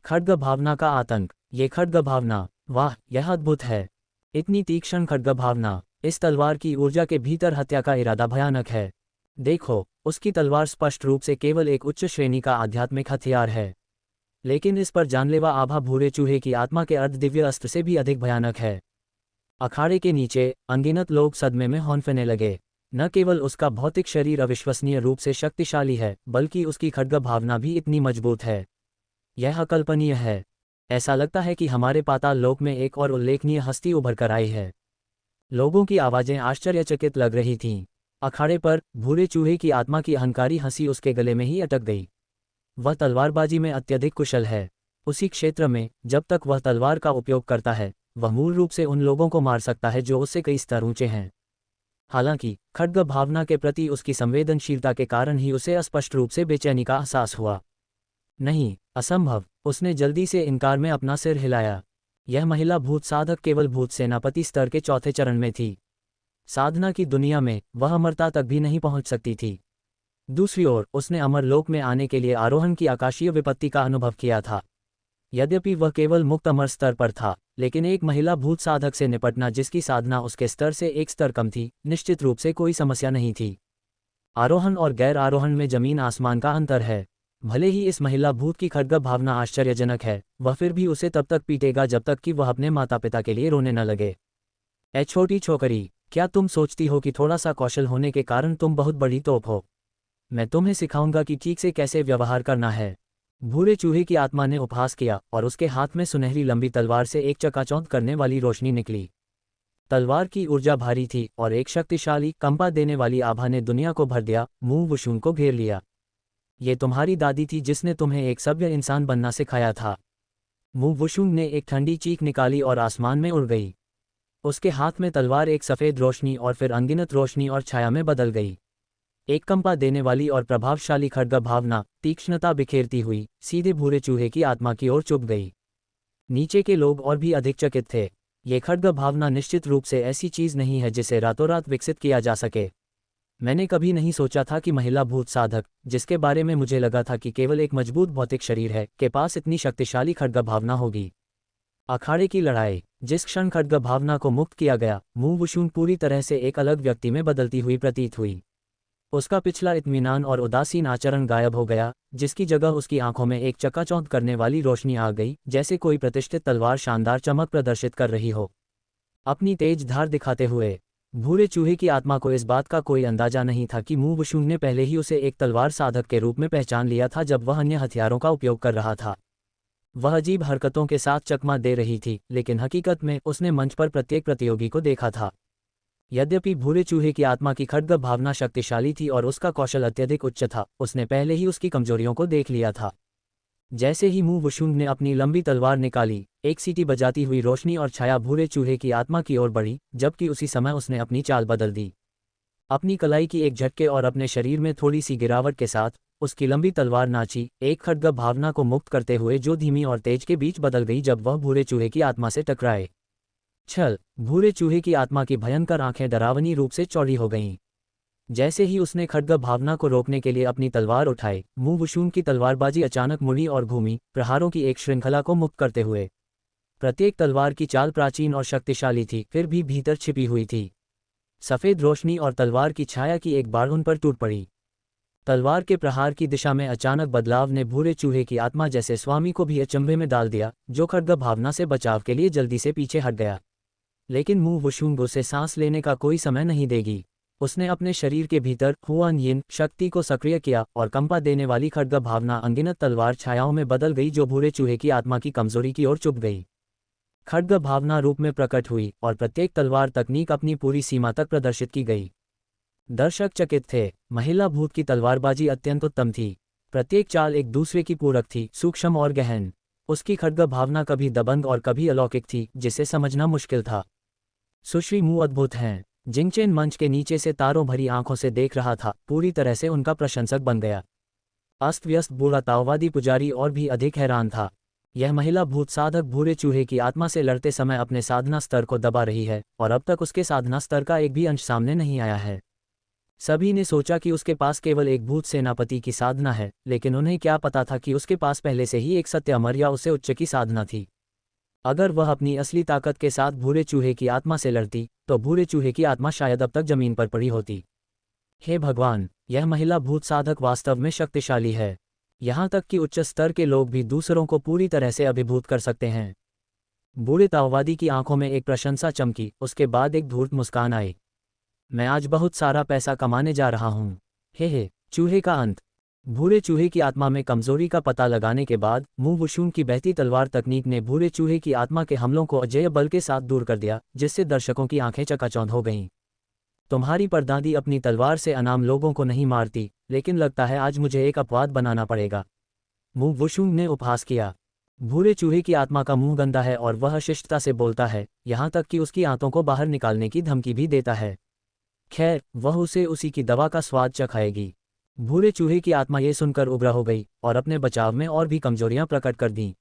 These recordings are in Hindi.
खड्ग भावना का आतंक। ये खड्ग भावना, वाह यह अद्भुत है। इतनी तीक्ष्ण खड्ग भावना, इस तलवार की ऊर्जा के भीतर हत्या का इरादा भयानक है। देखो, उसकी तलवार स्पष्ट रूप से केवल एक उच्च श्रेणी का आध्यात्मिक हथियार है, लेकिन इस पर जानलेवा आभा भूरे चूहे की आत्मा के अर्धदिव्य अस्त्र से भी अधिक भयानक है। अखाड़े के नीचे अनगिनत लोग सदमे में हौंफने लगे। न केवल उसका भौतिक शरीर अविश्वसनीय रूप से शक्तिशाली है, बल्कि उसकी खड्ग भावना भी इतनी मजबूत है। यह अकल्पनीय है। ऐसा लगता है कि हमारे पाताल लोक में एक और उल्लेखनीय हस्ती उभर कर आई है। लोगों की आवाजें आश्चर्यचकित लग रही थीं। अखाड़े पर भूरे चूहे की आत्मा की अहंकारी हंसी उसके गले में ही अटक गई। वह तलवारबाजी में अत्यधिक कुशल है। उसी क्षेत्र में जब तक वह तलवार का उपयोग करता है, वह मूल रूप से उन लोगों को मार सकता है जो उससे कई स्तर ऊंचे हैं। हालांकि खड्ग भावना के प्रति उसकी संवेदनशीलता के कारण ही उसे अस्पष्ट रूप से बेचैनी का एहसास हुआ। नहीं, असंभव। उसने जल्दी से इनकार में अपना सिर हिलाया। यह महिला भूत साधक केवल भूत सेनापति स्तर के चौथे चरण में थी। साधना की दुनिया में वह अमरता तक भी नहीं पहुंच सकती थी। दूसरी ओर उसने अमरलोक में आने के लिए आरोहण की आकाशीय विपत्ति का अनुभव किया था। यद्यपि वह केवल मुक्त अमर स्तर पर था, लेकिन एक महिला भूत साधक से निपटना जिसकी साधना उसके स्तर से एक स्तर कम थी, निश्चित रूप से कोई समस्या नहीं थी। आरोहण और गैर आरोहण में जमीन आसमान का अंतर है। भले ही इस महिला भूत की खड्ग भावना आश्चर्यजनक है, वह फिर भी उसे तब तक पीटेगा जब तक कि वह अपने माता पिता के लिए रोने न लगे। ए छोटी छोकरी, क्या तुम सोचती हो कि थोड़ा सा कौशल होने के कारण तुम बहुत बड़ी तोप हो? मैं तुम्हें सिखाऊंगा कि ठीक से कैसे व्यवहार करना है। भूरे चूहे की आत्मा ने उपहास किया और उसके हाथ में सुनहरी लंबी तलवार से एक चकाचौंध करने वाली रोशनी निकली। तलवार की ऊर्जा भारी थी और एक शक्तिशाली कंपा देने वाली आभा ने दुनिया को भर दिया। मुंह वुशुन को घेर लिया। ये तुम्हारी दादी थी जिसने तुम्हें एक सभ्य इंसान बनना सिखाया था। मुंह वुशुन ने एक ठंडी चीख निकाली और आसमान में उड़ गई। उसके हाथ में तलवार एक सफ़ेद रोशनी और फिर अनगिनत रोशनी और छाया में बदल गई। एक कंपा देने वाली और प्रभावशाली खड्ग भावना, तीक्ष्णता बिखेरती हुई, सीधे भूरे चूहे की आत्मा की ओर चुभ गई। नीचे के लोग और भी अधिक चकित थे। ये खड्ग भावना निश्चित रूप से ऐसी चीज नहीं है जिसे रातों रात विकसित किया जा सके। मैंने कभी नहीं सोचा था कि महिला भूत साधक, जिसके बारे में मुझे लगा था कि केवल एक मजबूत भौतिक शरीर है, के पास इतनी शक्तिशाली खड्ग भावना होगी। अखाड़े की लड़ाई। जिस क्षण खड्ग भावना को मुक्त किया गया, मुंह वुशुन पूरी तरह से एक अलग व्यक्ति में बदलती हुई प्रतीत हुई। उसका पिछला इत्मीनान और उदासीन आचरण गायब हो गया, जिसकी जगह उसकी आंखों में एक चकाचौंध करने वाली रोशनी आ गई, जैसे कोई प्रतिष्ठित तलवार शानदार चमक प्रदर्शित कर रही हो, अपनी तेज धार दिखाते हुए। भूरे चूहे की आत्मा को इस बात का कोई अंदाजा नहीं था कि मुंह वुशुन ने पहले ही उसे एक तलवार साधक के रूप में पहचान लिया था जब वह अन्य हथियारों का उपयोग कर रहा था। वह अजीब हरकतों के साथ चकमा दे रही थी, लेकिन हकीकत में उसने मंच पर प्रत्येक प्रतियोगी को देखा था। यद्यपि भूरे चूहे की आत्मा की खड्ग भावना शक्तिशाली थी और उसका कौशल अत्यधिक उच्च था, उसने पहले ही उसकी कमजोरियों को देख लिया था। जैसे ही मुंह वुशुन ने अपनी लंबी तलवार निकाली, एक सीटी बजाती हुई रोशनी और छाया भूरे चूहे की आत्मा की ओर बढ़ी, जबकि उसी समय उसने अपनी चाल बदल दी। अपनी कलाई की एक झटके और अपने शरीर में थोड़ी सी गिरावट के साथ उसकी लंबी तलवार नाची, एक खड्ग भावना को मुक्त करते हुए जो धीमी और तेज के बीच बदल गई जब वह भूरे चूहे की आत्मा से टकराए। छल। भूरे चूहे की आत्मा की भयंकर आंखें डरावनी रूप से चौड़ी हो गईं। जैसे ही उसने खड्ग भावना को रोकने के लिए अपनी तलवार उठाई, मुंह वुशुन की तलवारबाजी अचानक मुड़ी और घूमी, प्रहारों की एक श्रृंखला को मुक्त करते हुए। प्रत्येक तलवार की चाल प्राचीन और शक्तिशाली थी, फिर भी भीतर छिपी हुई थी। सफ़ेद रोशनी और तलवार की छाया की एक बाढ़ उन पर टूट पड़ी। तलवार के प्रहार की दिशा में अचानक बदलाव ने भूरे चूहे की आत्मा जैसे स्वामी को भी अचंभे में डाल दिया, जो खड्ग भावना से बचाव के लिए जल्दी से पीछे हट गया। लेकिन मुंह वुशुन उसे सांस लेने का कोई समय नहीं देगी। उसने अपने शरीर के भीतर हुआन यिन शक्ति को सक्रिय किया और कंपा देने वाली खड्ग भावना अनगिनत तलवार छायाओं में बदल गई जो भूरे चूहे की आत्मा की कमजोरी की ओर चुभ गई। खड्ग भावना रूप में प्रकट हुई और प्रत्येक तलवार तकनीक अपनी पूरी सीमा तक प्रदर्शित की गई। दर्शक चकित थे। महिला भूत की तलवारबाजी अत्यंत उत्तम थी। प्रत्येक चाल एक दूसरे की पूरक थी, सूक्ष्म और गहन। उसकी खड्ग भावना कभी दबंग और कभी अलौकिक थी, जिसे समझना मुश्किल था। सुश्री मु अद्भुत हैं। जिंगचेन मंच के नीचे से तारों भरी आंखों से देख रहा था, पूरी तरह से उनका प्रशंसक बन गया। अस्त व्यस्त बूढ़ा ताओवादी पुजारी और भी अधिक हैरान था। यह महिला भूत साधक भूरे चूहे की आत्मा से लड़ते समय अपने साधना स्तर को दबा रही है, और अब तक उसके साधना स्तर का एक भी अंश सामने नहीं आया है। सभी ने सोचा कि उसके पास केवल एक भूत सेनापति की साधना है, लेकिन उन्हें क्या पता था कि उसके पास पहले से ही एक सत्य अमर या उससे उच्च की साधना थी। अगर वह अपनी असली ताकत के साथ भूरे चूहे की आत्मा से लड़ती, तो भूरे चूहे की आत्मा शायद अब तक जमीन पर पड़ी होती। हे भगवान, यह महिला भूत साधक वास्तव में शक्तिशाली है। यहाँ तक कि उच्च स्तर के लोग भी दूसरों को पूरी तरह से अभिभूत कर सकते हैं। बूढ़े ताओवादी की आंखों में एक प्रशंसा चमकी, उसके बाद एक धूर्त मुस्कान आई। मैं आज बहुत सारा पैसा कमाने जा रहा हूँ। हे, चूहे का अंत। भूरे चूहे की आत्मा में कमजोरी का पता लगाने के बाद मुंह वुशुन की बहती तलवार तकनीक ने भूरे चूहे की आत्मा के हमलों को अजेय बल के साथ दूर कर दिया, जिससे दर्शकों की आंखें चकाचौंध हो गईं। तुम्हारी परदादी अपनी तलवार से अनाम लोगों को नहीं मारती, लेकिन लगता है आज मुझे एक अपवाद बनाना पड़ेगा। मुंह वुशुन ने उपहास किया। भूरे चूहे की आत्मा का मुंह गंदा है और वह शिष्टता से बोलता है, यहाँ तक कि उसकी आंतों को बाहर निकालने की धमकी भी देता है। खैर, वह उसे उसी की दवा का स्वाद चखाएगी। भूरे चूहे की आत्मा ये सुनकर उग्र हो गई और अपने बचाव में और भी कमजोरियां प्रकट कर दीं।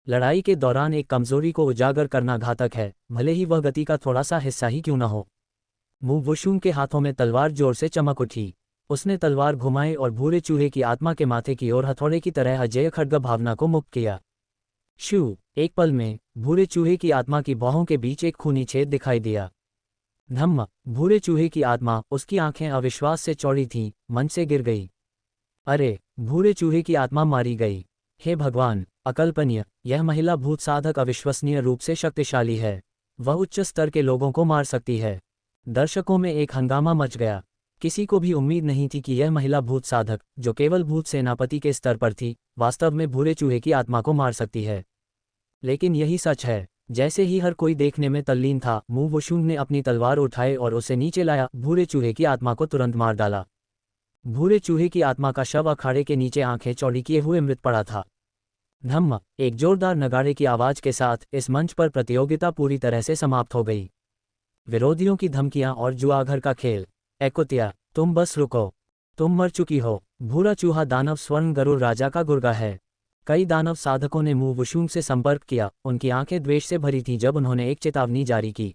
लड़ाई के दौरान एक कमजोरी को उजागर करना घातक है, भले ही वह गति का थोड़ा सा हिस्सा ही क्यों न हो। मुंह वुशुन के हाथों में तलवार जोर से चमक उठी। उसने तलवार घुमाई और भूरे चूहे की आत्मा के माथे की ओर हथौड़े की तरह अजेय खड्ग भावना को मुक्त किया। शू, एक पल में भूरे चूहे की आत्मा की बाहों के बीच एक खूनी छेद दिखाई दिया। धम्म, भूरे चूहे की आत्मा, उसकी आंखें अविश्वास से चौड़ी थीं, मंच से गिर गई। अरे, भूरे चूहे की आत्मा मारी गई। हे भगवान, अकल्पनीय, यह महिला भूत साधक अविश्वसनीय रूप से शक्तिशाली है। वह उच्च स्तर के लोगों को मार सकती है। दर्शकों में एक हंगामा मच गया। किसी को भी उम्मीद नहीं थी कि यह महिला भूत साधक, जो केवल भूत सेनापति के स्तर पर थी, वास्तव में भूरे चूहे की आत्मा को मार सकती है। लेकिन यही सच है। जैसे ही हर कोई देखने में तल्लीन था, मुंह वुशुन ने अपनी तलवार उठाई और उसे नीचे लाया, भूरे चूहे की आत्मा को तुरंत मार डाला। भूरे चूहे की आत्मा का शव अखाड़े के नीचे आंखें चौड़ी किए हुए मृत पड़ा था। धम्म, एक जोरदार नगाड़े की आवाज के साथ इस मंच पर प्रतियोगिता पूरी तरह से समाप्त हो गई। विरोधियों की धमकियां और जुआघर का खेल। एकुतिया, तुम बस रुको। तुम मर चुकी हो। भूरा चूहा दानव स्वर्ण गरुड़ राजा का गुर्गा है। कई दानव साधकों ने मुंह वुशुन से संपर्क किया, उनकी आंखें द्वेष से भरी थीं जब उन्होंने एक चेतावनी जारी की।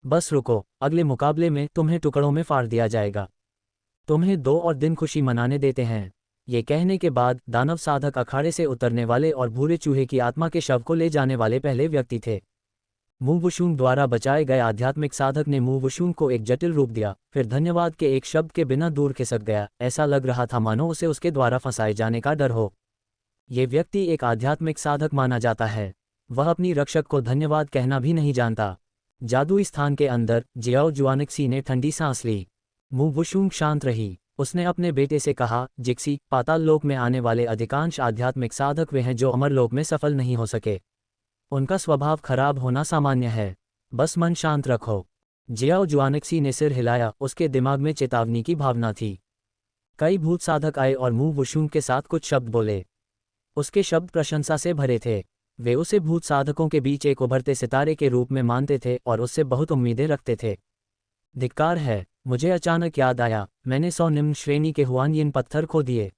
बस रुको, अगले मुकाबले में तुम्हें टुकड़ों में फाड़ दिया जाएगा। तुम्हें 2 और दिन खुशी मनाने देते हैं। ये कहने के बाद दानव साधक अखाड़े से उतरने वाले और भूरे चूहे की आत्मा के शव को ले जाने वाले पहले व्यक्ति थे। मुंह वुशुन द्वारा बचाए गए आध्यात्मिक साधक ने मुंह वुशुन को एक जटिल रूप दिया, फिर धन्यवाद के एक शब्द के बिना दूर खिसक गया। ऐसा लग रहा था मानो उसे उसके द्वारा फंसाए जाने का डर हो। ये व्यक्ति एक आध्यात्मिक साधक माना जाता है। वह अपनी रक्षक को धन्यवाद कहना भी नहीं जानता। जादुई स्थान के अंदर जियाओ जुआनिक्सी ने ठंडी सांस ली। मुंह वुशुन शांत रही। उसने अपने बेटे से कहा, जिक्सी, पाताल लोक में आने वाले अधिकांश आध्यात्मिक साधक वे हैं जो अमर लोक में सफल नहीं हो सके। उनका स्वभाव खराब होना सामान्य है। बस मन शांत रखो। जियाओ जुआनिक्सी ने सिर हिलाया, उसके दिमाग में चेतावनी की भावना थी। कई भूत साधक आए और मुंह वुशुन के साथ कुछ शब्द बोले। उसके शब्द प्रशंसा से भरे थे। वे उसे भूत साधकों के बीच एक उभरते सितारे के रूप में मानते थे और उससे बहुत उम्मीदें रखते थे। धिक्कार है, मुझे अचानक याद आया, मैंने 100 निम्न श्रेणी के हुआनयिन पत्थर खो दिए।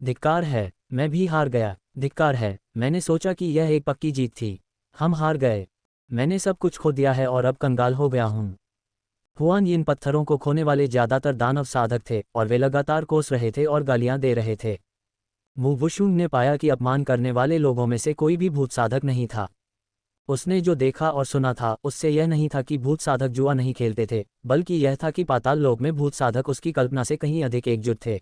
धिक्कार है, मैं भी हार गया। धिक्कार है, मैंने सोचा कि यह एक पक्की जीत थी। हम हार गए। मैंने सब कुछ खो दिया है और अब कंगाल हो गया हूँ। हुआनयिन पत्थरों को खोने वाले ज्यादातर दानव साधक थे और वे लगातार कोस रहे थे और गालियां दे रहे थे। मुंह वुशुन ने पाया कि अपमान करने वाले लोगों में से कोई भी भूत साधक नहीं था। उसने जो देखा और सुना था उससे यह नहीं था कि भूत साधक जुआ नहीं खेलते थे, बल्कि यह था कि पाताल लोक में भूत साधक उसकी कल्पना से कहीं अधिक एकजुट थे।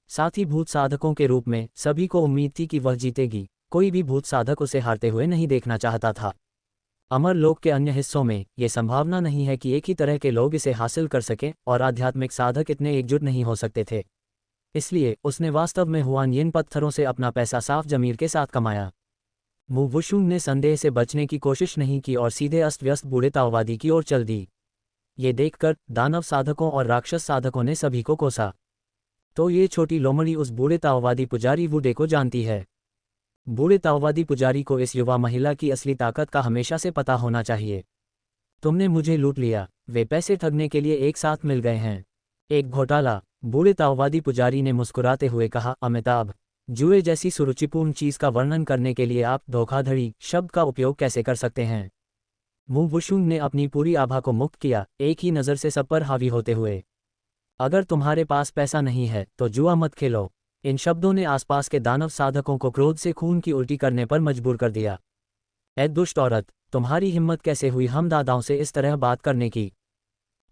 साथ ही भूत साधकों के रूप में सभी को उम्मीद थी कि वह जीतेगी। कोई भी भूत साधक उसे हारते हुए नहीं देखना चाहता था। अमर लोक के अन्य हिस्सों में यह संभावना नहीं है कि एक ही तरह के लोग इसे हासिल कर सकें और आध्यात्मिक साधक इतने एकजुट नहीं हो सकते थे। इसलिए उसने वास्तव में हुआनयिन पत्थरों से अपना पैसा साफ जमीर के साथ कमाया। मुंह वुशुन ने संदेह से बचने की कोशिश नहीं की और सीधे अस्त व्यस्त बूढ़े ताओवादी की ओर चल दी। ये देखकर दानव साधकों और राक्षस साधकों ने सभी को कोसा। तो ये छोटी लोमड़ी उस बूढ़े ताओवादी पुजारी वुडे को जानती है। बूढ़े ताओवादी पुजारी को इस युवा महिला की असली ताकत का हमेशा से पता होना चाहिए। तुमने मुझे लूट लिया। वे पैसे ठगने के लिए एक साथ मिल गए हैं। एक घोटाला। बूढ़े ताओवादी पुजारी ने मुस्कुराते हुए कहा, अमिताभ, जुए जैसी सुरुचिपूर्ण चीज का वर्णन करने के लिए आप धोखाधड़ी शब्द का उपयोग कैसे कर सकते हैं। मुंह वुशुन ने अपनी पूरी आभा को मुक्त किया, एक ही नज़र से सब पर हावी होते हुए। अगर तुम्हारे पास पैसा नहीं है तो जुआ मत खेलो। इन शब्दों ने आसपास के दानव साधकों को क्रोध से खून की उल्टी करने पर मजबूर कर दिया। ए दुष्ट औरत, तुम्हारी हिम्मत कैसे हुई हम दादाओं से इस तरह बात करने की?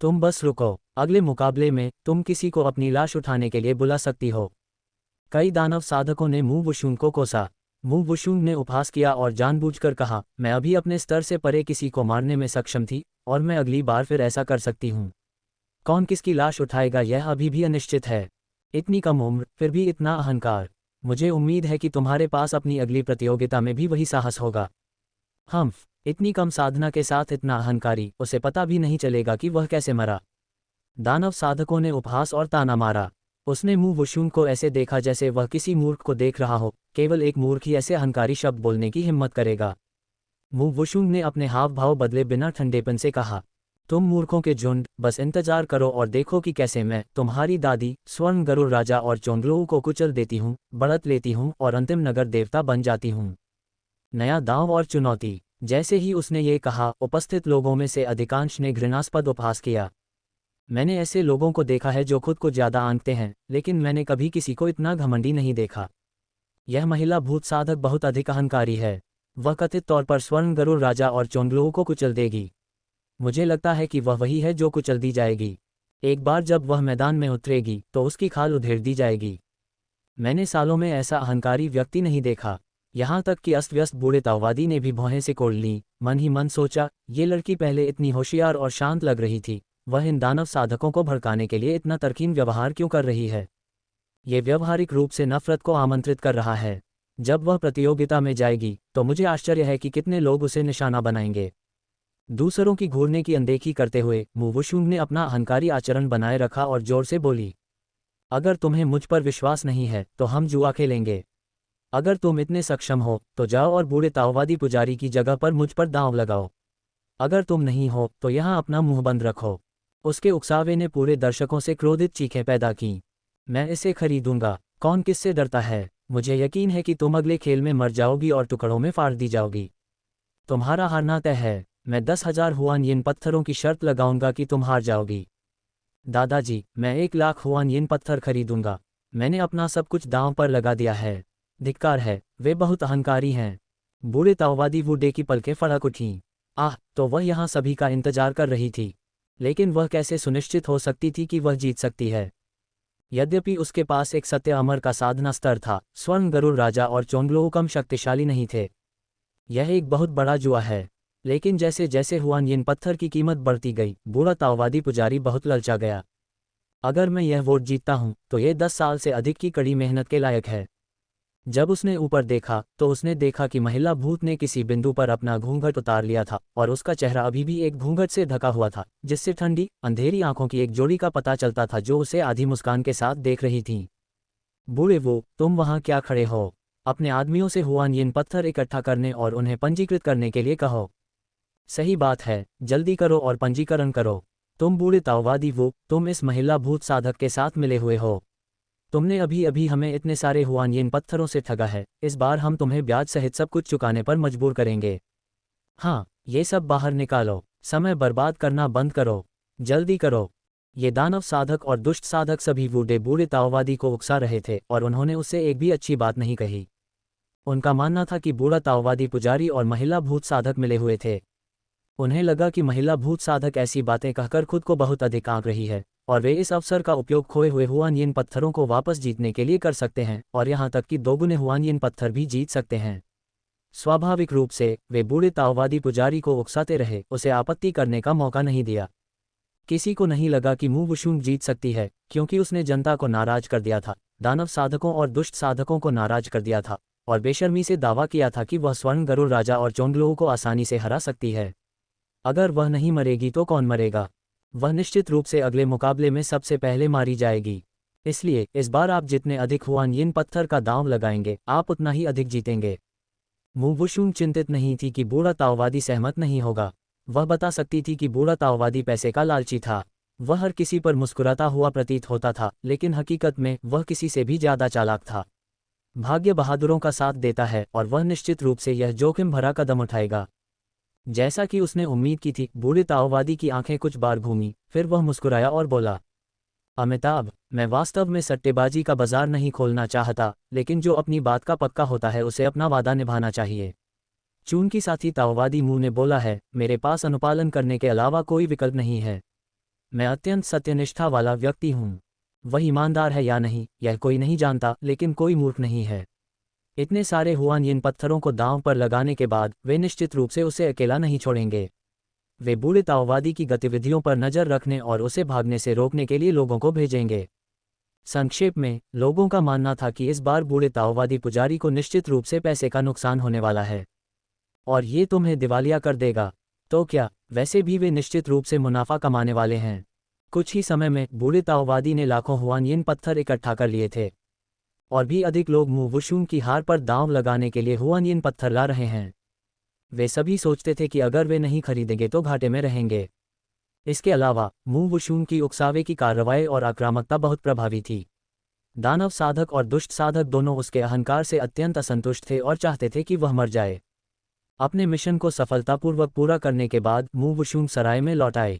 तुम बस रुको, अगले मुकाबले में तुम किसी को अपनी लाश उठाने के लिए बुला सकती हो। कई दानव साधकों ने मू वुशुंग को कोसा। मू वुशुंग ने उपहास किया और जानबूझकर कहा, मैं अभी अपने स्तर से परे किसी को मारने में सक्षम थी, और मैं अगली बार फिर ऐसा कर सकती हूँ। कौन किसकी लाश उठाएगा यह अभी भी अनिश्चित है। इतनी कम उम्र, फिर भी इतना अहंकार। मुझे उम्मीद है कि तुम्हारे पास अपनी अगली प्रतियोगिता में भी वही साहस होगा। हम्फ, इतनी कम साधना के साथ इतना अहंकारी, उसे पता भी नहीं चलेगा कि वह कैसे मरा। दानव साधकों ने उपहास और ताना मारा। उसने मू वुशुंग को ऐसे देखा जैसे वह किसी मूर्ख को देख रहा हो। केवल एक मूर्ख ही ऐसे अहंकारी शब्द बोलने की हिम्मत करेगा। मू वुशुंग ने अपने हाव भाव बदले बिना ठंडेपन से कहा, तुम मूर्खों के झुंड, बस इंतजार करो और देखो कि कैसे मैं तुम्हारी दादी स्वर्ण गरुड़ राजा और चोंगलोऊ को कुचल देती हूँ, बढ़त लेती हूँ और अंतिम नगर देवता बन जाती हूँ। नया दांव और चुनौती। जैसे ही उसने ये कहा, उपस्थित लोगों में से अधिकांश ने घृणास्पद उपहास किया। मैंने ऐसे लोगों को देखा है जो खुद को ज्यादा आंकते हैं, लेकिन मैंने कभी किसी को इतना घमंडी नहीं देखा। यह महिला भूत साधक बहुत अधिक अहंकारी है। वह कथित तौर पर स्वर्ण गरुड़ राजा और चोंगलोऊ को कुचल देगी। मुझे लगता है कि वह वही है जो कुचल दी जाएगी। एक बार जब वह मैदान में उतरेगी तो उसकी खाल उधेड़ दी जाएगी। मैंने सालों में ऐसा अहंकारी व्यक्ति नहीं देखा। यहाँ तक कि अस्त व्यस्त बूढ़े ताओवादी ने भी भौहें से कोड़ ली। मन ही मन सोचा, ये लड़की पहले इतनी होशियार और शांत लग रही थी, वह इन दानव साधकों को भड़काने के लिए इतना तरकीन व्यवहार क्यों कर रही है? ये व्यवहारिक रूप से नफरत को आमंत्रित कर रहा है। जब वह प्रतियोगिता में जाएगी तो मुझे आश्चर्य है कि कितने लोग उसे निशाना बनाएंगे। दूसरों की घूरने की अनदेखी करते हुए मू वुशुंग ने अपना अहंकारी आचरण बनाए रखा और जोर से बोली, अगर तुम्हें मुझ पर विश्वास नहीं है तो हम जुआ खेलेंगे। अगर तुम इतने सक्षम हो तो जाओ और बूढ़े ताओवादी पुजारी की जगह पर मुझ पर दांव लगाओ। अगर तुम नहीं हो तो यहाँ अपना मुंह बंद रखो। उसके उकसावे ने पूरे दर्शकों से क्रोधित चीखें पैदा की। मैं इसे खरीदूंगा। कौन किससे डरता है? मुझे यकीन है कि तुम अगले खेल में मर जाओगी और टुकड़ों में फाड़ दी जाओगी। तुम्हारा हारना तय है। मैं 10,000 हुआन येन पत्थरों की शर्त लगाऊंगा कि तुम हार जाओगी। दादाजी, मैं 1,00,000 हुआन येन पत्थर खरीदूंगा। मैंने अपना सब कुछ दांव पर लगा दिया है। धिक्कार है, वे बहुत अहंकारी हैं। बूढ़े ताओवादी बूढ़े की पलकें फड़क उठीं। आह, तो वह यहाँ सभी का इंतजार कर रही थी। लेकिन वह कैसे सुनिश्चित हो सकती थी कि वह जीत सकती है? यद्यपि उसके पास एक सत्य अमर का साधना स्तर था, स्वर्ण गरुड़ राजा और चोंगलोऊ कम शक्तिशाली नहीं थे। यह एक बहुत बड़ा जुआ है। लेकिन जैसे जैसे हुआन येन पत्थर की कीमत बढ़ती गई, बूढ़ा ताओवादी पुजारी बहुत ललचा गया। अगर मैं यह वोट जीतता हूं तो यह 10 साल से अधिक की कड़ी मेहनत के लायक है। जब उसने ऊपर देखा तो उसने देखा कि महिला भूत ने किसी बिंदु पर अपना घूंघट उतार लिया था और उसका चेहरा अभी भी एक घूंघट से ढका हुआ था, जिससे ठंडी अंधेरी आंखों की एक जोड़ी का पता चलता था जो उसे आधी मुस्कान के साथ देख रही थीं। बूढ़े वो, तुम वहां क्या खड़े हो? अपने आदमियों से हुआन येन पत्थर इकट्ठा करने और उन्हें पंजीकृत करने के लिए कहो। सही बात है, जल्दी करो और पंजीकरण करो। तुम बूढ़े ताओवादी वो, तुम इस महिला भूत साधक के साथ मिले हुए हो। तुमने अभी अभी हमें इतने सारे हुआन येन पत्थरों से ठगा है। इस बार हम तुम्हें ब्याज सहित सब कुछ चुकाने पर मजबूर करेंगे। हाँ, ये सब बाहर निकालो। समय बर्बाद करना बंद करो। जल्दी करो। ये दानव साधक और दुष्ट साधक सभी बूढ़े ताओवादी को उकसा रहे थे और उन्होंने उससे एक भी अच्छी बात नहीं कही। उनका मानना था कि बूढ़ा ताओवादी पुजारी और महिला भूत साधक मिले हुए थे। उन्हें लगा कि महिला भूत साधक ऐसी बातें कहकर खुद को बहुत अधिक आंक रही है और वे इस अवसर का उपयोग खोए हुए हुआन येन पत्थरों को वापस जीतने के लिए कर सकते हैं, और यहाँ तक कि दोगुने हुआन येन पत्थर भी जीत सकते हैं। स्वाभाविक रूप से वे बूढ़े ताओवादी पुजारी को उकसाते रहे, उसे आपत्ति करने का मौका नहीं दिया। किसी को नहीं लगा कि मू वुशुंग जीत सकती है, क्योंकि उसने जनता को नाराज कर दिया था, दानव साधकों और दुष्ट साधकों को नाराज कर दिया था, और बेशर्मी से दावा किया था कि वह स्वर्ण गरुड़ राजा और चोंगलोऊ को आसानी से हरा सकती है। अगर वह नहीं मरेगी तो कौन मरेगा? वह निश्चित रूप से अगले मुकाबले में सबसे पहले मारी जाएगी। इसलिए इस बार आप जितने अधिक हुआन येन पत्थर का दांव लगाएंगे, आप उतना ही अधिक जीतेंगे। मू वुशुंग चिंतित नहीं थी कि बूढ़ा ताओवादी सहमत नहीं होगा। वह बता सकती थी कि बूढ़ा ताओवादी पैसे का लालची था। वह हर किसी पर मुस्कुराता हुआ प्रतीत होता था, लेकिन हकीकत में वह किसी से भी ज्यादा चालाक था। भाग्य बहादुरों का साथ देता है और वह निश्चित रूप से यह जोखिम भरा कदम उठाएगा। जैसा कि उसने उम्मीद की थी, बूढ़े ताओवादी की आंखें कुछ बार घूमी, फिर वह मुस्कुराया और बोला, अमिताभ, मैं वास्तव में सट्टेबाजी का बाजार नहीं खोलना चाहता, लेकिन जो अपनी बात का पक्का होता है उसे अपना वादा निभाना चाहिए। चून की साथी ताओवादी मुंह ने बोला है, मेरे पास अनुपालन करने के अलावा कोई विकल्प नहीं है। मैं अत्यंत सत्यनिष्ठा वाला व्यक्ति हूँ। वह ईमानदार है या नहीं, यह कोई नहीं जानता, लेकिन कोई मूर्ख नहीं है। इतने सारे हुआनयिन पत्थरों को दांव पर लगाने के बाद वे निश्चित रूप से उसे अकेला नहीं छोड़ेंगे। वे बूढ़े ताओवादी की गतिविधियों पर नजर रखने और उसे भागने से रोकने के लिए लोगों को भेजेंगे। संक्षेप में, लोगों का मानना था कि इस बार बूढ़े ताओवादी पुजारी को निश्चित रूप से पैसे का नुकसान होने वाला है और ये तुम्हें दिवालिया कर देगा। तो क्या, वैसे भी वे निश्चित रूप से मुनाफा कमाने वाले हैं। कुछ ही समय में बूढ़े ताओवादी ने लाखों हुआनयिन पत्थर इकट्ठा कर लिए थे और भी अधिक लोग मू वुशुंग की हार पर दांव लगाने के लिए हुआनयिन पत्थर ला रहे हैं। वे सभी सोचते थे कि अगर वे नहीं खरीदेंगे तो घाटे में रहेंगे। इसके अलावा मू वुशुंग की उकसावे की कार्रवाई और आक्रामकता बहुत प्रभावी थी। दानव साधक और दुष्ट साधक दोनों उसके अहंकार से अत्यंत असंतुष्ट थे और चाहते थे कि वह मर जाए। अपने मिशन को सफलतापूर्वक पूरा करने के बाद मू वुशुंग सराय में लौट आए।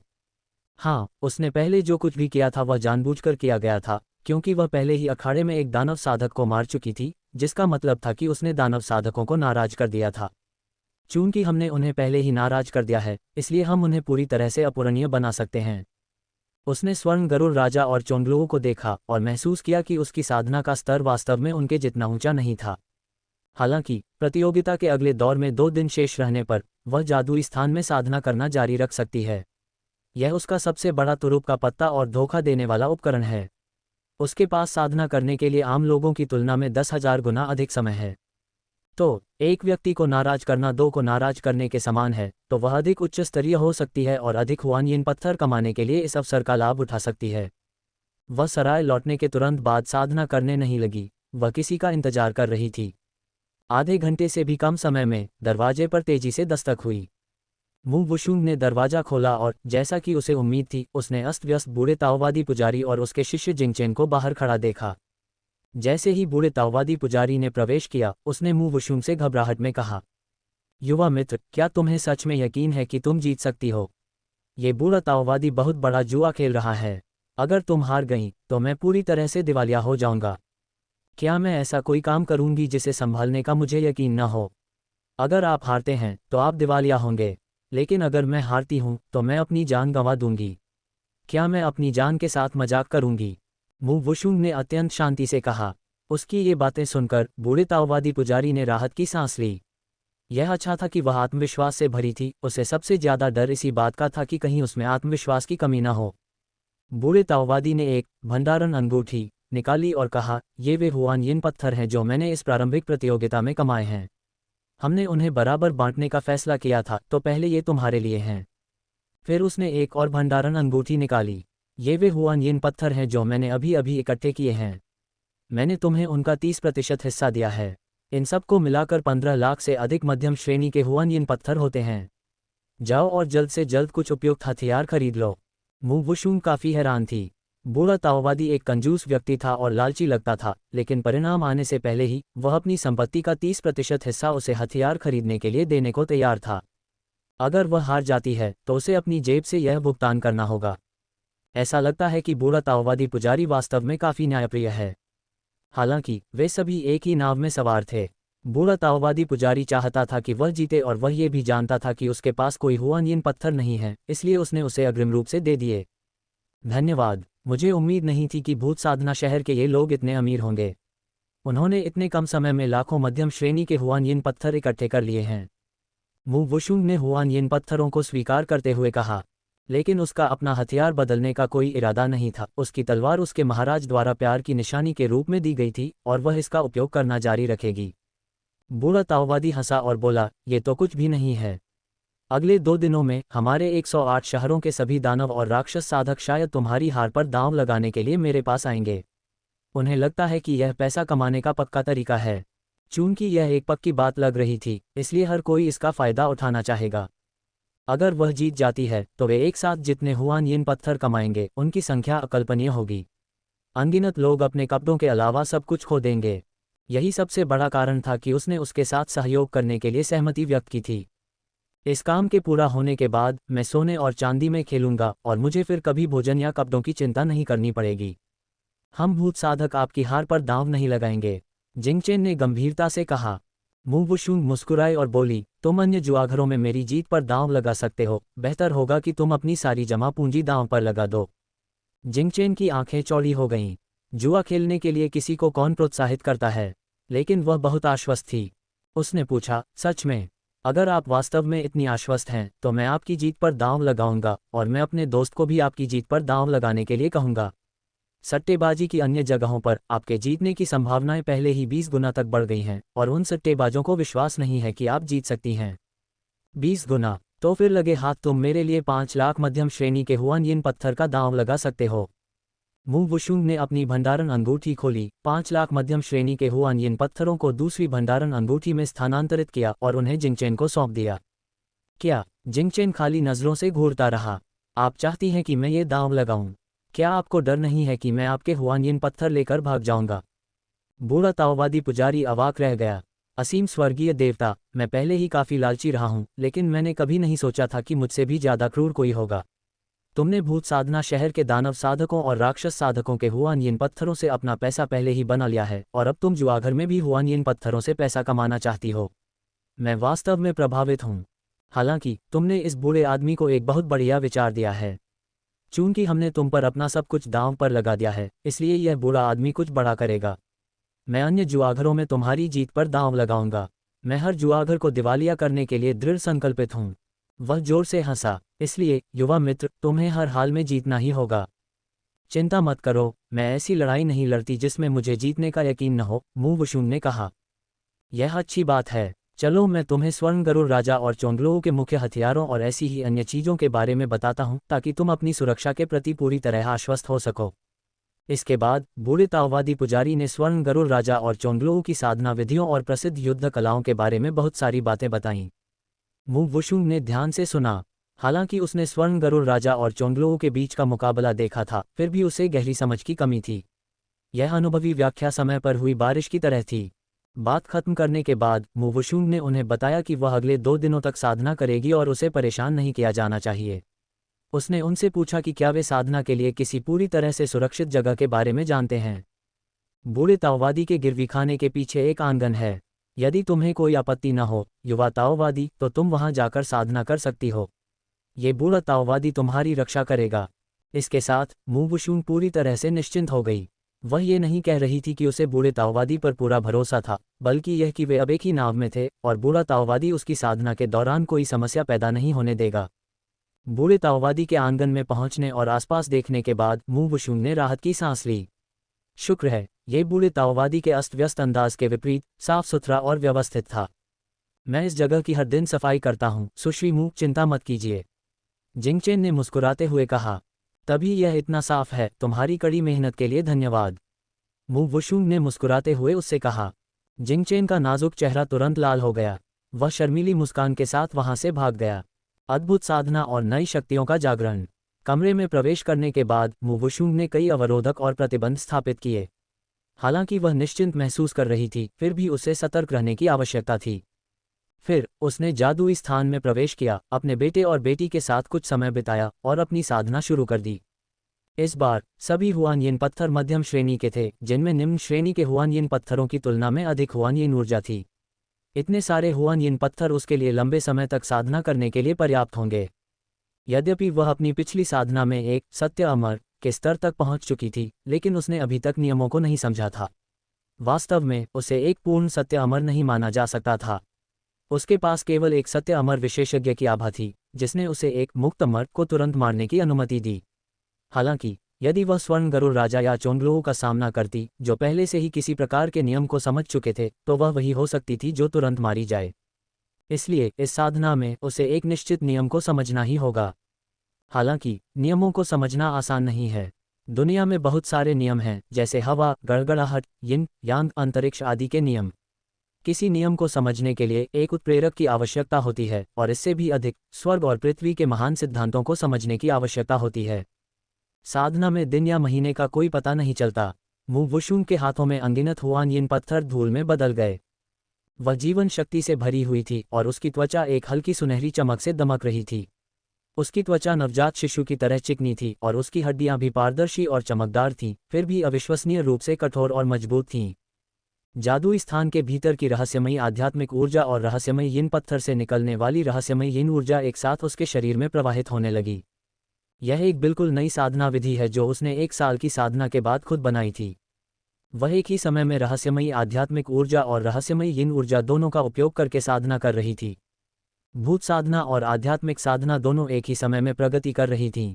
हाँ, उसने पहले जो कुछ भी किया था वह जानबूझकर किया गया था, क्योंकि वह पहले ही अखाड़े में एक दानव साधक को मार चुकी थी, जिसका मतलब था कि उसने दानव साधकों को नाराज कर दिया था। चूंकि हमने उन्हें पहले ही नाराज कर दिया है, इसलिए हम उन्हें पूरी तरह से अपूरणीय बना सकते हैं। उसने स्वर्ण गरुड़ राजा और चोंगलुओं को देखा और महसूस किया कि उसकी साधना का स्तर वास्तव में उनके जितना ऊंचा नहीं था। हालांकि प्रतियोगिता के अगले दौर में 2 दिन शेष रहने पर वह जादुई स्थान में साधना करना जारी रख सकती है। यह उसका सबसे बड़ा तुरुप का पत्ता और धोखा देने वाला उपकरण है। उसके पास साधना करने के लिए आम लोगों की तुलना में 10,000 गुना अधिक समय है। तो एक व्यक्ति को नाराज करना 2 को नाराज करने के समान है, तो वह अधिक उच्च स्तरीय हो सकती है और अधिक हुआनयिन पत्थर कमाने के लिए इस अवसर का लाभ उठा सकती है। वह सराय लौटने के तुरंत बाद साधना करने नहीं लगी, वह किसी का इंतजार कर रही थी। आधे घंटे से भी कम समय में दरवाजे पर तेजी से दस्तक हुई। मू वुशुंग ने दरवाजा खोला और जैसा कि उसे उम्मीद थी, उसने अस्त व्यस्त बूढ़े ताओवादी पुजारी और उसके शिष्य जिंगचेन को बाहर खड़ा देखा। जैसे ही बूढ़े ताओवादी पुजारी ने प्रवेश किया, उसने मू वुशुंग से घबराहट में कहा, युवा मित्र, क्या तुम्हें सच में यकीन है कि तुम जीत सकती हो? ये बूढ़ा ताओवादी बहुत बड़ा जुआ खेल रहा है। अगर तुम हार गई तो मैं पूरी तरह से दिवालिया हो जाऊंगा। क्या मैं ऐसा कोई काम करूंगी जिसे संभालने का मुझे यकीन न हो? अगर आप हारते हैं तो आप दिवालिया होंगे, लेकिन अगर मैं हारती हूं तो मैं अपनी जान गंवा दूंगी। क्या मैं अपनी जान के साथ मजाक करूंगी? मू वुशुंग ने अत्यंत शांति से कहा। उसकी ये बातें सुनकर बूढ़े ताओवादी पुजारी ने राहत की सांस ली। यह अच्छा था कि वह आत्मविश्वास से भरी थी। उसे सबसे ज्यादा डर इसी बात का था कि कहीं उसमें आत्मविश्वास की कमी न हो। बूढ़े ताओवादी ने एक भंडारण अंगूठी निकाली और कहा, ये वे हुआनयिन पत्थर हैं जो मैंने इस प्रारंभिक प्रतियोगिता में कमाए हैं। हमने उन्हें बराबर बांटने का फैसला किया था, तो पहले ये तुम्हारे लिए हैं। फिर उसने एक और भंडारण अंगूठी निकाली। ये वे हुआनयिन पत्थर हैं जो मैंने अभी अभी इकट्ठे किए हैं। मैंने तुम्हें उनका 30% हिस्सा दिया है। इन सब को मिलाकर 15 लाख से अधिक मध्यम श्रेणी के हुआनयिन पत्थर होते हैं। जाओ और जल्द से जल्द कुछ उपयुक्त हथियार खरीद लो। मू वुशुंग काफी हैरान थी। बूढ़ा ताओवादी एक कंजूस व्यक्ति था और लालची लगता था, लेकिन परिणाम आने से पहले ही वह अपनी संपत्ति का 30% हिस्सा उसे हथियार खरीदने के लिए देने को तैयार था। अगर वह हार जाती है तो उसे अपनी जेब से यह भुगतान करना होगा। ऐसा लगता है कि बूढ़ा ताओवादी पुजारी वास्तव में काफी न्यायप्रिय है। हालांकि वे सभी एक ही नाव में सवार थे। बूढ़ा ताओवादी पुजारी चाहता था कि वह जीते और वह ये भी जानता था कि उसके पास कोई हुआनयिन पत्थर नहीं है, इसलिए उसने उसे अग्रिम रूप से दे दिए। धन्यवाद। मुझे उम्मीद नहीं थी कि भूत साधना शहर के ये लोग इतने अमीर होंगे। उन्होंने इतने कम समय में लाखों मध्यम श्रेणी के हुआनयिन पत्थर इकट्ठे कर लिए हैं। मू वुशुंग ने हुआनयिन पत्थरों को स्वीकार करते हुए कहा, लेकिन उसका अपना हथियार बदलने का कोई इरादा नहीं था। उसकी तलवार उसके महाराज द्वारा प्यार की निशानी के रूप में दी गई थी और वह इसका उपयोग करना जारी रखेगी। बूढ़ा ताओवादी हंसा और बोला, ये तो कुछ भी नहीं है। अगले 2 दिनों में हमारे 108 शहरों के सभी दानव और राक्षस साधक शायद तुम्हारी हार पर दांव लगाने के लिए मेरे पास आएंगे। उन्हें लगता है कि यह पैसा कमाने का पक्का तरीका है। चूंकि यह एक पक्की बात लग रही थी, इसलिए हर कोई इसका फायदा उठाना चाहेगा। अगर वह जीत जाती है तो वे एक साथ जितने हुआनयिन पत्थर कमाएंगे उनकी संख्या अकल्पनीय होगी। अनगिनत लोग अपने कपड़ों के अलावा सब कुछ खो देंगे। यही सबसे बड़ा कारण था कि उसने उसके साथ सहयोग करने के लिए सहमति व्यक्त की थी। इस काम के पूरा होने के बाद मैं सोने और चांदी में खेलूंगा और मुझे फिर कभी भोजन या कपड़ों की चिंता नहीं करनी पड़ेगी। हम भूत साधक आपकी हार पर दांव नहीं लगाएंगे, जिंगचेन ने गंभीरता से कहा। मू वुशुंग मुस्कुराई और बोली, तुम अन्य जुआघरों में मेरी जीत पर दांव लगा सकते हो, बेहतर होगा कि तुम अपनी सारी जमा पूंजी दांव पर लगा दो। जिंगचेन की आंखें चौड़ी हो गईं। जुआ खेलने के लिए किसी को कौन प्रोत्साहित करता है? लेकिन वह बहुत आश्वस्त थी। उसने पूछा, सच में? अगर आप वास्तव में इतनी आश्वस्त हैं तो मैं आपकी जीत पर दांव लगाऊंगा और मैं अपने दोस्त को भी आपकी जीत पर दांव लगाने के लिए कहूंगा। सट्टेबाजी की अन्य जगहों पर आपके जीतने की संभावनाएं पहले ही 20 गुना तक बढ़ गई हैं और उन सट्टेबाजों को विश्वास नहीं है कि आप जीत सकती हैं। 20 गुना? तो फिर लगे हाथ तुम मेरे लिए 5 लाख मध्यम श्रेणी के हुआन यिन पत्थर का दांव लगा सकते हो। मू वुशुंग ने अपनी भंडारण अंगूठी खोली, 5 लाख मध्यम श्रेणी के हुआन यिन पत्थरों को दूसरी भंडारण अंगूठी में स्थानांतरित किया और उन्हें जिंगचेन को सौंप दिया। क्या? जिंगचेन खाली नजरों से घूरता रहा। आप चाहती हैं कि मैं ये दांव लगाऊं? क्या आपको डर नहीं है कि मैं आपके हुआन यिन पत्थर लेकर भाग जाऊंगा? बूढ़ा ताओवादी पुजारी अवाक रह गया। असीम स्वर्गीय देवता, मैं पहले ही काफी लालची रहा हूं, लेकिन मैंने कभी नहीं सोचा था कि मुझसे भी ज्यादा क्रूर कोई होगा। तुमने भूत साधना शहर के दानव साधकों और राक्षस साधकों के हुआन यिन पत्थरों से अपना पैसा पहले ही बना लिया है और अब तुम जुआघर में भी हुआन यिन पत्थरों से पैसा कमाना चाहती हो। मैं वास्तव में प्रभावित हूं। हालांकि तुमने इस बूढ़े आदमी को एक बहुत बढ़िया विचार दिया है। चूंकि हमने तुम पर अपना सब कुछ दांव पर लगा दिया है, इसलिए यह बूढ़ा आदमी कुछ बड़ा करेगा। मैं अन्य जुआघरों में तुम्हारी जीत पर दांव लगाऊंगा। मैं हर जुआघर को दिवालिया करने के लिए दृढ़ संकल्पित हूं। वह जोर से हंसा। इसलिए युवा मित्र, तुम्हें हर हाल में जीतना ही होगा। चिंता मत करो, मैं ऐसी लड़ाई नहीं लड़ती जिसमें मुझे जीतने का यकीन न हो, मू वुशुंग ने कहा। यह अच्छी बात है। चलो मैं तुम्हें स्वर्ण गरुड़ राजा और चोंगलों के मुख्य हथियारों और ऐसी ही अन्य चीज़ों के बारे में बताता हूं ताकि तुम अपनी सुरक्षा के प्रति पूरी तरह आश्वस्त हो सको। इसके बाद बूढ़े ताओवादी पुजारी ने स्वर्ण गरुड़ राजा और चोंगलों की साधना विधियों और प्रसिद्ध युद्ध कलाओं के बारे में बहुत सारी बातें बताईं। मू वुशुंग ने ध्यान से सुना। हालांकि उसने स्वर्ण गरुड़ राजा और चोंगलों के बीच का मुकाबला देखा था, फिर भी उसे गहरी समझ की कमी थी। यह अनुभवी व्याख्या समय पर हुई बारिश की तरह थी। बात खत्म करने के बाद मू वुशुंग ने उन्हें बताया कि वह अगले 2 दिनों तक साधना करेगी और उसे परेशान नहीं किया जाना चाहिए। उसने उनसे पूछा कि क्या वे साधना के लिए किसी पूरी तरह से सुरक्षित जगह के बारे में जानते हैं। बूढ़े ताओवादी के गिरवीखाने के पीछे एक आंगन है। यदि तुम्हें कोई आपत्ति न हो, युवा ताओवादी, तो तुम वहां जाकर साधना कर सकती हो। ये बूढ़ा ताओवादी तुम्हारी रक्षा करेगा। इसके साथ मू वुशुंग पूरी तरह से निश्चिंत हो गई। वह ये नहीं कह रही थी कि उसे बूढ़े ताओवादी पर पूरा भरोसा था, बल्कि यह कि वे अब एक ही नाव में थे और बूढ़ा ताओवादी उसकी साधना के दौरान कोई समस्या पैदा नहीं होने देगा। बूढ़े ताओवादी के आंगन में पहुंचने और आसपास देखने के बाद मू वुशुंग ने राहत की सांस ली। शुक्र है, ये बूढ़े ताओवादी के अस्त व्यस्त अंदाज के विपरीत साफ सुथरा और व्यवस्थित था। मैं इस जगह की हर दिन सफाई करता हूँ सुश्री मू, चिंता मत कीजिए, जिंगचेन ने मुस्कुराते हुए कहा। तभी यह इतना साफ है। तुम्हारी कड़ी मेहनत के लिए धन्यवाद, मू वुशुंग ने मुस्कुराते हुए उससे कहा। जिंगचेन का नाजुक चेहरा तुरंत लाल हो गया। वह शर्मीली मुस्कान के साथ वहां से भाग गया। अद्भुत साधना और नई शक्तियों का जागरण। कमरे में प्रवेश करने के बाद मू वुशुंग ने कई अवरोधक और प्रतिबंध स्थापित किए। हालांकि वह निश्चिंत महसूस कर रही थी, फिर भी उसे सतर्क रहने की आवश्यकता थी। फिर उसने जादुई स्थान में प्रवेश किया, अपने बेटे और बेटी के साथ कुछ समय बिताया और अपनी साधना शुरू कर दी। इस बार सभी हुआन यिन पत्थर मध्यम श्रेणी के थे, जिनमें निम्न श्रेणी के हुआन यिन पत्थरों की तुलना में अधिक हुआन यिन ऊर्जा थी। इतने सारे हुआन यिन पत्थर उसके लिए लंबे समय तक साधना करने के लिए पर्याप्त होंगे। यद्यपि वह अपनी पिछली साधना में एक सत्य अमर के स्तर तक पहुंच चुकी थी, लेकिन उसने अभी तक नियमों को नहीं समझा था। वास्तव में उसे एक पूर्ण सत्य अमर नहीं माना जा सकता था। उसके पास केवल एक सत्य अमर विशेषज्ञ की आभा थी, जिसने उसे एक मुक्त अमर को तुरंत मारने की अनुमति दी। हालांकि यदि वह स्वर्ण गरुड़ राजा या चोंगलों का सामना करती, जो पहले से ही किसी प्रकार के नियम को समझ चुके थे, तो वह वही हो सकती थी जो तुरंत मारी जाए। इसलिए इस साधना में उसे एक निश्चित नियम को समझना ही होगा। हालांकि नियमों को समझना आसान नहीं है। दुनिया में बहुत सारे नियम हैं, जैसे हवा, गड़गड़ाहट, यिन यांग, अंतरिक्ष आदि के नियम। किसी नियम को समझने के लिए एक उत्प्रेरक की आवश्यकता होती है, और इससे भी अधिक स्वर्ग और पृथ्वी के महान सिद्धांतों को समझने की आवश्यकता होती है। साधना में दिन या महीने का कोई पता नहीं चलता। मू वुशुंग के हाथों में अनगिनत हुआन यिन पत्थर धूल में बदल गए। वह जीवन शक्ति से भरी हुई थी और उसकी त्वचा एक हल्की सुनहरी चमक से दमक रही थी। उसकी त्वचा नवजात शिशु की तरह चिकनी थी और उसकी हड्डियां भी पारदर्शी और चमकदार थीं, फिर भी अविश्वसनीय रूप से कठोर और मजबूत थीं। जादुई स्थान के भीतर की रहस्यमयी आध्यात्मिक ऊर्जा और रहस्यमयी यिन पत्थर से निकलने वाली रहस्यमयी यिन ऊर्जा एक साथ उसके शरीर में प्रवाहित होने लगी। यह एक बिल्कुल नई साधना विधि है जो उसने 1 साल की साधना के बाद खुद बनाई थी। वह एक ही समय में रहस्यमयी आध्यात्मिक ऊर्जा और रहस्यमयी यिन ऊर्जा दोनों का उपयोग करके साधना कर रही थी। भूत साधना और आध्यात्मिक साधना दोनों एक ही समय में प्रगति कर रही थीं।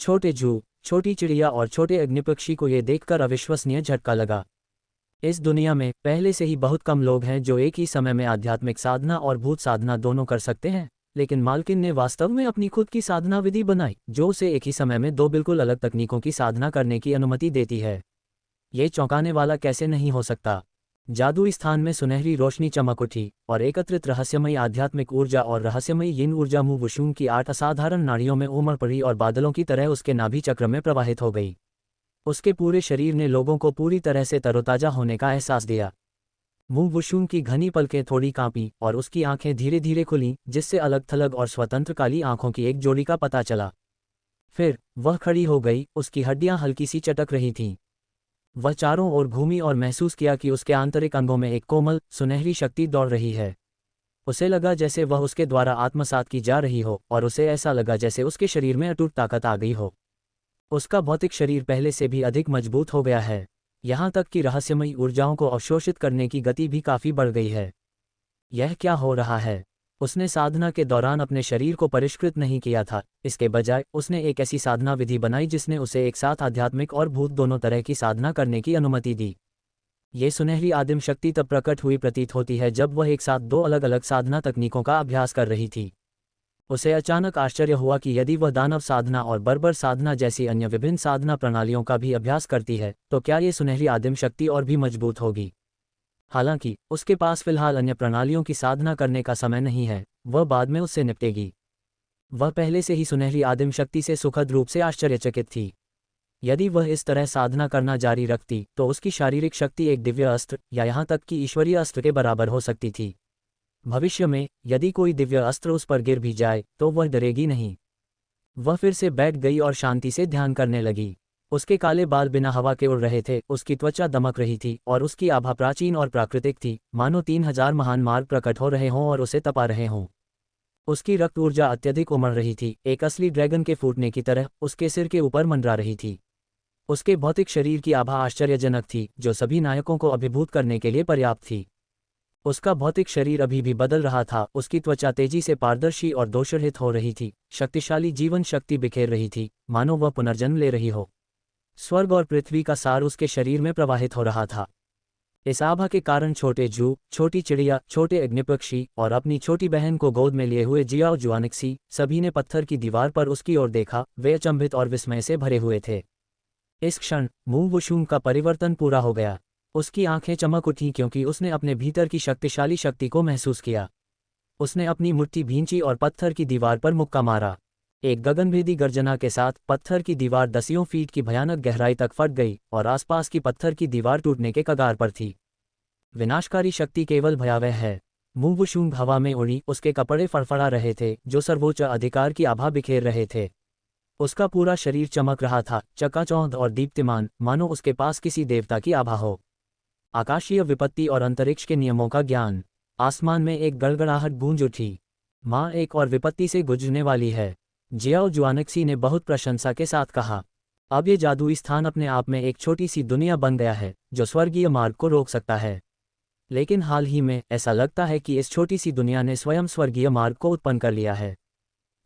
छोटे जू, छोटी चिड़िया और छोटे अग्निपक्षी को यह देखकर अविश्वसनीय झटका लगा। इस दुनिया में पहले से ही बहुत कम लोग हैं जो एक ही समय में आध्यात्मिक साधना और भूत साधना दोनों कर सकते हैं, लेकिन मालकिन ने वास्तव में अपनी खुद की साधना विधि बनाई जो उसे एक ही समय में 2 बिल्कुल अलग तकनीकों की साधना करने की अनुमति देती है। ये चौंकाने वाला कैसे नहीं हो सकता। जादुई स्थान में सुनहरी रोशनी चमक उठी और एकत्रित रहस्यमयी आध्यात्मिक ऊर्जा और रहस्यमयी यिन ऊर्जा मू वुशुंग की 8 असाधारण नाड़ियों में उमड़ पड़ी और बादलों की तरह उसके नाभि चक्र में प्रवाहित हो गई। उसके पूरे शरीर ने लोगों को पूरी तरह से तरोताजा होने का एहसास दिया। मू वुशुंग की घनी पलकें थोड़ी कांपीं और उसकी आंखें धीरे धीरे खुलीं, जिससे अलग थलग और स्वतंत्र काली आंखों की एक जोड़ी का पता चला। फिर वह खड़ी हो गई, उसकी हड्डियां हल्की सी चटक रही थीं। वह चारों ओर घूमी और महसूस किया कि उसके आंतरिक अंगों में एक कोमल, सुनहरी शक्ति दौड़ रही है। उसे लगा जैसे वह उसके द्वारा आत्मसात की जा रही हो और उसे ऐसा लगा जैसे उसके शरीर में अटूट ताकत आ गई हो। उसका भौतिक शरीर पहले से भी अधिक मजबूत हो गया है, यहाँ तक कि रहस्यमयी ऊर्जाओं को अवशोषित करने की गति भी काफ़ी बढ़ गई है। यह क्या हो रहा है? उसने साधना के दौरान अपने शरीर को परिष्कृत नहीं किया था, इसके बजाय उसने एक ऐसी साधना विधि बनाई जिसने उसे एक साथ आध्यात्मिक और भूत दोनों तरह की साधना करने की अनुमति दी। ये सुनहरी आदिम शक्ति तब प्रकट हुई प्रतीत होती है जब वह एक साथ 2 अलग अलग साधना तकनीकों का अभ्यास कर रही थी। उसे अचानक आश्चर्य हुआ कि यदि वह दानव साधना और बर्बर साधना जैसी अन्य विभिन्न साधना प्रणालियों का भी अभ्यास करती है तो क्या ये सुनहरी आदिम शक्ति और भी मजबूत होगी। हालांकि उसके पास फिलहाल अन्य प्रणालियों की साधना करने का समय नहीं है, वह बाद में उससे निपटेगी। वह पहले से ही सुनहरी आदिम शक्ति से सुखद रूप से आश्चर्यचकित थी। यदि वह इस तरह साधना करना जारी रखती तो उसकी शारीरिक शक्ति एक दिव्य अस्त्र या यहाँ तक कि ईश्वरीय अस्त्र के बराबर हो सकती थी। भविष्य में यदि कोई दिव्य अस्त्र उस पर गिर भी जाए तो वह डरेगी नहीं। वह फिर से बैठ गई और शांति से ध्यान करने लगी। उसके काले बाल बिना हवा के उड़ रहे थे, उसकी त्वचा दमक रही थी और उसकी आभा प्राचीन और प्राकृतिक थी, मानो 3000 महान मार्ग प्रकट हो रहे हों और उसे तपा रहे हों। उसकी रक्त ऊर्जा अत्यधिक उमड़ रही थी, एक असली ड्रैगन के फूटने की तरह उसके सिर के ऊपर मंडरा रही थी। उसके भौतिक शरीर की आभा आश्चर्यजनक थी, जो सभी नायकों को अभिभूत करने के लिए पर्याप्त थी। उसका भौतिक शरीर अभी भी बदल रहा था, उसकी त्वचा तेजी से पारदर्शी और दोषरहित हो रही थी, शक्तिशाली जीवन शक्ति बिखेर रही थी, मानो वह पुनर्जन्म ले रही हो। स्वर्ग और पृथ्वी का सार उसके शरीर में प्रवाहित हो रहा था। इस आभा के कारण छोटे जू, छोटी चिड़िया, छोटे अग्निपक्षी और अपनी छोटी बहन को गोद में लिए हुए जियाओ जुआनिक्सी सभी ने पत्थर की दीवार पर उसकी ओर देखा। वे अचंभित और विस्मय से भरे हुए थे। इस क्षण मू वुशुंग का परिवर्तन पूरा हो गया। उसकी आंखें चमक उठीं क्योंकि उसने अपने भीतर की शक्तिशाली शक्ति को महसूस किया। उसने अपनी मुट्ठी भींची और पत्थर की दीवार पर मुक्का मारा। एक गगनभेदी गर्जना के साथ पत्थर की दीवार दसियों फीट की भयानक गहराई तक फट गई और आसपास की पत्थर की दीवार टूटने के कगार पर थी। विनाशकारी शक्ति केवल भयावह है। मू वुशुंग हवा में उड़ी, उसके कपड़े फड़फड़ा रहे थे जो सर्वोच्च अधिकार की आभा बिखेर रहे थे। उसका पूरा शरीर चमक रहा था, चकाचौंध और दीप्तिमान, मानो उसके पास किसी देवता की आभा हो। आकाशीय विपत्ति और अंतरिक्ष के नियमों का ज्ञान। आसमान में एक गड़गड़ाहट गूंज उठी। माँ एक और विपत्ति से गुजरने वाली है, जियाओ जुआनिक्सी ने बहुत प्रशंसा के साथ कहा। अब ये जादुई स्थान अपने आप में एक छोटी सी दुनिया बन गया है जो स्वर्गीय मार्ग को रोक सकता है। लेकिन हाल ही में ऐसा लगता है कि इस छोटी सी दुनिया ने स्वयं स्वर्गीय मार्ग को उत्पन्न कर लिया है।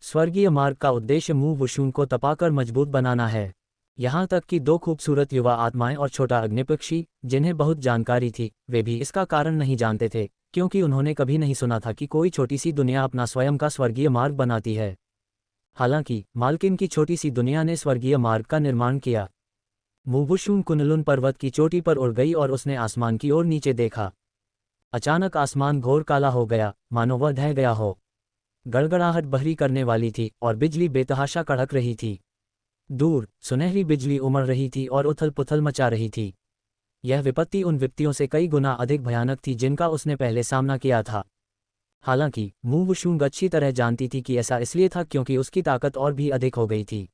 स्वर्गीय मार्ग का उद्देश्य मू वुशुंग को तपाकर मजबूत बनाना है। यहाँ तक कि 2 खूबसूरत युवा आत्माएं और छोटा अग्निपक्षी, जिन्हें बहुत जानकारी थी, वे भी इसका कारण नहीं जानते थे, क्योंकि उन्होंने कभी नहीं सुना था कि कोई छोटी सी दुनिया अपना स्वयं का स्वर्गीय मार्ग बनाती है। हालांकि मालकिन की छोटी सी दुनिया ने स्वर्गीय मार्ग का निर्माण किया। मू वुशुंग कुनलुन पर्वत की चोटी पर उड़ गई और उसने आसमान की ओर नीचे देखा। अचानक आसमान घोर काला हो गया, मानो वह ढह गया हो। गड़गड़ाहट बहरी करने वाली थी और बिजली बेतहाशा कड़क रही थी। दूर सुनहरी बिजली उमड़ रही थी और उथल पुथल मचा रही थी। यह विपत्ति उन विपत्तियों से कई गुना अधिक भयानक थी जिनका उसने पहले सामना किया था। हालांकि मू वुशुंग अच्छी तरह जानती थी कि ऐसा इसलिए था क्योंकि उसकी ताकत और भी अधिक हो गई थी।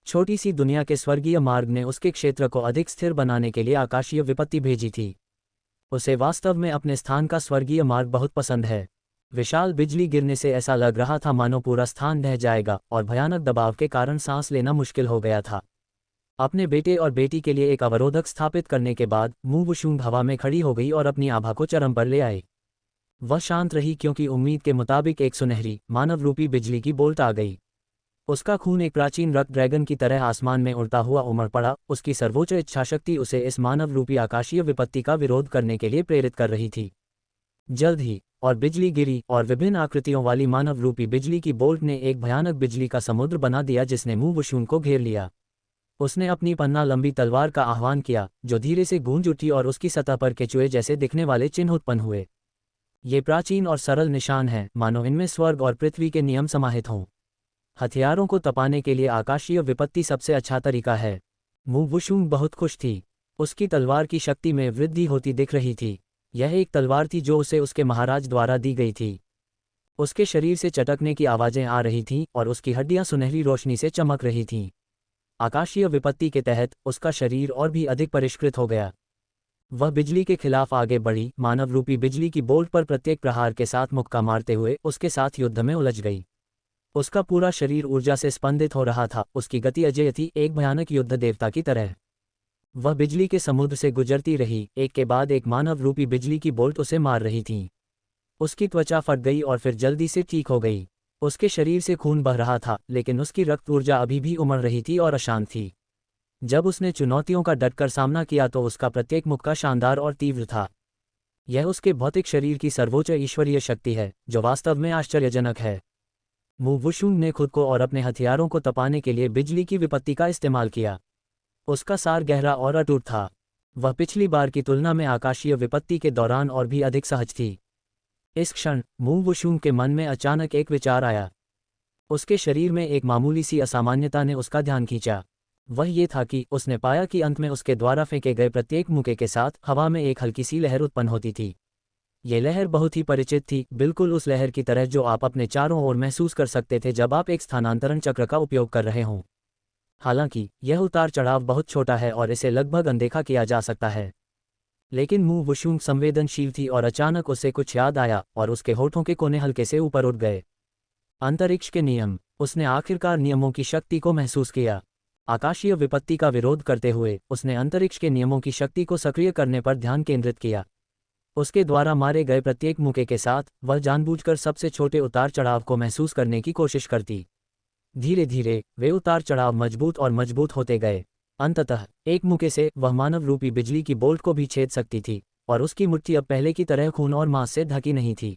छोटी सी दुनिया के स्वर्गीय मार्ग ने उसके क्षेत्र को अधिक स्थिर बनाने के लिए आकाशीय विपत्ति भेजी थी। उसे वास्तव में अपने स्थान का स्वर्गीय मार्ग बहुत पसंद है। विशाल बिजली गिरने से ऐसा लग रहा था मानो पूरा स्थान ढह जाएगा और भयानक दबाव के कारण सांस लेना मुश्किल हो गया था। अपने बेटे और बेटी के लिए एक अवरोधक स्थापित करने के बाद मू वुशुंग हवा में खड़ी हो गई और अपनी आभा को चरम पर ले आई। वह शांत रही क्योंकि उम्मीद के मुताबिक एक सुनहरी मानव रूपी बिजली की बोल्ट आ गई। उसका खून एक प्राचीन रक्त ड्रैगन की तरह आसमान में उड़ता हुआ उमड़ पड़ा। उसकी सर्वोच्च इच्छाशक्ति उसे इस मानव रूपी आकाशीय विपत्ति का विरोध करने के लिए प्रेरित कर रही थी। जल्द ही और बिजली गिरी और विभिन्न आकृतियों वाली मानव रूपी बिजली की बोल्ट ने एक भयानक बिजली का समुद्र बना दिया जिसने मू वुशुंग को घेर लिया। उसने अपनी पन्ना लंबी तलवार का आह्वान किया जो धीरे से गूंज उठी और उसकी सतह पर केचुए जैसे दिखने वाले चिन्ह उत्पन्न हुए। ये प्राचीन और सरल निशान हैं, मानो इनमें स्वर्ग और पृथ्वी के नियम समाहित हों। हथियारों को तपाने के लिए आकाशीय विपत्ति सबसे अच्छा तरीका है। मू वुशुंग बहुत खुश थी। उसकी तलवार की शक्ति में वृद्धि होती दिख रही थी। यह एक तलवार थी जो उसे उसके महाराज द्वारा दी गई थी। उसके शरीर से चटकने की आवाजें आ रही थीं और उसकी हड्डियां सुनहरी रोशनी से चमक रही थीं। आकाशीय विपत्ति के तहत उसका शरीर और भी अधिक परिष्कृत हो गया। वह बिजली के खिलाफ आगे बढ़ी, मानव रूपी बिजली की बोल्ट पर प्रत्येक प्रहार के साथ मुक्का मारते हुए उसके साथ युद्ध में उलझ गई। उसका पूरा शरीर ऊर्जा से स्पंदित हो रहा था। उसकी गति अजेय थी, एक भयानक युद्ध देवता की तरह। वह बिजली के समुद्र से गुजरती रही, एक के बाद एक मानव रूपी बिजली की बोल्ट उसे मार रही थी। उसकी त्वचा फट गई और फिर जल्दी से ठीक हो गई। उसके शरीर से खून बह रहा था, लेकिन उसकी रक्त ऊर्जा अभी भी उमड़ रही थी और अशांत थी। जब उसने चुनौतियों का डटकर सामना किया तो उसका प्रत्येक मुक्का शानदार और तीव्र था। यह उसके भौतिक शरीर की सर्वोच्च ईश्वरीय शक्ति है, जो वास्तव में आश्चर्यजनक है। मू वुशुंग ने खुद को और अपने हथियारों को तपाने के लिए बिजली की विपत्ति का इस्तेमाल किया। उसका सार गहरा और अटूट था। वह पिछली बार की तुलना में आकाशीय विपत्ति के दौरान और भी अधिक सहज थी। इस क्षण मू वुशुंग के मन में अचानक एक विचार आया। उसके शरीर में एक मामूली सी असामान्यता ने उसका ध्यान खींचा। वह ये था कि उसने पाया कि अंत में उसके द्वारा फेंके गए प्रत्येक मुक्के के साथ हवा में एक हल्की सी लहर उत्पन्न होती थी। ये लहर बहुत ही परिचित थी, बिल्कुल उस लहर की तरह जो आप अपने चारों ओर महसूस कर सकते थे जब आप एक स्थानांतरण चक्र का उपयोग कर रहे हों। हालांकि यह उतार चढ़ाव बहुत छोटा है और इसे लगभग अनदेखा किया जा सकता है, लेकिन मू वुशुंग संवेदनशील थी और अचानक उसे कुछ याद आया और उसके होठों के कोने हल्के से ऊपर उठ गए। अंतरिक्ष के नियम। उसने आखिरकार नियमों की शक्ति को महसूस किया। आकाशीय विपत्ति का विरोध करते हुए उसने अंतरिक्ष के नियमों की शक्ति को सक्रिय करने पर ध्यान केंद्रित किया। उसके द्वारा मारे गए प्रत्येक मुक्के के साथ वह जानबूझकर सबसे छोटे उतार चढ़ाव को महसूस करने की कोशिश करती। धीरे धीरे वे उतार चढ़ाव मजबूत और मजबूत होते गए। अंततः एक मुक्के से वह मानव रूपी बिजली की बोल्ट को भी छेद सकती थी और उसकी मुट्ठी अब पहले की तरह खून और मांस से ढकी नहीं थी।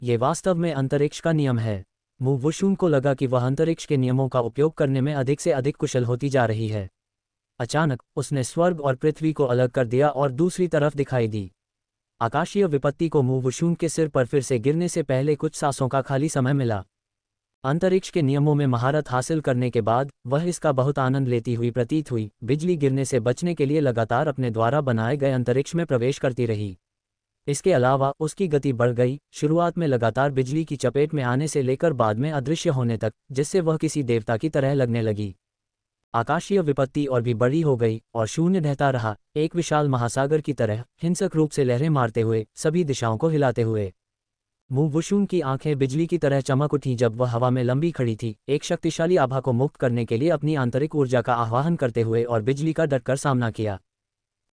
ये वास्तव में अंतरिक्ष का नियम है। मू वुशुंग को लगा कि वह अंतरिक्ष के नियमों का उपयोग करने में अधिक से अधिक कुशल होती जा रही है। अचानक उसने स्वर्ग और पृथ्वी को अलग कर दिया और दूसरी तरफ दिखाई दी। आकाशीय विपत्ति को मू वुशुंग के सिर पर फिर से गिरने से पहले कुछ सांसों का खाली समय मिला। अंतरिक्ष के नियमों में महारत हासिल करने के बाद वह इसका बहुत आनंद लेती हुई प्रतीत हुई। बिजली गिरने से बचने के लिए लगातार अपने द्वारा बनाए गए अंतरिक्ष में प्रवेश करती रही। इसके अलावा उसकी गति बढ़ गई, शुरुआत में लगातार बिजली की चपेट में आने से लेकर बाद में अदृश्य होने तक, जिससे वह किसी देवता की तरह लगने लगी। आकाशीय विपत्ति और भी बड़ी हो गई और शून्य ढहता रहा, एक विशाल महासागर की तरह, हिंसक रूप से लहरें मारते हुए, सभी दिशाओं को हिलाते हुए। मू वुशुंग की आंखें बिजली की तरह चमक उठीं जब वह हवा में लंबी खड़ी थी, एक शक्तिशाली आभा को मुक्त करने के लिए अपनी आंतरिक ऊर्जा का आह्वान करते हुए और बिजली का डटकर सामना किया।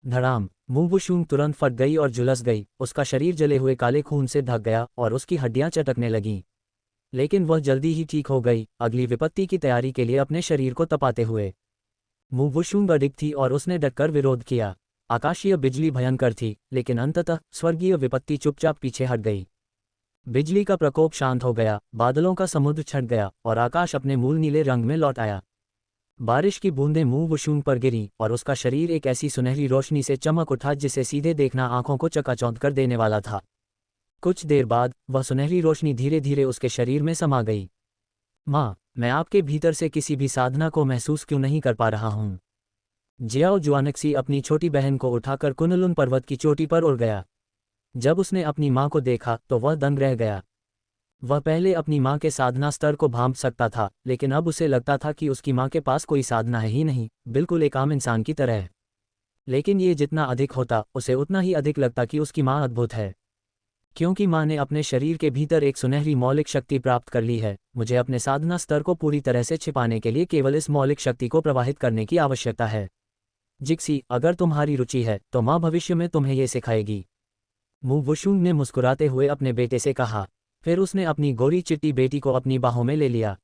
धड़ाम! मू वुशुंग तुरंत फट गई और झुलस गई। उसका शरीर जले हुए काले खून से ढक गया और उसकी हड्डियां चटकने लगीं। लेकिन वह जल्दी ही ठीक हो गई, अगली विपत्ति की तैयारी के लिए अपने शरीर को तपाते हुए। मू वुशुंग अडिग थी और उसने डटकर विरोध किया। आकाशीय बिजली भयंकर थी, लेकिन अंततः स्वर्गीय विपत्ति चुपचाप पीछे हट गई। बिजली का प्रकोप शांत हो गया, बादलों का समुद्र छट गया और आकाश अपने मूल नीले रंग में लौट आया। बारिश की बूंदें मू वुशुंग पर गिरी और उसका शरीर एक ऐसी सुनहरी रोशनी से चमक उठा जिसे सीधे देखना आंखों को चकाचौंध कर देने वाला था। कुछ देर बाद वह सुनहरी रोशनी धीरे धीरे उसके शरीर में समा गई। माँ, मैं आपके भीतर से किसी भी साधना को महसूस क्यों नहीं कर पा रहा हूँ? जियाओ जुआनक्सी अपनी छोटी बहन को उठाकर कुनलुन पर्वत की चोटी पर उड़ गया। जब उसने अपनी माँ को देखा तो वह दंग रह गया। वह पहले अपनी माँ के साधना स्तर को भांप सकता था, लेकिन अब उसे लगता था कि उसकी माँ के पास कोई साधना है ही नहीं, बिल्कुल एक आम इंसान की तरह। लेकिन ये जितना अधिक होता, उसे उतना ही अधिक लगता कि उसकी माँ अद्भुत है। क्योंकि माँ ने अपने शरीर के भीतर एक सुनहरी मौलिक शक्ति प्राप्त कर ली है, मुझे अपने साधना स्तर को पूरी तरह से छिपाने के लिए केवल इस मौलिक शक्ति को प्रवाहित करने की आवश्यकता है। जिक्सी, अगर तुम्हारी रुचि है तो माँ भविष्य में तुम्हें ये सिखाएगी। मू वुशुंग ने मुस्कुराते हुए अपने बेटे से कहा। फिर उसने अपनी गोरी चिट्टी बेटी को अपनी बाहों में ले लिया।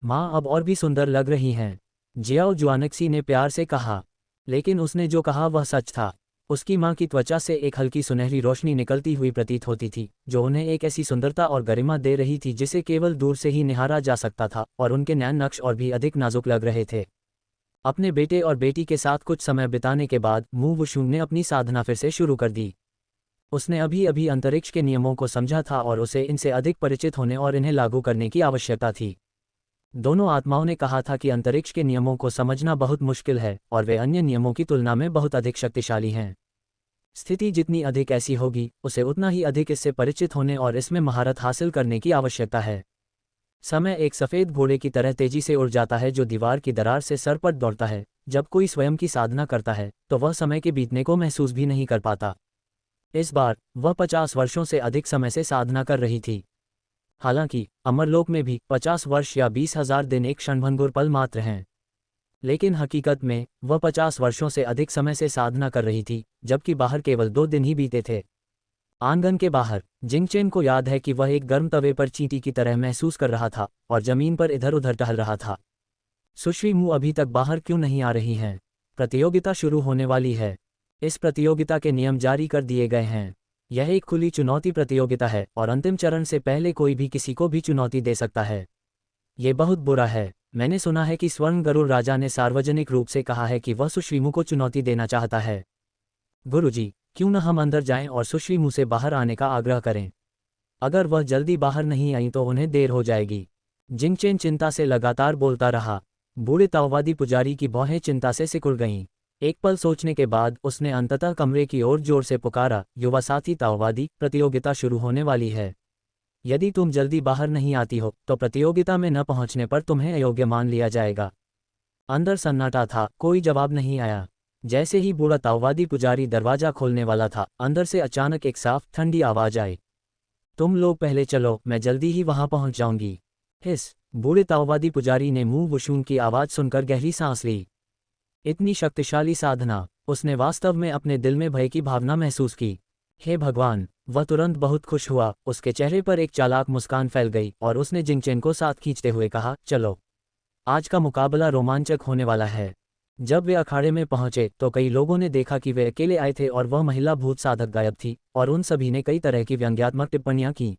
माँ अब और भी सुंदर लग रही हैं, जियाओ जुआनक्सी ने प्यार से कहा। लेकिन उसने जो कहा वह सच था। उसकी माँ की त्वचा से एक हल्की सुनहरी रोशनी निकलती हुई प्रतीत होती थी, जो उन्हें एक ऐसी सुंदरता और गरिमा दे रही थी जिसे केवल दूर से ही निहारा जा सकता था, और उनके नैन नक्श और भी अधिक नाजुक लग रहे थे। अपने बेटे और बेटी के साथ कुछ समय बिताने के बाद मू वुशुंग ने अपनी साधना फिर से शुरू कर दी। उसने अभी अभी अंतरिक्ष के नियमों को समझा था और उसे इनसे अधिक परिचित होने और इन्हें लागू करने की आवश्यकता थी। दोनों आत्माओं ने कहा था कि अंतरिक्ष के नियमों को समझना बहुत मुश्किल है और वे अन्य नियमों की तुलना में बहुत अधिक शक्तिशाली हैं। स्थिति जितनी अधिक ऐसी होगी, उसे उतना ही अधिक इससे परिचित होने और इसमें महारत हासिल करने की आवश्यकता है। समय एक सफ़ेद घोड़े की तरह तेजी से उड़ जाता है जो दीवार की दरार से सरपट दौड़ता है। जब कोई स्वयं की साधना करता है तो वह समय के बीतने को महसूस भी नहीं कर पाता। इस बार वह 50 वर्षों से अधिक समय से साधना कर रही थी। हालांकि अमरलोक में भी 50 वर्ष या 20,000 दिन एक क्षणभंगुर पल मात्र हैं, लेकिन हकीकत में वह 50 वर्षों से अधिक समय से साधना कर रही थी, जबकि बाहर केवल 2 दिन ही बीते थे। आंगन के बाहर जिंगचेन को याद है कि वह एक गर्म तवे पर चींटी की तरह महसूस कर रहा था और जमीन पर इधर उधर टहल रहा था। सुश्री मू अभी तक बाहर क्यों नहीं आ रही हैं? प्रतियोगिता शुरू होने वाली है। इस प्रतियोगिता के नियम जारी कर दिए गए हैं। यह एक खुली चुनौती प्रतियोगिता है और अंतिम चरण से पहले कोई भी किसी को भी चुनौती दे सकता है। ये बहुत बुरा है। मैंने सुना है कि स्वर्ण गरुड़ राजा ने सार्वजनिक रूप से कहा है कि वह सुश्रीमू को चुनौती देना चाहता है। गुरुजी, क्यों न हम अंदर जाएं और सुश्रीमू से बाहर आने का आग्रह करें? अगर वह जल्दी बाहर नहीं आई तो उन्हें देर हो जाएगी। जिंगचेन चिंता से लगातार बोलता रहा। बूढ़े ताओवादी पुजारी की भौहें चिंता से सिकुड़ गईं। एक पल सोचने के बाद उसने अंततः कमरे की ओर जोर से पुकारा, युवा साथी ताओवादी, प्रतियोगिता शुरू होने वाली है। यदि तुम जल्दी बाहर नहीं आती हो तो प्रतियोगिता में न पहुंचने पर तुम्हें अयोग्य मान लिया जाएगा। अंदर सन्नाटा था, कोई जवाब नहीं आया। जैसे ही बूढ़ा ताओवादी पुजारी दरवाजा खोलने वाला था, अंदर से अचानक एक साफ ठंडी आवाज आई। तुम लोग पहले चलो, मैं जल्दी ही वहां पहुंच जाऊंगी। हिस। बूढ़े ताओवादी पुजारी ने मू वुशुंग की आवाज सुनकर गहरी सांस ली। इतनी शक्तिशाली साधना! उसने वास्तव में अपने दिल में भय की भावना महसूस की। हे भगवान! वह तुरंत बहुत खुश हुआ, उसके चेहरे पर एक चालाक मुस्कान फैल गई और उसने जिंगचेन को साथ खींचते हुए कहा, चलो, आज का मुकाबला रोमांचक होने वाला है। जब वे अखाड़े में पहुंचे तो कई लोगों ने देखा कि वे अकेले आए थे और वह महिला भूत साधक गायब थी, और उन सभी ने कई तरह की व्यंग्यात्मक टिप्पणियां की।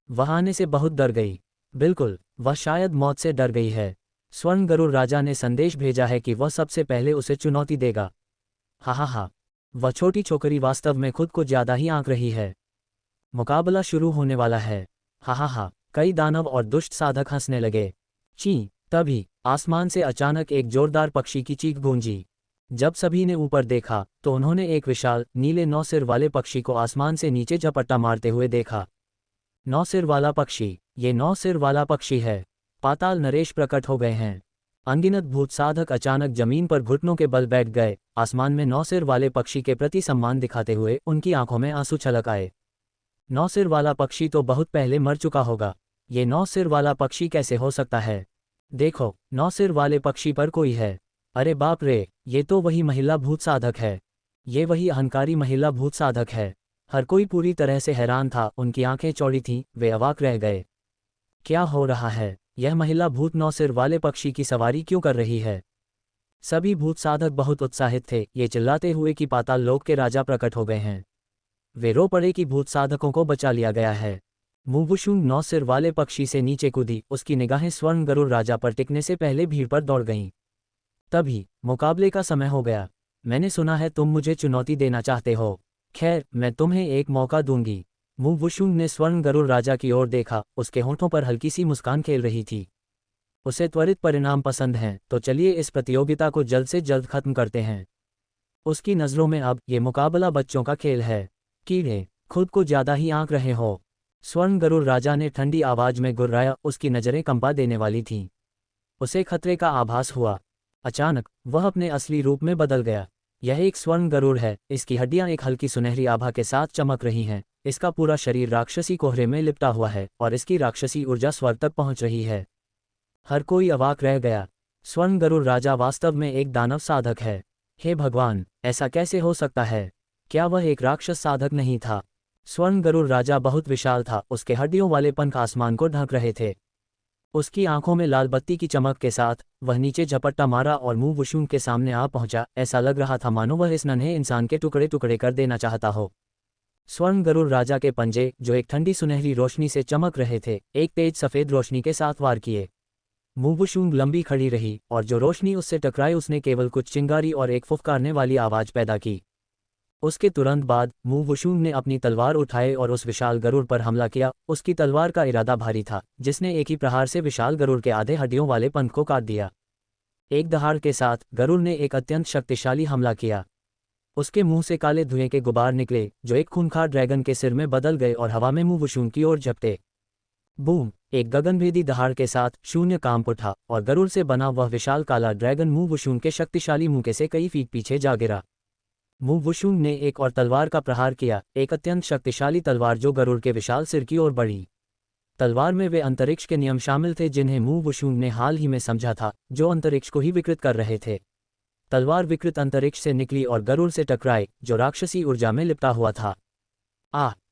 वह आने से बहुत डर गई। बिल्कुल, वह शायद मौत से डर गई है। स्वर्ण गरुड़ राजा ने संदेश भेजा है कि वह सबसे पहले उसे चुनौती देगा। हा हा हा। वह छोटी छोकरी वास्तव में खुद को ज्यादा ही आंक रही है। मुकाबला शुरू होने वाला है। हा हा हा। कई दानव और दुष्ट साधक हंसने लगे। ची। तभी आसमान से अचानक एक जोरदार पक्षी की चीख गूंजी। जब सभी ने ऊपर देखा तो उन्होंने एक विशाल नीले 9 सिर वाले पक्षी को आसमान से नीचे झपट्टा मारते हुए देखा। 9 सिर वाला पक्षी, ये 9 सिर वाला पक्षी है। पाताल नरेश प्रकट हो गए हैं। अनगिनत भूत साधक अचानक जमीन पर घुटनों के बल बैठ गए, आसमान में 9 सिर वाले पक्षी के प्रति सम्मान दिखाते हुए उनकी आंखों में आंसू छलक आए। 9 सिर वाला पक्षी तो बहुत पहले मर चुका होगा। ये 9 सिर वाला पक्षी कैसे हो सकता है? देखो, 9 सिर वाले पक्षी पर कोई है। अरे बाप रे, ये तो वही महिला भूत साधक है। ये वही अहंकारी महिला भूत साधक है। हर कोई पूरी तरह से हैरान था, उनकी आंखें चौड़ी थीं, वे अवाक रह गए। क्या हो रहा है? यह महिला भूत 9 सिर वाले पक्षी की सवारी क्यों कर रही है? सभी भूत साधक बहुत उत्साहित थे, ये चिल्लाते हुए कि पाताल लोक के राजा प्रकट हो गए हैं। वे रो पड़े कि भूत साधकों को बचा लिया गया है। मुवुशुंग 9 सिर वाले पक्षी से नीचे कूदी, उसकी निगाहें स्वर्ण गरुड़ राजा पर टिकने से पहले भीड़ पर दौड़ गईं। तभी मुकाबले का समय हो गया। मैंने सुना है तुम मुझे चुनौती देना चाहते हो। खैर, मैं तुम्हें एक मौका दूंगी। मुवुशुंग ने स्वर्ण गरुड़ राजा की ओर देखा, उसके होंठों पर हल्की सी मुस्कान खेल रही थी। उसे त्वरित परिणाम पसंद हैं, तो चलिए इस प्रतियोगिता को जल्द से जल्द खत्म करते हैं। उसकी नज़रों में अब ये मुकाबला बच्चों का खेल है। कीड़े, खुद को ज्यादा ही आंक रहे हो। स्वर्ण गरुड़ राजा ने ठंडी आवाज में गुर्राया, उसकी नजरें कंपा देने वाली थीं। उसे खतरे का आभास हुआ। अचानक वह अपने असली रूप में बदल गया। यह एक स्वर्ण गरुड़ है, इसकी हड्डियां एक हल्की सुनहरी आभा के साथ चमक रही हैं, इसका पूरा शरीर राक्षसी कोहरे में लिपटा हुआ है और इसकी राक्षसी ऊर्जा स्वर्ग तक पहुंच रही है। हर कोई अवाक रह गया। स्वर्ण गरुड़ राजा वास्तव में एक दानव साधक है। हे भगवान, ऐसा कैसे हो सकता है? क्या वह एक राक्षस साधक नहीं था? स्वर्ण गरुड़ राजा बहुत विशाल था, उसके हड्डियों वाले पंख आसमान को ढक रहे थे। उसकी आंखों में लाल बत्ती की चमक के साथ वह नीचे झपट्टा मारा और मुंह वुशुंग के सामने आ पहुंचा। ऐसा लग रहा था मानो वह इस नन्हे इंसान के टुकड़े टुकड़े कर देना चाहता हो। स्वर्ण गरुड़ राजा के पंजे, जो एक ठंडी सुनहरी रोशनी से चमक रहे थे, एक तेज सफेद रोशनी के साथ वार किए। मुंह वुशुंग लंबी खड़ी रही और जो रोशनी उससे टकराई उसने केवल कुछ चिंगारी और एक फुफकारने वाली आवाज पैदा की। उसके तुरंत बाद मुंह वुशुंग ने अपनी तलवार उठाए और उस विशाल गरुड़ पर हमला किया। उसकी तलवार का इरादा भारी था, जिसने एक ही प्रहार से विशाल गरुड़ के आधे हड्डियों वाले पंख को काट दिया। एक दहाड़ के साथ गरुड़ ने एक अत्यंत शक्तिशाली हमला किया। उसके मुंह से काले धुएं के गुबार निकले, जो एक खूंखार ड्रैगन के सिर में बदल गए और हवा में मुंह वुशुंग की ओर झपटे। बूम! एक गगनभेदी दहाड़ के साथ शून्य कांप उठा और गरुड़ से बना वह विशाल काला ड्रैगन मुंह वुशुंग के शक्तिशाली मुंह से कई फीट पीछे जा गिरा। मुंह वुशुंग ने एक और तलवार का प्रहार किया, एक अत्यंत शक्तिशाली तलवार जो गरुड़ के विशाल सिर की ओर बढ़ी। तलवार में वे अंतरिक्ष के नियम शामिल थे जिन्हें मुंह वुशुंग ने हाल ही में समझा था, जो अंतरिक्ष को ही विकृत कर रहे थे। तलवार विकृत अंतरिक्ष से निकली और गरुड़ से टकराई, जो राक्षसी ऊर्जा में लिपटा हुआ था।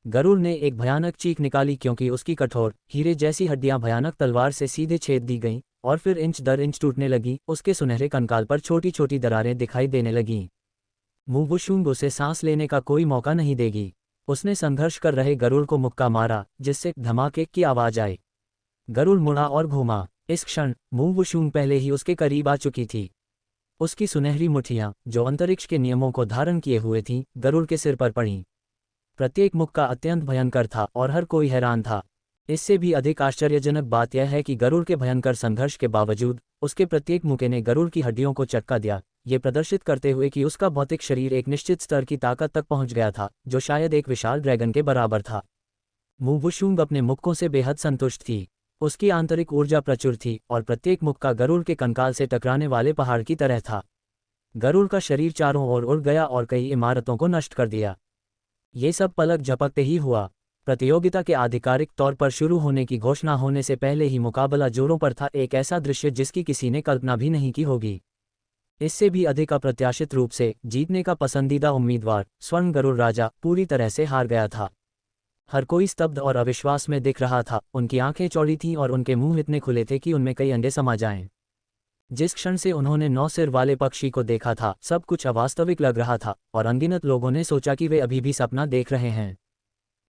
गरुड़ ने एक भयानक चीख निकाली, क्योंकि उसकी कठोर हीरे जैसी हड्डियां भयानक तलवार से सीधे छेद दी गईं और फिर इंच दर इंच टूटने लगी। उसके सुनहरे कंकाल पर छोटी छोटी दरारें दिखाई देने लगीं। मुंह वुशुंग उसे सांस लेने का कोई मौका नहीं देगी। उसने संघर्ष कर रहे गरुड़ को मुक्का मारा, जिससे धमाके की आवाज आई। गरुड़ मुड़ा और घूमा। इस क्षण मुंह वुशुंग पहले ही उसके करीब आ चुकी थी। उसकी सुनहरी मुठियां, जो अंतरिक्ष के नियमों को धारण किए हुए थीं, गरुड़ के सिर पर पड़ीं। प्रत्येक मुक्का अत्यंत भयंकर था और हर कोई हैरान था। इससे भी अधिक आश्चर्यजनक बात यह है कि गरुड़ के भयंकर संघर्ष के बावजूद उसके प्रत्येक मुक्के ने गरुड़ की हड्डियों को चटका दिया, ये प्रदर्शित करते हुए कि उसका भौतिक शरीर एक निश्चित स्तर की ताकत तक पहुंच गया था, जो शायद एक विशाल ड्रैगन के बराबर था। मुंह वुशुंग अपने मुक्कों से बेहद संतुष्ट थी। उसकी आंतरिक ऊर्जा प्रचुर थी और प्रत्येक मुक्का गरुड़ के कंकाल से टकराने वाले पहाड़ की तरह था। गरुड़ का शरीर चारों ओर उड़ गया और कई इमारतों को नष्ट कर दिया। ये सब पलक झपकते ही हुआ। प्रतियोगिता के आधिकारिक तौर पर शुरू होने की घोषणा होने से पहले ही मुकाबला जोरों पर था, एक ऐसा दृश्य जिसकी किसी ने कल्पना भी नहीं की होगी। इससे भी अधिक अप्रत्याशित रूप से जीतने का पसंदीदा उम्मीदवार स्वर्ण गरुड़ राजा पूरी तरह से हार गया था। हर कोई स्तब्ध और अविश्वास में दिख रहा था। उनकी आंखें चौड़ी थीं और उनके मुंह इतने खुले थे कि उनमें कई अंडे समा जाएं। जिस क्षण से उन्होंने 9 सिर वाले पक्षी को देखा था, सब कुछ अवास्तविक लग रहा था और अनगिनत लोगों ने सोचा कि वे अभी भी सपना देख रहे हैं।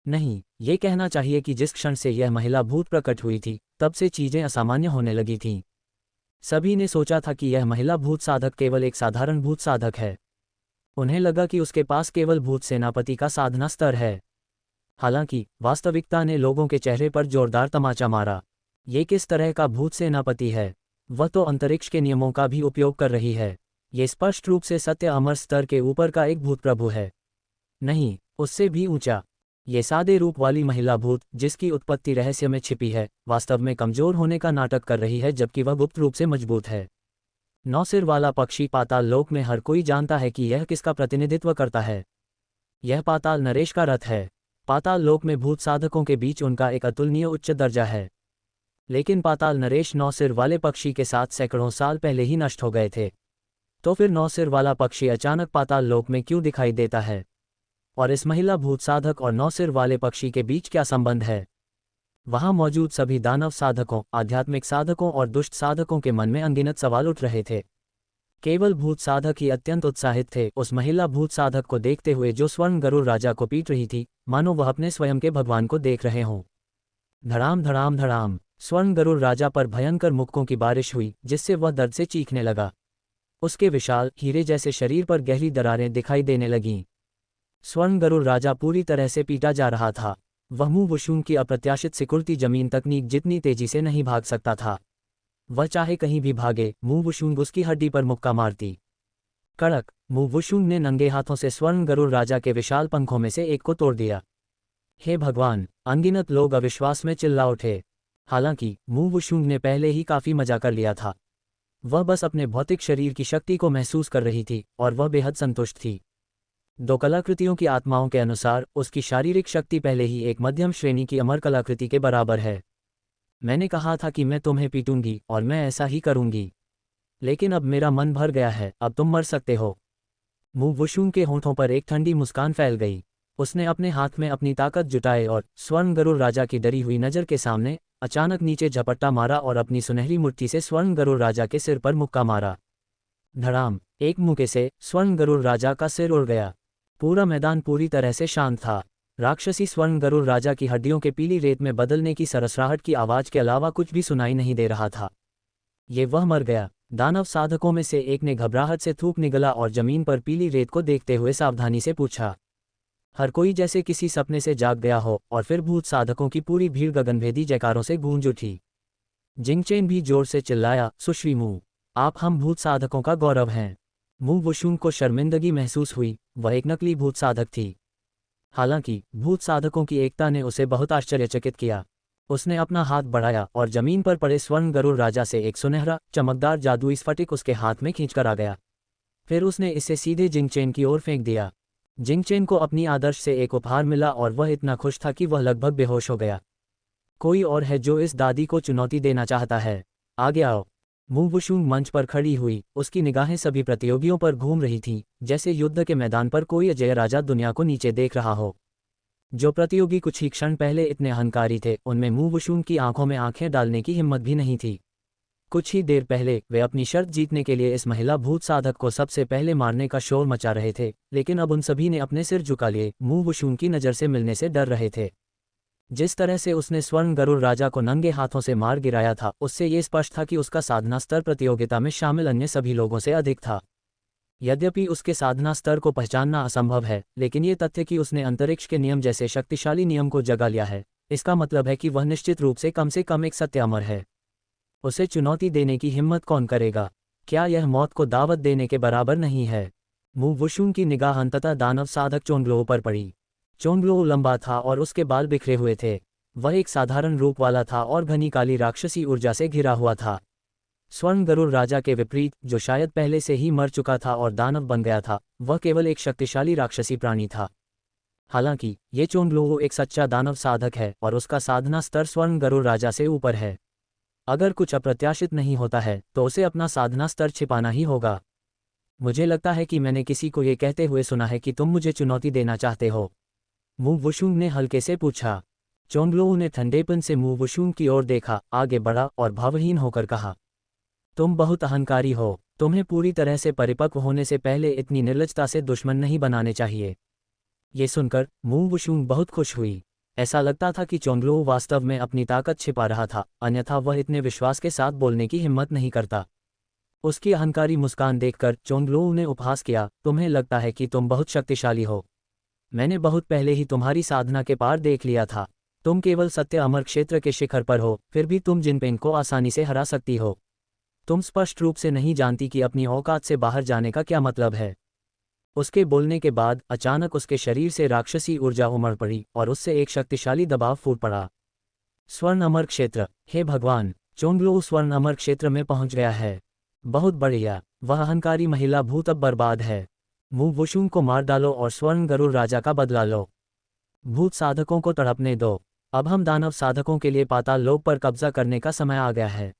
नहीं, ये कहना चाहिए कि जिस क्षण से यह महिला भूत प्रकट हुई थी, तब से चीजें असामान्य होने लगी थीं। सभी ने सोचा था कि यह महिला भूत साधक केवल एक साधारण भूत साधक है। उन्हें लगा कि उसके पास केवल भूत सेनापति का साधना स्तर है। हालांकि वास्तविकता ने लोगों के चेहरे पर जोरदार तमाचा मारा। ये किस तरह का भूत सेनापति है? वह तो अंतरिक्ष के नियमों का भी उपयोग कर रही है। ये स्पष्ट रूप से सत्य अमर स्तर के ऊपर का एक भूत प्रभु है। नहीं, उससे भी ऊंचा। ये सादे रूप वाली महिला भूत, जिसकी उत्पत्ति रहस्य में छिपी है, वास्तव में कमजोर होने का नाटक कर रही है, जबकि वह गुप्त रूप से मजबूत है। 9 सिर वाला पक्षी पाताल लोक में हर कोई जानता है कि यह किसका प्रतिनिधित्व करता है। यह पाताल नरेश का रथ है। पाताल लोक में भूत साधकों के बीच उनका एक अतुलनीय उच्च दर्जा है। लेकिन पाताल नरेश 9 सिर वाले पक्षी के साथ सैकड़ों साल पहले ही नष्ट हो गए थे। तो फिर 9 सिर वाला पक्षी अचानक पाताल लोक में क्यों दिखाई देता है? और इस महिला भूत साधक और 9 सिर वाले पक्षी के बीच क्या संबंध है? वहां मौजूद सभी दानव साधकों, आध्यात्मिक साधकों और दुष्ट साधकों के मन में अनगिनत सवाल उठ रहे थे। केवल भूत साधक ही अत्यंत उत्साहित थे उस महिला भूत साधक को देखते हुए, जो स्वर्ण गरुड़ राजा को पीट रही थी, मानो वह अपने स्वयं के भगवान को देख रहे हों। धड़ाम धड़ाम धड़ाम स्वर्ण गरुड़ राजा पर भयंकर मुक्कों की बारिश हुई, जिससे वह दर्द से चीखने लगा। उसके विशाल हीरे जैसे शरीर पर गहरी दरारें दिखाई देने लगीं। स्वर्ण गरुड़ राजा पूरी तरह से पीटा जा रहा था। वह मुंह वुशुंग की अप्रत्याशित सिकुड़ती जमीन तकनीक जितनी तेजी से नहीं भाग सकता था। वह चाहे कहीं भी भागे, मू वुशुंग उसकी हड्डी पर मुक्का मारती। कड़क, मू वुशुंग ने नंगे हाथों से स्वर्ण गरुड़ राजा के विशाल पंखों में से एक को तोड़ दिया। हे भगवान, अनगिनत लोग अविश्वास में चिल्ला उठे। हालांकि मू वुशुंग ने पहले ही काफी मजा कर लिया था। वह बस अपने भौतिक शरीर की शक्ति को महसूस कर रही थी और वह बेहद संतुष्ट थी। दो कलाकृतियों की आत्माओं के अनुसार उसकी शारीरिक शक्ति पहले ही एक मध्यम श्रेणी की अमर कलाकृति के बराबर है। मैंने कहा था कि मैं तुम्हें पीटूंगी और मैं ऐसा ही करूंगी, लेकिन अब मेरा मन भर गया है, अब तुम मर सकते हो। मू वुशुंग के होंठों पर एक ठंडी मुस्कान फैल गई। उसने अपने हाथ में अपनी ताकत जुटाए और स्वर्ण गरुड़ राजा की डरी हुई नज़र के सामने अचानक नीचे झपट्टा मारा और अपनी सुनहरी मुट्ठी से स्वर्ण गरुड़ राजा के सिर पर मुक्का मारा। धड़ाम, एक मुक्के से स्वर्ण गरुड़ राजा का सिर उड़ गया। पूरा मैदान पूरी तरह से शांत था। राक्षसी स्वर्ण गरुड़ राजा की हड्डियों के पीली रेत में बदलने की सरसराहट की आवाज के अलावा कुछ भी सुनाई नहीं दे रहा था। ये वह मर गया। दानव साधकों में से एक ने घबराहट से थूक निगला और जमीन पर पीली रेत को देखते हुए सावधानी से पूछा। हर कोई जैसे किसी सपने से जाग गया हो और फिर भूत साधकों की पूरी भीड़ गगनभेदी जयकारों से गूंज उठी। जिंगचेन भी जोर से चिल्लाया, सुश्री मू, आप हम भूत साधकों का गौरव हैं। मू वुशुंग को शर्मिंदगी महसूस हुई। वह एक नकली भूत साधक थी। हालांकि भूत साधकों की एकता ने उसे बहुत आश्चर्यचकित किया। उसने अपना हाथ बढ़ाया और जमीन पर पड़े स्वर्ण गरुड़ राजा से एक सुनहरा चमकदार जादुई स्फटिक उसके हाथ में खींचकर आ गया। फिर उसने इसे सीधे जिंगचेन की ओर फेंक दिया। जिंगचेन को अपनी आदर्श से एक उपहार मिला और वह इतना खुश था कि वह लगभग बेहोश हो गया। कोई और है जो इस दादी को चुनौती देना चाहता है? आगे आओ। मू वुशुंग मंच पर खड़ी हुई। उसकी निगाहें सभी प्रतियोगियों पर घूम रही थीं, जैसे युद्ध के मैदान पर कोई अजय राजा दुनिया को नीचे देख रहा हो। जो प्रतियोगी कुछ ही क्षण पहले इतने अहंकारी थे, उनमें मू वुशुंग की आंखों में आंखें डालने की हिम्मत भी नहीं थी। कुछ ही देर पहले वे अपनी शर्त जीतने के लिए इस महिला भूत साधक को सबसे पहले मारने का शोर मचा रहे थे, लेकिन अब उन सभी ने अपने सिर झुका लिए, मू वुशुंग की नज़र से मिलने से डर रहे थे। जिस तरह से उसने स्वर्ण गरुड़ राजा को नंगे हाथों से मार गिराया था, उससे ये स्पष्ट था कि उसका साधना स्तर प्रतियोगिता में शामिल अन्य सभी लोगों से अधिक था। यद्यपि उसके साधना स्तर को पहचानना असंभव है, लेकिन ये तथ्य कि उसने अंतरिक्ष के नियम जैसे शक्तिशाली नियम को जगा लिया है, इसका मतलब है कि वह निश्चित रूप से कम एक सत्य अमर है। उसे चुनौती देने की हिम्मत कौन करेगा? क्या यह मौत को दावत देने के बराबर नहीं है? मू वुशुंग की निगाह अंततः दानव साधक चोंगलो पर पड़ी। चोंगलो लंबा था और उसके बाल बिखरे हुए थे। वह एक साधारण रूप वाला था और घनी काली राक्षसी ऊर्जा से घिरा हुआ था। स्वर्ण गरुड़ राजा के विपरीत, जो शायद पहले से ही मर चुका था और दानव बन गया था, वह केवल एक शक्तिशाली राक्षसी प्राणी था। हालांकि ये चोंगलो एक सच्चा दानव साधक है और उसका साधना स्तर स्वर्ण गरुड़ राजा से ऊपर है। अगर कुछ अप्रत्याशित नहीं होता है तो उसे अपना साधना स्तर छिपाना ही होगा। मुझे लगता है कि मैंने किसी को ये कहते हुए सुना है कि तुम मुझे चुनौती देना चाहते हो। मू वुशुंग ने हल्के से पूछा। चोंगलो ने ठंडेपन से मू वुशुंग की ओर देखा, आगे बढ़ा और भावहीन होकर कहा, तुम बहुत अहंकारी हो। तुम्हें पूरी तरह से परिपक्व होने से पहले इतनी निर्लजता से दुश्मन नहीं बनाने चाहिए। ये सुनकर मू वुशुंग बहुत खुश हुई। ऐसा लगता था कि चोंगलो वास्तव में अपनी ताकत छिपा रहा था, अन्यथा वह इतने विश्वास के साथ बोलने की हिम्मत नहीं करता। उसकी अहंकारी मुस्कान देखकर चोंगलो ने उपहास किया, तुम्हें लगता है कि तुम बहुत शक्तिशाली हो। मैंने बहुत पहले ही तुम्हारी साधना के पार देख लिया था। तुम केवल सत्य अमर क्षेत्र के शिखर पर हो, फिर भी तुम जिनपेंग को आसानी से हरा सकती हो। तुम स्पष्ट रूप से नहीं जानती कि अपनी औकात से बाहर जाने का क्या मतलब है। उसके बोलने के बाद अचानक उसके शरीर से राक्षसी ऊर्जा उमड़ पड़ी और उससे एक शक्तिशाली दबाव फूट पड़ा। स्वर्ण अमर क्षेत्र, हे भगवान, चोंगलो स्वर्ण अमर क्षेत्र में पहुंच गया है। बहुत बढ़िया, वह अहंकारी महिला भूत अब बर्बाद है। मू वुशुंग को मार डालो और स्वर्ण गरुड़ राजा का बदला लो। भूत साधकों को तड़पने दो। अब हम दानव साधकों के लिए पाताल लोक पर कब्जा करने का समय आ गया है।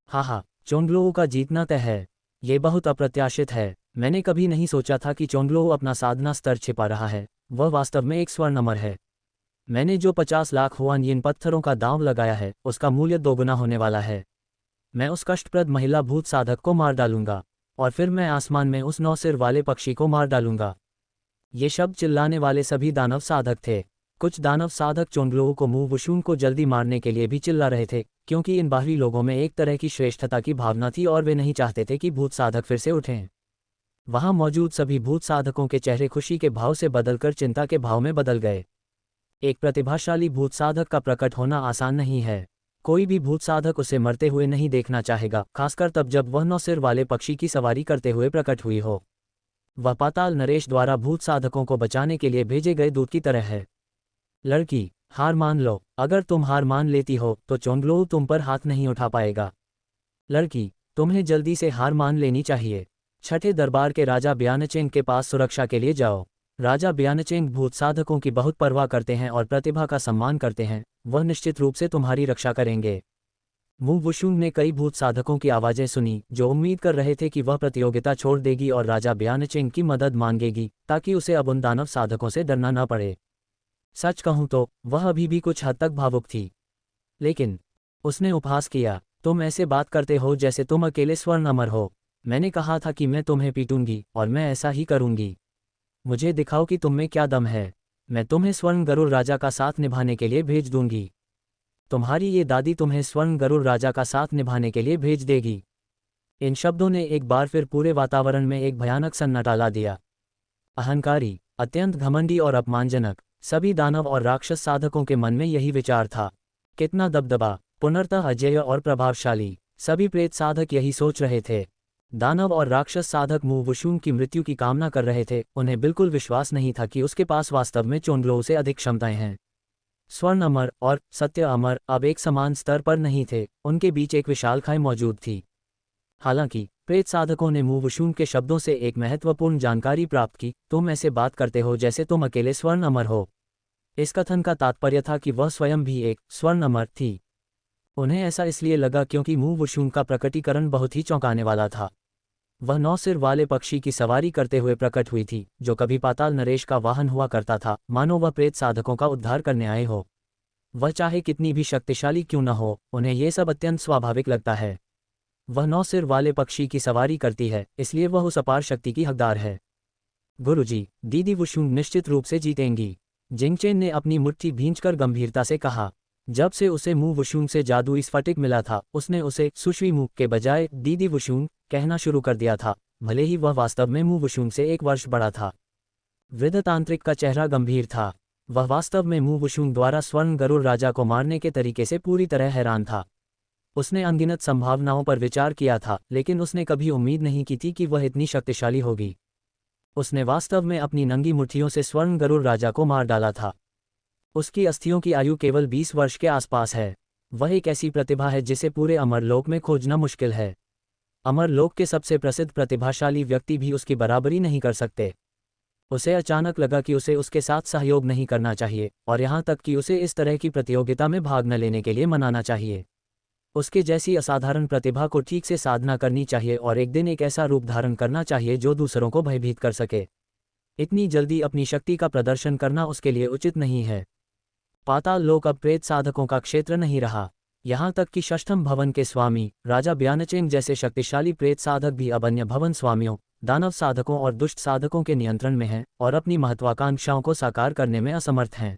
हा, चोंगलो का जीतना तय है। ये बहुत अप्रत्याशित है। मैंने कभी नहीं सोचा था कि चोंगलो अपना साधना स्तर छिपा रहा है। वह वास्तव में एक स्वर्ण अमर है। मैंने जो 50 लाख हुआन येन पत्थरों का दांव लगाया है, उसका मूल्य दोगुना होने वाला है। मैं उस कष्टप्रद महिला भूत साधक को मार डालूंगा और फिर मैं आसमान में उस 9 सिर वाले पक्षी को मार डालूंगा। ये शब्द चिल्लाने वाले सभी दानव साधक थे। कुछ दानव साधक चोंगलो को मू वुशुंग को जल्दी मारने के लिए भी चिल्ला रहे थे, क्योंकि इन बाहरी लोगों में एक तरह की श्रेष्ठता की भावना थी और वे नहीं चाहते थे कि भूत साधक फिर से उठें। वहां मौजूद सभी भूत साधकों के चेहरे खुशी के भाव से बदलकर चिंता के भाव में बदल गए। एक प्रतिभाशाली भूत साधक का प्रकट होना आसान नहीं है। कोई भी भूत साधक उसे मरते हुए नहीं देखना चाहेगा, खासकर तब जब वह 9 सिर वाले पक्षी की सवारी करते हुए प्रकट हुई हो। वह पाताल नरेश द्वारा भूत साधकों को बचाने के लिए भेजे गए दूत की तरह है। लड़की, हार मान लो। अगर तुम हार मान लेती हो तो चोंगलोउ तुम पर हाथ नहीं उठा पाएगा। लड़की, तुम्हें जल्दी से हार मान लेनी चाहिए। छठे दरबार के राजा ब्यानचेंग के पास सुरक्षा के लिए जाओ। राजा ब्यानचेंग भूत साधकों की बहुत परवाह करते हैं और प्रतिभा का सम्मान करते हैं। वह निश्चित रूप से तुम्हारी रक्षा करेंगे। मू वुशुंग ने कई भूत साधकों की आवाज़ें सुनी जो उम्मीद कर रहे थे कि वह प्रतियोगिता छोड़ देगी और राजा ब्यानचेंग की मदद मांगेगी ताकि उसे अब उन दानव साधकों से डरना न पड़े। सच कहूं तो वह अभी भी कुछ हद तक भावुक थी, लेकिन उसने उपहास किया। तुम ऐसे बात करते हो जैसे तुम अकेले स्वर्ण अमर हो। मैंने कहा था कि मैं तुम्हें पीटूंगी और मैं ऐसा ही करूंगी। मुझे दिखाओ कि तुम में क्या दम है। मैं तुम्हें स्वर्ण गरुड़ राजा का साथ निभाने के लिए भेज दूंगी। तुम्हारी ये दादी तुम्हें स्वर्ण गरुड़ राजा का साथ निभाने के लिए भेज देगी। इन शब्दों ने एक बार फिर पूरे वातावरण में एक भयानक सन्नाटा ला दिया। अहंकारी, अत्यंत घमंडी और अपमानजनक, सभी दानव और राक्षस साधकों के मन में यही विचार था। कितना दबदबा, पुनर्तः अजेय और प्रभावशाली। सभी प्रेत साधक यही सोच रहे थे। दानव और राक्षस साधक मू वुशुंग की मृत्यु की कामना कर रहे थे। उन्हें बिल्कुल विश्वास नहीं था कि उसके पास वास्तव में चोंगलोउ से अधिक क्षमताएं हैं। स्वर्ण अमर और सत्य अमर अब एक समान स्तर पर नहीं थे, उनके बीच एक विशाल खाई मौजूद थी। हालांकि प्रेत साधकों ने मू वुशुंग के शब्दों से एक महत्वपूर्ण जानकारी प्राप्त की। तुम ऐसे बात करते हो जैसे तुम अकेले स्वर्ण अमर हो। इस कथन का तात्पर्य था कि वह स्वयं भी एक स्वर्ण अमर थी। उन्हें ऐसा इसलिए लगा क्योंकि मू वुशुंग का प्रकटीकरण बहुत ही चौंकाने वाला था। वह 9 सिर वाले पक्षी की सवारी करते हुए प्रकट हुई थी जो कभी पाताल नरेश का वाहन हुआ करता था, मानो वह प्रेत साधकों का उद्धार करने आए हो। वह चाहे कितनी भी शक्तिशाली क्यों न हो, उन्हें ये सब अत्यंत स्वाभाविक लगता है। वह 9 सिर वाले पक्षी की सवारी करती है, इसलिए वह उस अपार शक्ति की हकदार है। गुरुजी, दीदी वुशुंग निश्चित रूप से जीतेंगी। जिंगचेन ने अपनी मुट्ठी भींचकर गंभीरता से कहा। जब से उसे मू वुशुंग से जादुई स्फटिक मिला था, उसने उसे सुश्वी मुख के बजाय दीदी वुशुंग कहना शुरू कर दिया था, भले ही वह वास्तव में मू वुशुंग से 1 वर्ष बड़ा था। वृद्ध तांत्रिक का चेहरा गंभीर था। वह वास्तव में मू वुशुंग द्वारा स्वर्ण गरुड़ राजा को मारने के तरीके से पूरी तरह हैरान था। उसने अनगिनत संभावनाओं पर विचार किया था, लेकिन उसने कभी उम्मीद नहीं की थी कि वह इतनी शक्तिशाली होगी। उसने वास्तव में अपनी नंगी मुट्ठियों से स्वर्ण गरुड़ राजा को मार डाला था। उसकी अस्थियों की आयु केवल 20 वर्ष के आसपास है। वह एक ऐसी प्रतिभा है जिसे पूरे अमरलोक में खोजना मुश्किल है। अमरलोक के सबसे प्रसिद्ध प्रतिभाशाली व्यक्ति भी उसकी बराबरी नहीं कर सकते। उसे अचानक लगा कि उसे उसके साथ सहयोग नहीं करना चाहिए, और यहाँ तक कि उसे इस तरह की प्रतियोगिता में भाग न लेने के लिए मनाना चाहिए। उसके जैसी असाधारण प्रतिभा को ठीक से साधना करनी चाहिए और एक दिन एक ऐसा रूप धारण करना चाहिए जो दूसरों को भयभीत कर सके। इतनी जल्दी अपनी शक्ति का प्रदर्शन करना उसके लिए उचित नहीं है। पाताल लोक अब प्रेत साधकों का क्षेत्र नहीं रहा। यहाँ तक कि षष्ठम भवन के स्वामी राजा ब्यानचेंग जैसे शक्तिशाली प्रेत साधक भी अब अन्य भवन स्वामियों, दानव साधकों और दुष्ट साधकों के नियंत्रण में हैं और अपनी महत्वाकांक्षाओं को साकार करने में असमर्थ हैं।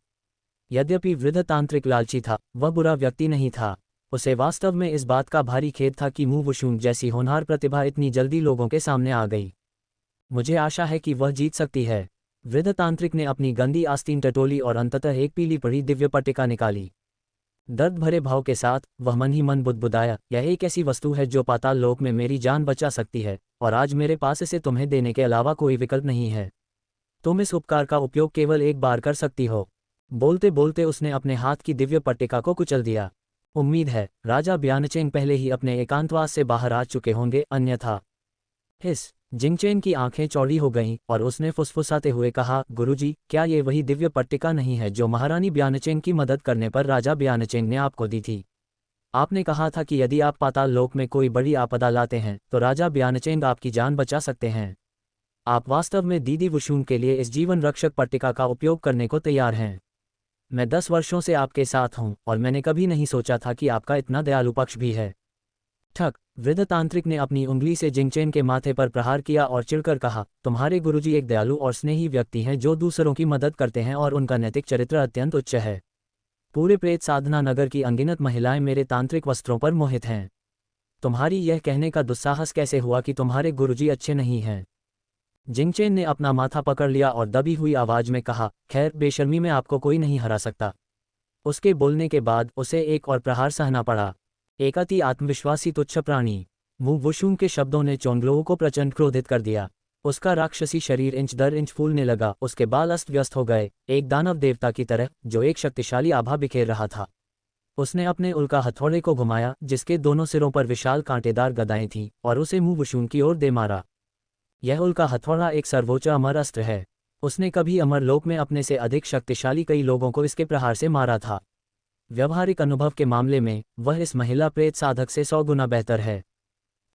यद्यपि वृद्ध तांत्रिक लालची था, वह बुरा व्यक्ति नहीं था। उसे वास्तव में इस बात का भारी खेद था कि मू वुशुंग जैसी होनहार प्रतिभा इतनी जल्दी लोगों के सामने आ गई। मुझे आशा है कि वह जीत सकती है। वृद्ध तांत्रिक ने अपनी गंदी आस्तीन टटोली और अंततः एक पीली पड़ी दिव्य पट्टिका निकाली। दर्द भरे भाव के साथ वह मन ही मन बुदबुदाया, यह एक ऐसी वस्तु है जो पाताल लोक में मेरी जान बचा सकती है, और आज मेरे पास इसे तुम्हें देने के अलावा कोई विकल्प नहीं है। तुम इस उपकार का उपयोग केवल एक बार कर सकती हो। बोलते बोलते उसने अपने हाथ की दिव्य पट्टिका को कुचल दिया। उम्मीद है राजा ब्यानचेंग पहले ही अपने एकांतवास से बाहर आ चुके होंगे, अन्यथा। हिस, जिंगचेन की आंखें चौड़ी हो गईं और उसने फुसफुसाते हुए कहा, गुरुजी, क्या ये वही दिव्य पट्टिका नहीं है जो महारानी ब्यानचेंग की मदद करने पर राजा ब्यानचेंग ने आपको दी थी? आपने कहा था कि यदि आप पाताल लोक में कोई बड़ी आपदा लाते हैं तो राजा ब्यानचेंग आपकी जान बचा सकते हैं। आप वास्तव में दीदी वुशुंग के लिए इस जीवन रक्षक पट्टिका का उपयोग करने को तैयार हैं। मैं 10 वर्षों से आपके साथ हूं और मैंने कभी नहीं सोचा था कि आपका इतना दयालु पक्ष भी है। ठक, वृद्ध तांत्रिक ने अपनी उंगली से जिंगचेन के माथे पर प्रहार किया और चिढ़कर कहा, तुम्हारे गुरुजी एक दयालु और स्नेही व्यक्ति हैं जो दूसरों की मदद करते हैं और उनका नैतिक चरित्र अत्यंत उच्च है। पूरे प्रेत साधना नगर की अनगिनत महिलाएं मेरे तांत्रिक वस्त्रों पर मोहित हैं। तुम्हारी यह कहने का दुस्साहस कैसे हुआ कि तुम्हारे गुरुजी अच्छे नहीं हैं? जिंगचेन ने अपना माथा पकड़ लिया और दबी हुई आवाज में कहा, खैर, बेशर्मी में आपको कोई नहीं हरा सकता। उसके बोलने के बाद उसे एक और प्रहार सहना पड़ा। एक अति आत्मविश्वासी तुच्छ प्राणी। वू वुशुंग के शब्दों ने चोंगलोऊ को प्रचंड क्रोधित कर दिया। उसका राक्षसी शरीर इंच दर इंच फूलने लगा, उसके बाल अस्त व्यस्त हो गए, एक दानव देवता की तरह जो एक शक्तिशाली आभा बिखेर रहा था। उसने अपने उल्का हथौड़े को घुमाया जिसके दोनों सिरों पर विशाल कांटेदार गदाएं थीं, और उसे मू वुशुंग की ओर दे मारा। यह उल्का हथौड़ा एक सर्वोच्च अमर अस्त्र है। उसने कभी अमरलोक में अपने से अधिक शक्तिशाली कई लोगों को इसके प्रहार से मारा था। व्यवहारिक अनुभव के मामले में वह इस महिला प्रेत साधक से 100 गुना बेहतर है।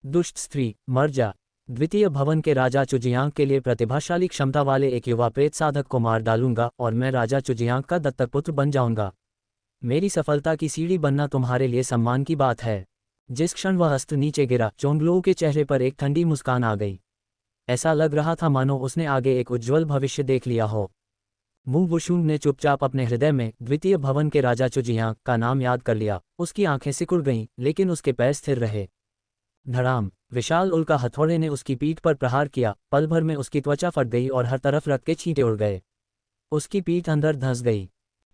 दुष्ट स्त्री, मर जा। द्वितीय भवन के राजा चुजियांग के लिए प्रतिभाशाली क्षमता वाले एक युवा प्रेत साधक को मार डालूंगा और मैं राजा चुजियांग का दत्तक पुत्र बन जाऊंगा। मेरी सफलता की सीढ़ी बनना तुम्हारे लिए सम्मान की बात है। जिस क्षण वह अस्त्र नीचे गिरा, चोंगलोऊ के चेहरे पर एक ठंडी मुस्कान आ गई। ऐसा लग रहा था मानो उसने आगे एक उज्ज्वल भविष्य देख लिया हो। मू वुशुंग ने चुपचाप अपने हृदय में द्वितीय भवन के राजा चुजियांग का नाम याद कर लिया। उसकी आंखें सिकुड़ गईं, लेकिन उसके पैर स्थिर रहे। धड़ाम! विशाल उल्का हथौड़े ने उसकी पीठ पर प्रहार किया। पल भर में उसकी त्वचा फट गई और हर तरफ रक्त के छींटे उड़ गए। उसकी पीठ अंदर धंस गई।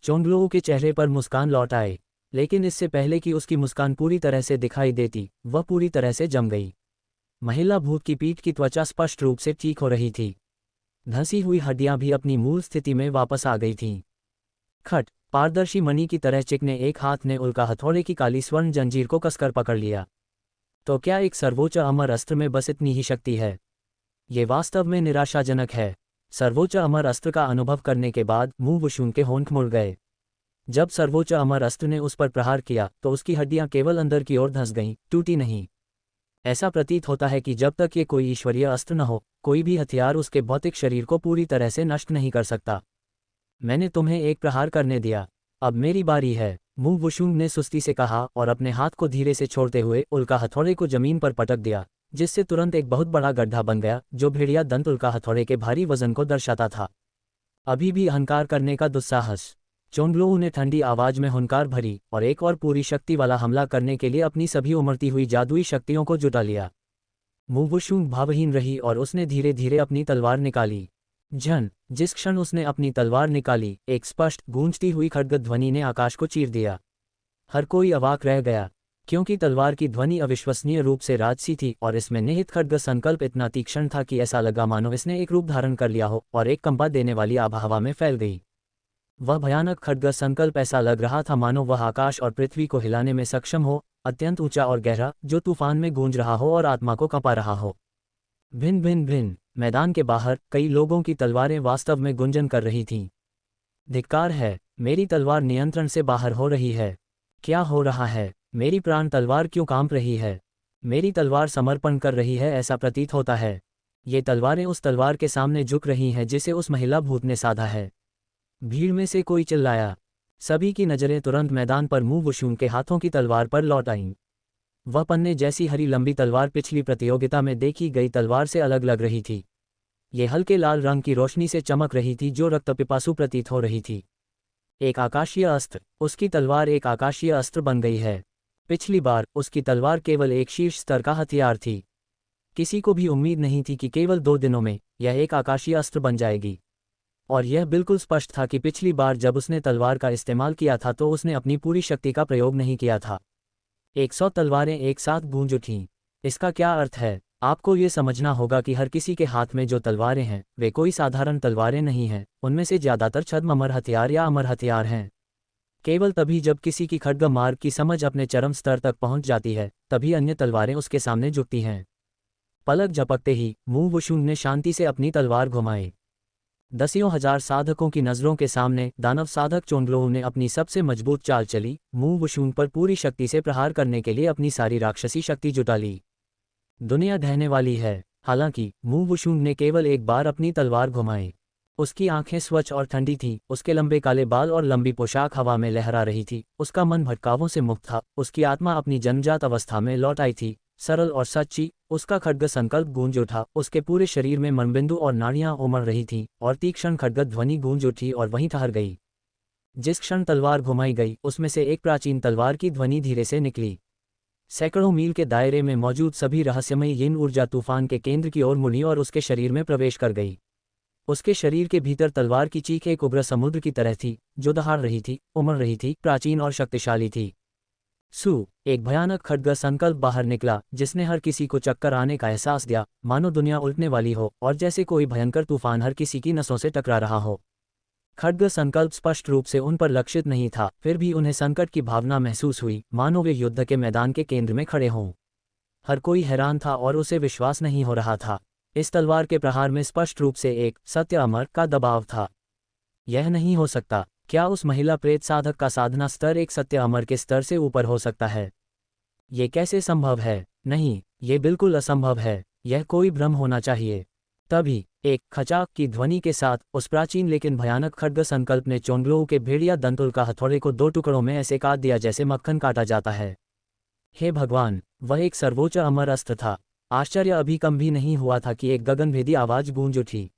चोंगलोऊ के चेहरे पर मुस्कान लौट आए, लेकिन इससे पहले कि उसकी मुस्कान पूरी तरह से दिखाई देती, वह पूरी तरह से जम गई। महिला भूत की पीठ की त्वचा स्पष्ट रूप से ठीक हो रही थी। धंसी हुई हड्डियां भी अपनी मूल स्थिति में वापस आ गई थीं। खट! पारदर्शी मणि की तरह चिकने एक हाथ ने उल्का हथौड़े की काली स्वर्ण जंजीर को कसकर पकड़ लिया। तो क्या एक सर्वोच्च अमर अस्त्र में बस इतनी ही शक्ति है? ये वास्तव में निराशाजनक है। सर्वोच्च अमर अस्त्र का अनुभव करने के बाद मू वुशुंग के होंठ मुड़ गए। जब सर्वोच्च अमर अस्त्र ने उस पर प्रहार किया तो उसकी हड्डियां केवल अंदर की ओर धंस गईं, टूटी नहीं। ऐसा प्रतीत होता है कि जब तक ये कोई ईश्वरीय अस्त्र न हो, कोई भी हथियार उसके भौतिक शरीर को पूरी तरह से नष्ट नहीं कर सकता। मैंने तुम्हें एक प्रहार करने दिया, अब मेरी बारी है, मू वुशुंग ने सुस्ती से कहा और अपने हाथ को धीरे से छोड़ते हुए उल्का हथौड़े को जमीन पर पटक दिया, जिससे तुरंत एक बहुत बड़ा गड्ढा बन गया जो भेड़िया दंत उल्का हथौड़े के भारी वजन को दर्शाता था। अभी भी अहंकार करने का दुस्साहस। चोंगलोऊ ने ठंडी आवाज में हुंकार भरी और एक और पूरी शक्ति वाला हमला करने के लिए अपनी सभी उमड़ती हुई जादुई शक्तियों को जुटा लिया। मू वुशुंग भावहीन रही और उसने धीरे धीरे अपनी तलवार निकाली। जिस क्षण उसने अपनी तलवार निकाली, एक स्पष्ट गूंजती हुई खड्ग ध्वनि ने आकाश को चीर दिया। हर कोई अवाक रह गया, क्योंकि तलवार की ध्वनि अविश्वसनीय रूप से राजसी थी और इसमें निहित खड्ग संकल्प इतना तीक्ष्ण था कि ऐसा लगा मानो इसने एक रूप धारण कर लिया हो और एक कंपा देने वाली आभा हवा में फैल गई। वह भयानक खड्ग संकल्प ऐसा लग रहा था मानो वह आकाश और पृथ्वी को हिलाने में सक्षम हो, अत्यंत ऊंचा और गहरा, जो तूफान में गूंज रहा हो और आत्मा को कंपा रहा हो। भिन्न भिन्न भिन्न मैदान के बाहर कई लोगों की तलवारें वास्तव में गुंजन कर रही थीं। धिक्कार है, मेरी तलवार नियंत्रण से बाहर हो रही है। क्या हो रहा है? मेरी प्राण तलवार क्यों कांप रही है? मेरी तलवार समर्पण कर रही है, ऐसा प्रतीत होता है। ये तलवारें उस तलवार के सामने झुक रही हैं जिसे उस महिला भूत ने साधा है। भीड़ में से कोई चिल्लाया। सभी की नजरें तुरंत मैदान पर मू वुशुंग के हाथों की तलवार पर लौट आईं। वह पन्ने जैसी हरी लंबी तलवार पिछली प्रतियोगिता में देखी गई तलवार से अलग लग रही थी। ये हल्के लाल रंग की रोशनी से चमक रही थी जो रक्तपिपासु प्रतीत हो रही थी। एक आकाशीय अस्त्र। उसकी तलवार एक आकाशीय अस्त्र बन गई है। पिछली बार उसकी तलवार केवल एक शीर्ष स्तर का हथियार थी। किसी को भी उम्मीद नहीं थी कि केवल 2 दिनों में यह एक आकाशीय अस्त्र बन जाएगी। और यह बिल्कुल स्पष्ट था कि पिछली बार जब उसने तलवार का इस्तेमाल किया था तो उसने अपनी पूरी शक्ति का प्रयोग नहीं किया था। 100 तलवारें एक साथ गूंज उठीं। इसका क्या अर्थ है? आपको ये समझना होगा कि हर किसी के हाथ में जो तलवारें हैं वे कोई साधारण तलवारें नहीं हैं, उनमें से ज़्यादातर छद्म अमर हथियार या अमर हथियार हैं। केवल तभी जब किसी की खड्ग मार्ग की समझ अपने चरम स्तर तक पहुंच जाती है, तभी अन्य तलवारें उसके सामने झुकती हैं। पलक झपकते ही मू वुशुंग ने शांति से अपनी तलवार घुमाई। दसियों हजार साधकों की नज़रों के सामने दानव साधक चोंगलोऊ ने अपनी सबसे मजबूत चाल चली, मू वुशुंग पर पूरी शक्ति से प्रहार करने के लिए अपनी सारी राक्षसी शक्ति जुटा ली। दुनिया ढहने वाली है। हालांकि मू वुशुंग ने केवल एक बार अपनी तलवार घुमाई। उसकी आंखें स्वच्छ और ठंडी थीं, उसके लंबे काले बाल और लंबी पोशाक हवा में लहरा रही थी। उसका मन भटकावों से मुक्त था, उसकी आत्मा अपनी जन्मजात अवस्था में लौट आई थी, सरल और सच्ची। उसका खड्ग संकल्प गूंज उठा, उसके पूरे शरीर में मनबिंदु और नाड़ियां उमड़ रही थीं और तीक्ष्ण खड्ग ध्वनि गूंज उठी और वहीं ठहर गई। जिस क्षण तलवार घुमाई गई, उसमें से एक प्राचीन तलवार की ध्वनि धीरे से निकली। सैकड़ों मील के दायरे में मौजूद सभी रहस्यमयी यिन ऊर्जा तूफान के केंद्र की ओर मुड़ी और उसके शरीर में प्रवेश कर गई। उसके शरीर के भीतर तलवार की चीख एक उग्र समुद्र की तरह थी, जो दहाड़ रही थी, उमड़ रही थी, प्राचीन और शक्तिशाली थी। एक भयानक खड्ग संकल्प बाहर निकला, जिसने हर किसी को चक्कर आने का एहसास दिया, मानो दुनिया उल्टने वाली हो और जैसे कोई भयंकर तूफान हर किसी की नसों से टकरा रहा हो। खड्ग संकल्प स्पष्ट रूप से उन पर लक्षित नहीं था, फिर भी उन्हें संकट की भावना महसूस हुई, मानो वे युद्ध के मैदान के केंद्र में खड़े हों। हर कोई हैरान था और उसे विश्वास नहीं हो रहा था। इस तलवार के प्रहार में स्पष्ट रूप से एक सत्य अमर का दबाव था। यह नहीं हो सकता। क्या उस महिला प्रेत साधक का साधना स्तर एक सत्य अमर के स्तर से ऊपर हो सकता है? ये कैसे संभव है? नहीं, ये बिल्कुल असंभव है। यह कोई भ्रम होना चाहिए। तभी एक खचाक की ध्वनि के साथ उस प्राचीन लेकिन भयानक खड्ग संकल्प ने चोंगलों के भेड़िया दंतुल का हथौड़े को 2 टुकड़ों में ऐसे काट दिया जैसे मक्खन काटा जाता है। हे भगवान, वह एक सर्वोच्च अमर अस्त्र था। आश्चर्य अभी कम भी नहीं हुआ था कि एक गगनभेदी आवाज गूंज उठी।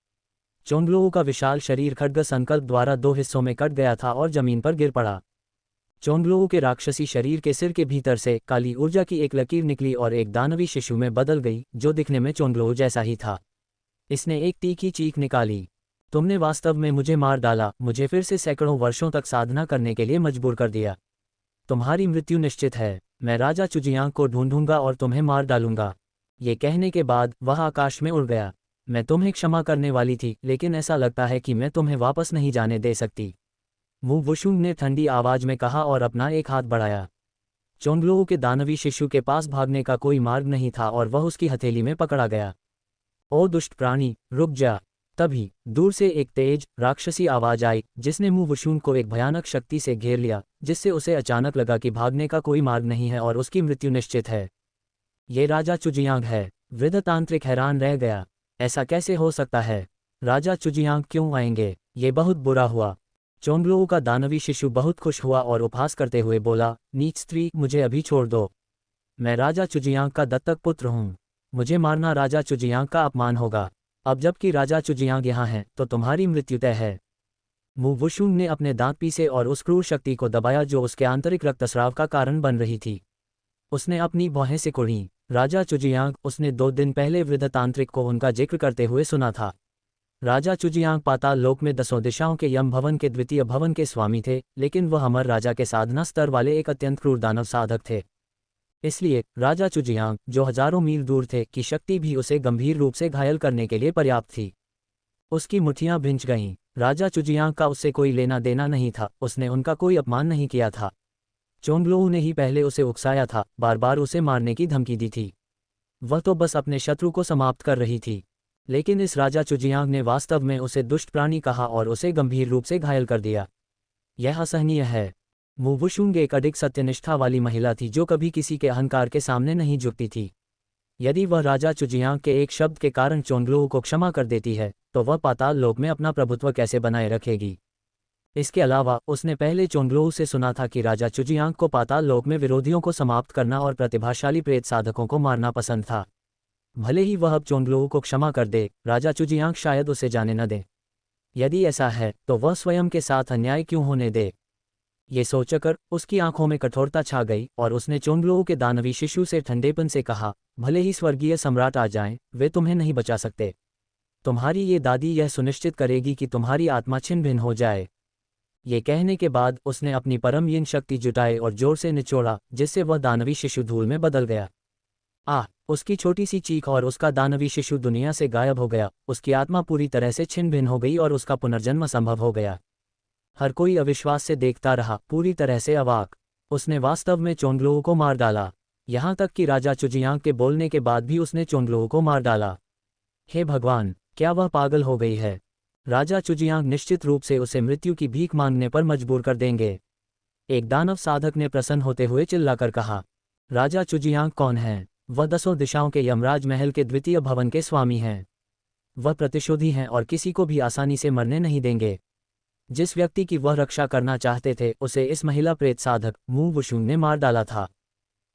चोंगलों का विशाल शरीर खड्ग संकल्प द्वारा 2 हिस्सों में कट गया था और जमीन पर गिर पड़ा। चोंगलों के राक्षसी शरीर के सिर के भीतर से काली ऊर्जा की एक लकीर निकली और एक दानवी शिशु में बदल गई, जो दिखने में चोंगलो जैसा ही था। इसने एक तीखी चीख निकाली, तुमने वास्तव में मुझे मार डाला, मुझे फिर से सैकड़ों वर्षों तक साधना करने के लिए मजबूर कर दिया। तुम्हारी मृत्यु निश्चित है। मैं राजा चुजियांग को ढूंढूंगा और तुम्हें मार डालूंगा। ये कहने के बाद वह आकाश में उड़ गया। मैं तुम्हें क्षमा करने वाली थी, लेकिन ऐसा लगता है कि मैं तुम्हें वापस नहीं जाने दे सकती, मू वुशुंग ने ठंडी आवाज में कहा और अपना एक हाथ बढ़ाया। चोंगलों के दानवी शिशु के पास भागने का कोई मार्ग नहीं था और वह उसकी हथेली में पकड़ा गया। ओ दुष्ट प्राणी, रुक जा। तभी दूर से एक तेज राक्षसी आवाज आई, जिसने मू वुशुंग को एक भयानक शक्ति से घेर लिया, जिससे उसे अचानक लगा कि भागने का कोई मार्ग नहीं है और उसकी मृत्यु निश्चित है। ये राजा चुजियांग है। वृद्ध तांत्रिक हैरान रह गया। ऐसा कैसे हो सकता है? राजा चुजियांग क्यों आएंगे? ये बहुत बुरा हुआ। चोंगलों का दानवी शिशु बहुत खुश हुआ और उपहास करते हुए बोला, नीच स्त्री, मुझे अभी छोड़ दो। मैं राजा चुजियांग का दत्तक पुत्र हूँ। मुझे मारना राजा चुजियांग का अपमान होगा। अब जबकि राजा चुजियांग यहाँ हैं, तो तुम्हारी मृत्यु तय है। मू वुशुंग ने अपने दांत पीसे और उस क्रूर शक्ति को दबाया जो उसके आंतरिक रक्तस्राव का कारण बन रही थी। उसने अपनी भौहें सिकुड़ी। राजा चुजियांग, उसने 2 दिन पहले वृद्ध तांत्रिक को उनका जिक्र करते हुए सुना था। राजा चुजियांग पाताल लोक में 10 दिशाओं के यम भवन के द्वितीय भवन के स्वामी थे, लेकिन वह अमर राजा के साधना स्तर वाले एक अत्यंत क्रूर दानव साधक थे। इसलिए राजा चुजियांग, जो हजारों मील दूर थे, की शक्ति भी उसे गंभीर रूप से घायल करने के लिए पर्याप्त थी। उसकी मुट्ठियां भिंच गईं। राजा चुजियांग का उससे कोई लेना देना नहीं था, उसने उनका कोई अपमान नहीं किया था। चोंगलों ने ही पहले उसे उकसाया था, बार बार उसे मारने की धमकी दी थी। वह तो बस अपने शत्रु को समाप्त कर रही थी, लेकिन इस राजा चुजियांग ने वास्तव में उसे दुष्ट प्राणी कहा और उसे गंभीर रूप से घायल कर दिया। यह असहनीय है। मू वुशुंग एक अधिक सत्यनिष्ठा वाली महिला थी, जो कभी किसी के अहंकार के सामने नहीं झुकती थी। यदि वह राजा चुजियांग के एक शब्द के कारण चोंगलों को क्षमा कर देती है, तो वह पाताल लोक में अपना प्रभुत्व कैसे बनाए रखेगी? इसके अलावा उसने पहले चोंगलों से सुना था कि राजा चुजियांग को पाताल लोक में विरोधियों को समाप्त करना और प्रतिभाशाली प्रेत साधकों को मारना पसंद था। भले ही वह अब चोंगलों को क्षमा कर दे, राजा चुजियांग शायद उसे जाने न दे। यदि ऐसा है, तो वह स्वयं के साथ अन्याय क्यों होने दे? ये सोचकर उसकी आंखों में कठोरता छा गई और उसने चोंगलों के दानवी शिशु से ठंडेपन से कहा, भले ही स्वर्गीय सम्राट आ जाएं, वे तुम्हें नहीं बचा सकते। तुम्हारी ये दादी यह सुनिश्चित करेगी कि तुम्हारी आत्मा छिन्न भिन्न हो जाए। ये कहने के बाद उसने अपनी परम यिन शक्ति जुटाई और जोर से निचोड़ा, जिससे वह दानवी शिशु धूल में बदल गया। उसकी छोटी सी चीख और उसका दानवी शिशु दुनिया से गायब हो गया। उसकी आत्मा पूरी तरह से छिन्न भिन्न हो गई और उसका पुनर्जन्म असंभव हो गया। हर कोई अविश्वास से देखता रहा, पूरी तरह से अवाक। उसने वास्तव में चोंगलों को मार डाला। यहाँ तक कि राजा चुजियांग के बोलने के बाद भी उसने चोंगलों को मार डाला। हे भगवान, क्या वह पागल हो गई है? राजा चुजियांग निश्चित रूप से उसे मृत्यु की भीख मांगने पर मजबूर कर देंगे। एक दानव साधक ने प्रसन्न होते हुए चिल्लाकर कहा, राजा चुजियांग कौन है? वह 10 दिशाओं के यमराज महल के द्वितीय भवन के स्वामी हैं। वह प्रतिशोधी हैं और किसी को भी आसानी से मरने नहीं देंगे। जिस व्यक्ति की वह रक्षा करना चाहते थे, उसे इस महिला प्रेत साधक मू वुशुंग ने मार डाला था।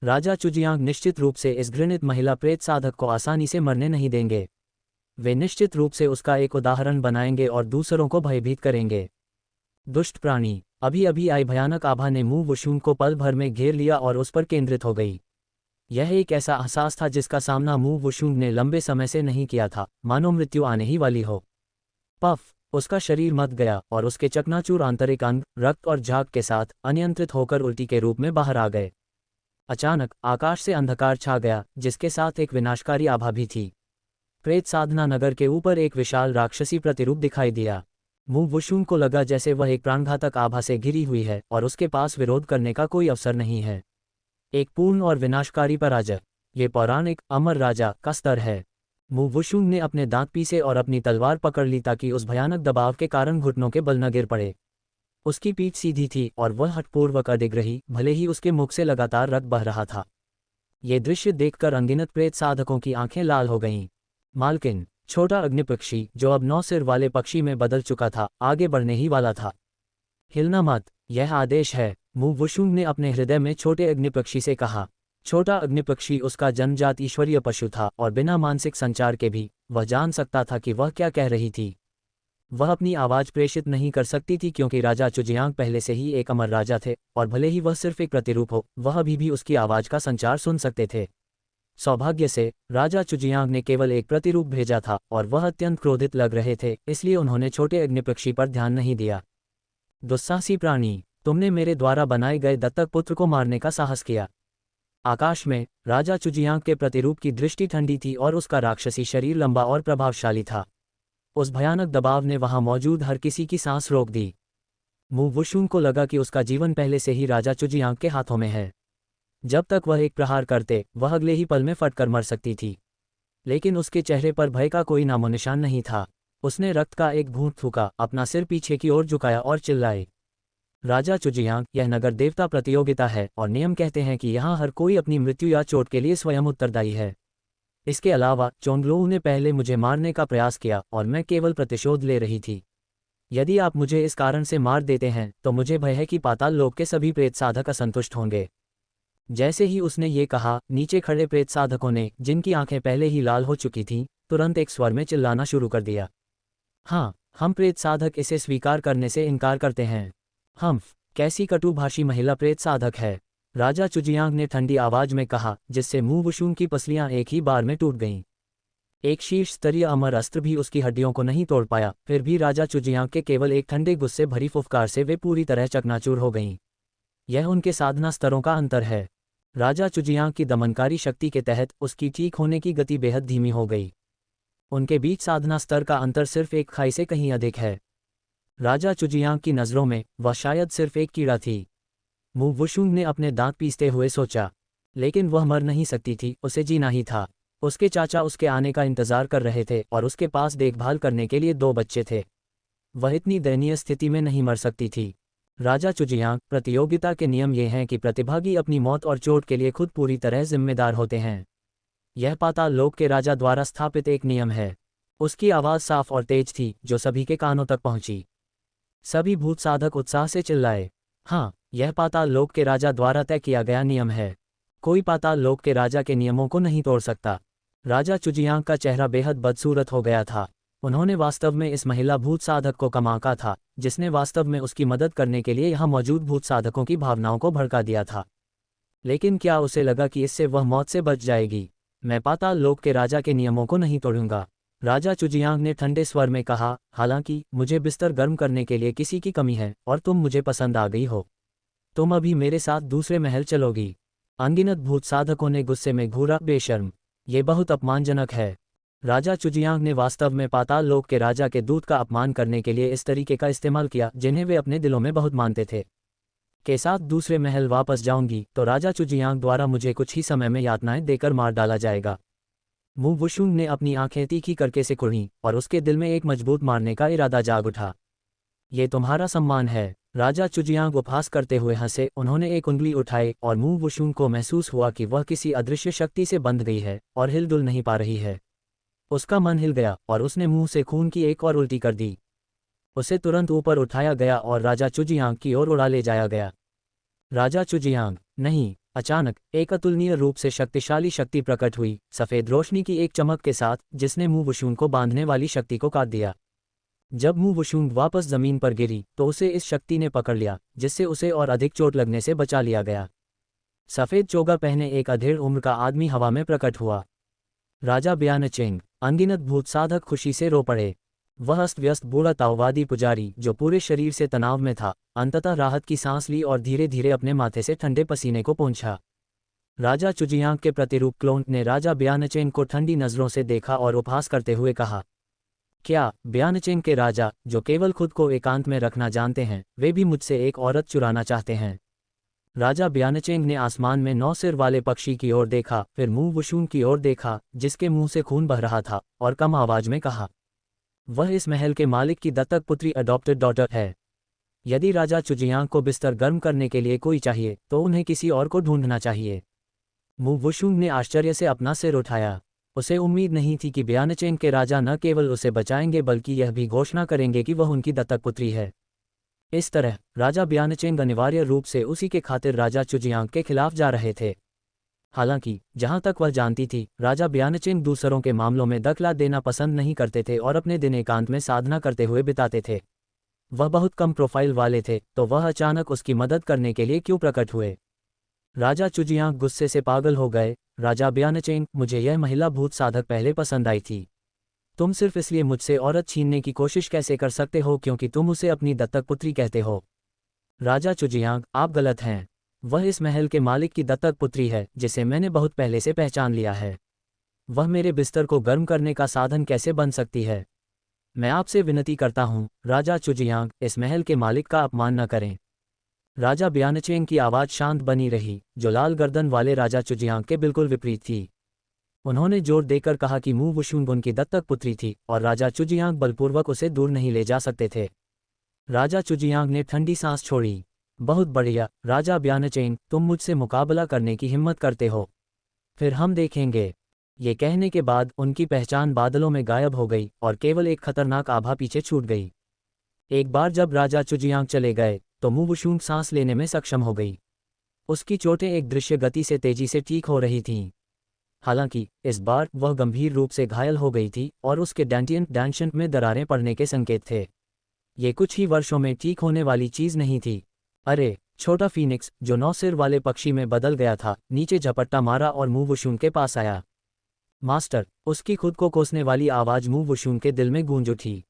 राजा चुजियांग निश्चित रूप से इस घृणित महिला प्रेत साधक को आसानी से मरने नहीं देंगे। वे निश्चित रूप से उसका एक उदाहरण बनाएंगे और दूसरों को भयभीत करेंगे। दुष्ट प्राणी! अभी अभी आई भयानक आभा ने मू वुशुंग को पल भर में घेर लिया और उस पर केंद्रित हो गई। यह एक ऐसा एहसास था जिसका सामना मू वुशुंग ने लंबे समय से नहीं किया था, मानो मृत्यु आने ही वाली हो। पफ, उसका शरीर मत गया और उसके चकनाचूर आंतरिक अंग रक्त और झाग के साथ अनियंत्रित होकर उल्टी के रूप में बाहर आ गए। अचानक आकाश से अंधकार छा गया, जिसके साथ एक विनाशकारी आभा भी थी। प्रेत साधना नगर के ऊपर एक विशाल राक्षसी प्रतिरूप दिखाई दिया। मु वुशुंग को लगा जैसे वह एक प्राणघातक आभा से घिरी हुई है और उसके पास विरोध करने का कोई अवसर नहीं है। एक पूर्ण और विनाशकारी पराजय। ये पौराणिक अमर राजा का स्तर है। मु वुशुंग ने अपने दांत पीसे और अपनी तलवार पकड़ ली ताकि उस भयानक दबाव के कारण घुटनों के बल न गिर पड़े। उसकी पीठ सीधी थी और वह हठपूर्वक अडिग रही, भले ही उसके मुख से लगातार रक्त बह रहा था। ये दृश्य देखकर अनगिनत प्रेत साधकों की आंखें लाल हो गईं। मालकिन, छोटा अग्निपक्षी जो अब 9 सिर वाले पक्षी में बदल चुका था, आगे बढ़ने ही वाला था। हिलना मत, यह आदेश है, मु वुशुंग ने अपने हृदय में छोटे अग्निपक्षी से कहा। छोटा अग्निपक्षी उसका जन्मजात ईश्वरीय पशु था और बिना मानसिक संचार के भी वह जान सकता था कि वह क्या कह रही थी। वह अपनी आवाज प्रेषित नहीं कर सकती थी क्योंकि राजा चुजियांग पहले से ही एक अमर राजा थे और भले ही वह सिर्फ एक प्रतिरूप हो, वह अभी भी उसकी आवाज का संचार सुन सकते थे। सौभाग्य से राजा चुजियांग ने केवल एक प्रतिरूप भेजा था और वह अत्यंत क्रोधित लग रहे थे, इसलिए उन्होंने छोटे अग्निपक्षी पर ध्यान नहीं दिया। दुस्साहसी प्राणी, तुमने मेरे द्वारा बनाए गए दत्तक पुत्र को मारने का साहस किया। आकाश में राजा चुजियांग के प्रतिरूप की दृष्टि ठंडी थी और उसका राक्षसी शरीर लंबा और प्रभावशाली था। उस भयानक दबाव ने वहां मौजूद हर किसी की सांस रोक दी। मु वुशुंग को लगा कि उसका जीवन पहले से ही राजा चुजियांग के हाथों में है। जब तक वह एक प्रहार करते, वह अगले ही पल में फटकर मर सकती थी। लेकिन उसके चेहरे पर भय का कोई नामोनिशान नहीं था। उसने रक्त का एक बूंद थूका, अपना सिर पीछे की ओर झुकाया और चिल्लाए, राजा चुजियांग, यह नगर देवता प्रतियोगिता है और नियम कहते हैं कि यहाँ हर कोई अपनी मृत्यु या चोट के लिए स्वयं उत्तरदायी है। इसके अलावा चोंगलोऊ ने पहले मुझे मारने का प्रयास किया और मैं केवल प्रतिशोध ले रही थी। यदि आप मुझे इस कारण से मार देते हैं तो मुझे भय है कि पाताल लोक के सभी प्रेत साधक असंतुष्ट होंगे। जैसे ही उसने ये कहा, नीचे खड़े प्रेत साधकों ने, जिनकी आंखें पहले ही लाल हो चुकी थीं, तुरंत एक स्वर में चिल्लाना शुरू कर दिया। हाँ, हम प्रेत साधक इसे स्वीकार करने से इनकार करते हैं। हम्फ, कैसी कटुभाषी महिला प्रेत साधक है, राजा चुजियांग ने ठंडी आवाज में कहा, जिससे मु वुशुंग की पसलियां एक ही बार में टूट गईं। एक शीर्ष स्तरीय अमर अस्त्र भी उसकी हड्डियों को नहीं तोड़ पाया, फिर भी राजा चुजियांग के केवल एक ठंडे गुस्से भरी फुफकार से वे पूरी तरह चकनाचूर हो गईं। यह उनके साधना स्तरों का अंतर है। राजा चुजियांग की दमनकारी शक्ति के तहत उसकी ठीक होने की गति बेहद धीमी हो गई। उनके बीच साधना स्तर का अंतर सिर्फ एक खाई से कहीं अधिक है। राजा चुजियांग की नज़रों में वह शायद सिर्फ एक कीड़ा थी। मु वुशुंग ने अपने दांत पीसते हुए सोचा, लेकिन वह मर नहीं सकती थी, उसे जीना ही था। उसके चाचा उसके आने का इंतजार कर रहे थे और उसके पास देखभाल करने के लिए 2 बच्चे थे। वह इतनी दयनीय स्थिति में नहीं मर सकती थी। राजा चुजियांग, प्रतियोगिता के नियम ये हैं कि प्रतिभागी अपनी मौत और चोट के लिए खुद पूरी तरह जिम्मेदार होते हैं। यह पाताल लोक के राजा द्वारा स्थापित एक नियम है। उसकी आवाज़ साफ और तेज थी, जो सभी के कानों तक पहुंची। सभी भूत साधक उत्साह से चिल्लाए, हाँ, यह पाताल लोक के राजा द्वारा तय किया गया नियम है। कोई पाताल लोक के राजा के नियमों को नहीं तोड़ सकता। राजा चुजियांग का चेहरा बेहद बदसूरत हो गया था। उन्होंने वास्तव में इस महिला भूत साधक को कमाका था, जिसने वास्तव में उसकी मदद करने के लिए यहाँ मौजूद भूत साधकों की भावनाओं को भड़का दिया था। लेकिन क्या उसे लगा कि इससे वह मौत से बच जाएगी? मैं पाताल लोक के राजा के नियमों को नहीं तोड़ूंगा, राजा चुजियांग ने ठंडे स्वर में कहा। हालांकि मुझे बिस्तर गर्म करने के लिए किसी की कमी है और तुम मुझे पसंद आ गई हो। तुम अभी मेरे साथ दूसरे महल चलोगी। अनगिनत भूत साधकों ने गुस्से में घूरा, बेशर्म, ये बहुत अपमानजनक है। राजा चुजियांग ने वास्तव में पाताल लोक के राजा के दूत का अपमान करने के लिए इस तरीके का इस्तेमाल किया जिन्हें वे अपने दिलों में बहुत मानते थे। के साथ दूसरे महल वापस जाऊंगी तो राजा चुजियांग द्वारा मुझे कुछ ही समय में यातनाएं देकर मार डाला जाएगा। मु वुशुंग ने अपनी आंखें तीखी करके सिकुड़ी और उसके दिल में एक मजबूत मारने का इरादा जाग उठा। ये तुम्हारा सम्मान है, राजा चुजियांग उपहास करते हुए हंसे। उन्होंने एक उंगली उठाई और मु वुशुंग को महसूस हुआ कि वह किसी अदृश्य शक्ति से बंध गई है और हिलडुल नहीं पा रही है। उसका मन हिल गया और उसने मुंह से खून की एक और उल्टी कर दी। उसे तुरंत ऊपर उठाया गया और राजा चुजियांग की ओर उड़ा ले जाया गया। राजा चुजियांग, नहीं! अचानक एक अतुलनीय रूप से शक्तिशाली शक्ति प्रकट हुई, सफ़ेद रोशनी की एक चमक के साथ, जिसने मु वुशुंग को बांधने वाली शक्ति को काट दिया। जब मु वुशुंग वापस जमीन पर गिरी तो उसे इस शक्ति ने पकड़ लिया, जिससे उसे और अधिक चोट लगने से बचा लिया गया। सफ़ेद चोगा पहने एक अधेड़ उम्र का आदमी हवा में प्रकट हुआ। राजा ब्यानचेंग, अनगिनत भूत साधक खुशी से रो पड़े। वह अस्त व्यस्त बूढ़ा ताओवादी पुजारी जो पूरे शरीर से तनाव में था, अंततः राहत की सांस ली और धीरे धीरे अपने माथे से ठंडे पसीने को पोंछा। राजा चुजियांग के प्रतिरूप क्लोंट ने राजा ब्यानचेन को ठंडी नज़रों से देखा और उपहास करते हुए कहा, क्या ब्यानचेन के राजा, जो केवल खुद को एकांत में रखना जानते हैं, वे भी मुझसे एक औरत चुराना चाहते हैं? राजा ब्यानचेंग ने आसमान में 9 सिर वाले पक्षी की ओर देखा, फिर मुंह वुशुन की ओर देखा, जिसके मुंह से खून बह रहा था, और कम आवाज में कहा, वह इस महल के मालिक की दत्तक पुत्री अडॉप्टेड डॉटर है। यदि राजा चुजियांग को बिस्तर गर्म करने के लिए कोई चाहिए तो उन्हें किसी और को ढूंढना चाहिए। मुंह वुशुन ने आश्चर्य से अपना सिर उठाया। उसे उम्मीद नहीं थी कि ब्यानचेन के राजा न केवल उसे बचाएंगे बल्कि यह भी घोषणा करेंगे कि वह उनकी दत्तक पुत्री है। इस तरह राजा ब्यानचेंग अनिवार्य रूप से उसी के खातिर राजा चुजियांग के खिलाफ जा रहे थे। हालांकि जहां तक वह जानती थी, राजा ब्यानचेंग दूसरों के मामलों में दखला देना पसंद नहीं करते थे और अपने दिन एकांत में साधना करते हुए बिताते थे। वह बहुत कम प्रोफाइल वाले थे, तो वह अचानक उसकी मदद करने के लिए क्यों प्रकट हुए? राजा चुजियांग गुस्से से पागल हो गए। राजा ब्यानचेंग, मुझे यह महिला भूत साधक पहले पसंद आई थी। तुम सिर्फ इसलिए मुझसे औरत छीनने की कोशिश कैसे कर सकते हो क्योंकि तुम उसे अपनी दत्तक पुत्री कहते हो? राजा चुजियांग, आप गलत हैं। वह इस महल के मालिक की दत्तक पुत्री है, जिसे मैंने बहुत पहले से पहचान लिया है। वह मेरे बिस्तर को गर्म करने का साधन कैसे बन सकती है? मैं आपसे विनती करता हूँ, राजा चुजियांग, इस महल के मालिक का अपमान न करें। राजा ब्यानचेंग की आवाज़ शांत बनी रही, जो लाल गर्दन वाले राजा चुजियांग के बिल्कुल विपरीत थी। उन्होंने जोर देकर कहा कि मुंह वुशुन उनकी दत्तक पुत्री थी और राजा चुजियांग बलपूर्वक उसे दूर नहीं ले जा सकते थे। राजा चुजियांग ने ठंडी सांस छोड़ी। बहुत बढ़िया, राजा ब्यानचेंग, तुम मुझसे मुकाबला करने की हिम्मत करते हो। फिर हम देखेंगे। ये कहने के बाद उनकी पहचान बादलों में गायब हो गई और केवल एक खतरनाक आभा पीछे छूट गई। एक बार जब राजा चुजियांग चले गए तो मुंह वुशुन सांस लेने में सक्षम हो गई। उसकी चोटें एक दृश्य गति से तेजी से ठीक हो रही थीं। हालांकि इस बार वह गंभीर रूप से घायल हो गई थी और उसके डैंशन में दरारें पड़ने के संकेत थे। ये कुछ ही वर्षों में ठीक होने वाली चीज नहीं थी। अरे, छोटा फीनिक्स, जो 9 सिर वाले पक्षी में बदल गया था, नीचे झपट्टा मारा और मुंह वुशुन के पास आया। मास्टर, उसकी खुद को कोसने वाली आवाज मुंह वुशुन के दिल में गूंज उठी।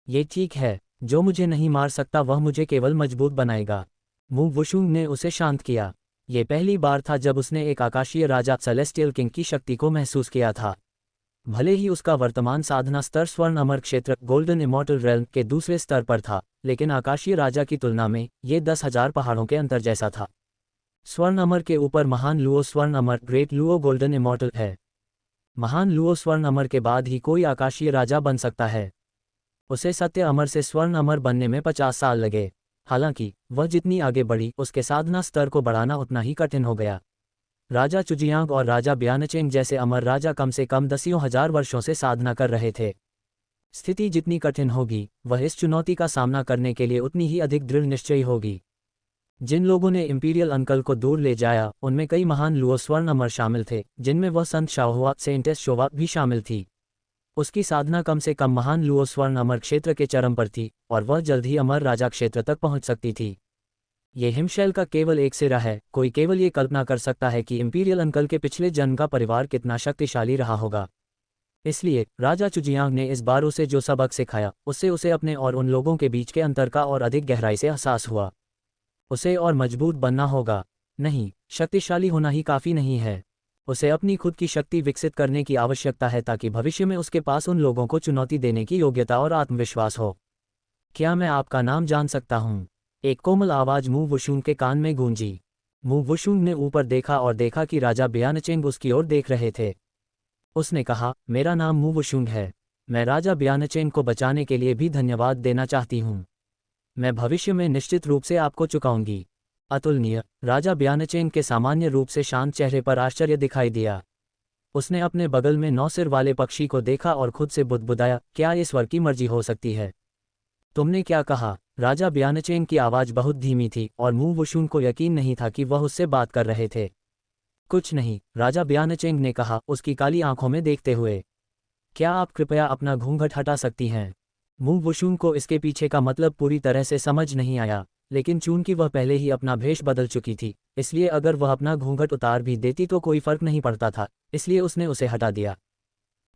ये ठीक है, जो मुझे नहीं मार सकता वह मुझे केवल मजबूत बनाएगा। मुंह वुशुन ने उसे शांत किया। ये पहली बार था जब उसने एक आकाशीय राजा सेलेस्टियल किंग की शक्ति को महसूस किया था। भले ही उसका वर्तमान साधना स्तर स्वर्ण अमर क्षेत्र गोल्डन इमॉर्टल रेल्म के दूसरे स्तर पर था, लेकिन आकाशीय राजा की तुलना में ये 10,000 पहाड़ों के अंतर जैसा था। स्वर्ण अमर के ऊपर महान लुओ स्वर्ण अमर ग्रेट लुओ गोल्डन इमॉर्टल है। महान लुओ स्वर्ण अमर के बाद ही कोई आकाशीय राजा बन सकता है। उसे सत्य अमर से स्वर्ण अमर बनने में 50 साल लगे। हालांकि वह जितनी आगे बढ़ी, उसके साधना स्तर को बढ़ाना उतना ही कठिन हो गया। राजा चुजियांग और राजा ब्यानचेंग जैसे अमर राजा कम से कम 10,000 वर्षों से साधना कर रहे थे। स्थिति जितनी कठिन होगी, वह इस चुनौती का सामना करने के लिए उतनी ही अधिक दृढ़ निश्चयी होगी। जिन लोगों ने इंपीरियल अंकल को दूर ले जाया, उनमें कई महान लुओ स्वर्ण अमर शामिल थे, जिनमें वह संत शाओहुआ सेंटेस शोवा भी शामिल थी। उसकी साधना कम से कम महान लुओ स्वर्ण अमर क्षेत्र के चरम पर थी और वह जल्द ही अमर राजा क्षेत्र तक पहुंच सकती थी। ये हिमशैल का केवल एक सिरा है। कोई केवल ये कल्पना कर सकता है कि इंपीरियल अंकल के पिछले जन्म का परिवार कितना शक्तिशाली रहा होगा। इसलिए राजा चुजियांग ने इस बार उसे जो सबक सिखाया, उससे उसे अपने और उन लोगों के बीच के अंतर का और अधिक गहराई से एहसास हुआ। उसे और मजबूत बनना होगा। नहीं, शक्तिशाली होना ही काफ़ी नहीं है। उसे अपनी खुद की शक्ति विकसित करने की आवश्यकता है ताकि भविष्य में उसके पास उन लोगों को चुनौती देने की योग्यता और आत्मविश्वास हो। क्या मैं आपका नाम जान सकता हूँ? एक कोमल आवाज मुंह वुशुन के कान में गूंजी। मुंह वुशुन ने ऊपर देखा और देखा कि राजा ब्यानचेंग उसकी ओर देख रहे थे। उसने कहा, मेरा नाम मुंह वुशुन है। मैं राजा ब्यानचेंग को बचाने के लिए भी धन्यवाद देना चाहती हूँ। मैं भविष्य में निश्चित रूप से आपको चुकाऊंगी। अतुलनीय। राजा ब्यानचेंग के सामान्य रूप से शांत चेहरे पर आश्चर्य दिखाई दिया। उसने अपने बगल में 9 सिर वाले पक्षी को देखा और खुद से बुदबुदाया, क्या ईश्वर की मर्जी हो सकती है? तुमने क्या कहा? राजा ब्यानचेंग की आवाज़ बहुत धीमी थी और मुंह वुशुन को यकीन नहीं था कि वह उससे बात कर रहे थे। कुछ नहीं, राजा ब्यानचेंग ने कहा, उसकी काली आंखों में देखते हुए। क्या आप कृपया अपना घूंघट हटा सकती हैं? मुंह वुशुन को इसके पीछे का मतलब पूरी तरह से समझ नहीं आया, लेकिन चूंकि वह पहले ही अपना भेष बदल चुकी थी, इसलिए अगर वह अपना घूंघट उतार भी देती तो कोई फर्क नहीं पड़ता था, इसलिए उसने उसे हटा दिया।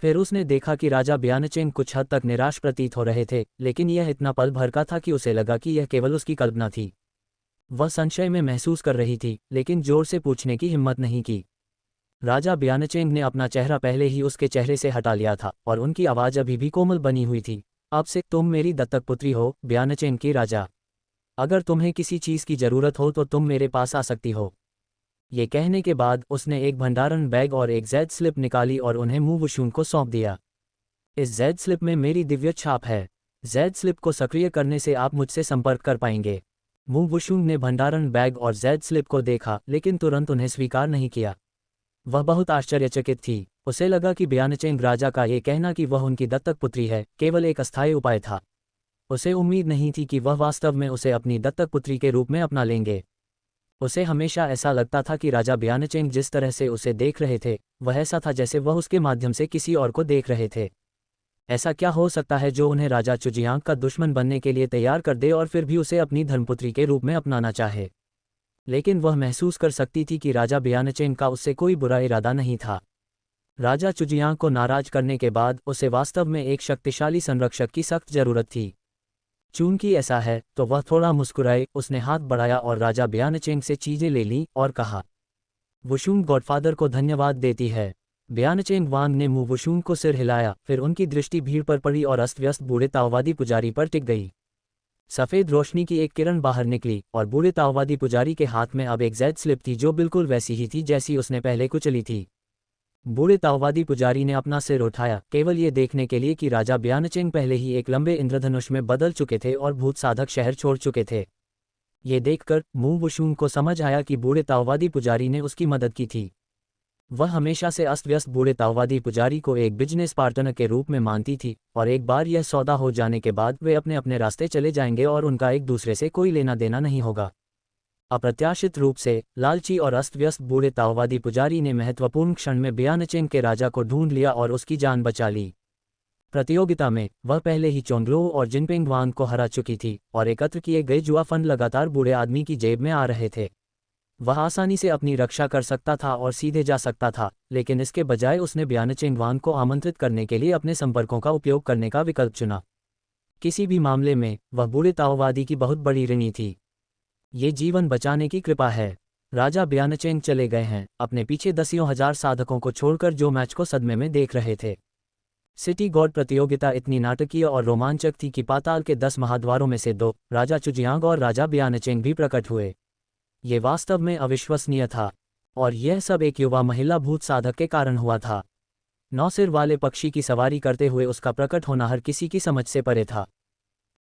फिर उसने देखा कि राजा ब्यानचेंग कुछ हद तक निराश प्रतीत हो रहे थे, लेकिन यह इतना पल भर का था कि उसे लगा कि यह केवल उसकी कल्पना थी। वह संशय में महसूस कर रही थी, लेकिन जोर से पूछने की हिम्मत नहीं की। राजा ब्यानचेंग ने अपना चेहरा पहले ही उसके चेहरे से हटा लिया था और उनकी आवाज़ अभी भी कोमल बनी हुई थी। अब से तुम मेरी दत्तक पुत्री हो, ब्यानचेंग की राजा। अगर तुम्हें किसी चीज़ की ज़रूरत हो तो तुम मेरे पास आ सकती हो। ये कहने के बाद उसने एक भंडारण बैग और एक जैद स्लिप निकाली और उन्हें मू वुशुन को सौंप दिया। इस जैद स्लिप में मेरी दिव्य छाप है। जैद स्लिप को सक्रिय करने से आप मुझसे संपर्क कर पाएंगे। मू वुशुन ने भंडारण बैग और जैद स्लिप को देखा, लेकिन तुरंत उन्हें स्वीकार नहीं किया। वह बहुत आश्चर्यचकित थी। उसे लगा कि ब्यानचेंग राजा का ये कहना कि वह उनकी दत्तक पुत्री है केवल एक अस्थायी उपाय था। उसे उम्मीद नहीं थी कि वह वास्तव में उसे अपनी दत्तक पुत्री के रूप में अपना लेंगे। उसे हमेशा ऐसा लगता था कि राजा ब्यानचेंग जिस तरह से उसे देख रहे थे, वह ऐसा था जैसे वह उसके माध्यम से किसी और को देख रहे थे। ऐसा क्या हो सकता है जो उन्हें राजा चुजियांग का दुश्मन बनने के लिए तैयार कर दे और फिर भी उसे अपनी धर्मपुत्री के रूप में अपनाना चाहे। लेकिन वह महसूस कर सकती थी कि राजा ब्यानचेंग का उससे कोई बुरा इरादा नहीं था। राजा चुजियांग को नाराज करने के बाद उसे वास्तव में एक शक्तिशाली संरक्षक की सख्त जरूरत थी। चूंकि ऐसा है तो वह थोड़ा मुस्कुराए, उसने हाथ बढ़ाया और राजा ब्यानचेंग से चीजें ले लीं और कहा, वुशुंग गॉडफादर को धन्यवाद देती है। ब्यानचेंग वांग ने मुंह वुशुंग को सिर हिलाया, फिर उनकी दृष्टि भीड़ पर पड़ी और अस्त व्यस्त बूढ़े ताओवादी पुजारी पर टिक गई। सफ़ेद रोशनी की एक किरण बाहर निकली और बूढ़े ताओवादी पुजारी के हाथ में अब एक जैद स्लिप थी जो बिल्कुल वैसी ही थी जैसी उसने पहले कुचली थी। बूढ़े ताओवादी पुजारी ने अपना सिर उठाया, केवल ये देखने के लिए कि राजा ब्यानचेंग पहले ही एक लंबे इंद्रधनुष में बदल चुके थे और भूत साधक शहर छोड़ चुके थे। ये देखकर मू वुशुंग को समझ आया कि बूढ़े ताओवादी पुजारी ने उसकी मदद की थी। वह हमेशा से अस्त व्यस्त बूढ़े ताओवादी पुजारी को एक बिजनेस पार्टनर के रूप में मानती थी, और एक बार यह सौदा हो जाने के बाद वे अपने अपने रास्ते चले जाएंगे और उनका एक दूसरे से कोई लेना देना नहीं होगा। अप्रत्याशित रूप से लालची और अस्त व्यस्त बूढ़े ताओवादी पुजारी ने महत्वपूर्ण क्षण में ब्यानचेंग के राजा को ढूंढ लिया और उसकी जान बचा ली। प्रतियोगिता में वह पहले ही चोंगलो और जिनपिंग वांग को हरा चुकी थी और एकत्र किए गए जुआ फंड लगातार बूढ़े आदमी की जेब में आ रहे थे। वह आसानी से अपनी रक्षा कर सकता था और सीधे जा सकता था, लेकिन इसके बजाय उसने ब्यानचेंग वांग को आमंत्रित करने के लिए अपने संपर्कों का उपयोग करने का विकल्प चुना। किसी भी मामले में वह बूढ़े ताओवादी की बहुत बड़ी ऋणी थी। ये जीवन बचाने की कृपा है। राजा ब्यानचेंग चले गए हैं, अपने पीछे दसियों हजार साधकों को छोड़कर जो मैच को सदमे में देख रहे थे। सिटी गॉड प्रतियोगिता इतनी नाटकीय और रोमांचक थी कि पाताल के 10 महाद्वारों में से 2, राजा चुजियांग और राजा ब्यानचेंग भी प्रकट हुए। ये वास्तव में अविश्वसनीय था, और यह सब एक युवा महिला भूत साधक के कारण हुआ था। 9 सिर वाले पक्षी की सवारी करते हुए उसका प्रकट होना हर किसी की समझ से परे था।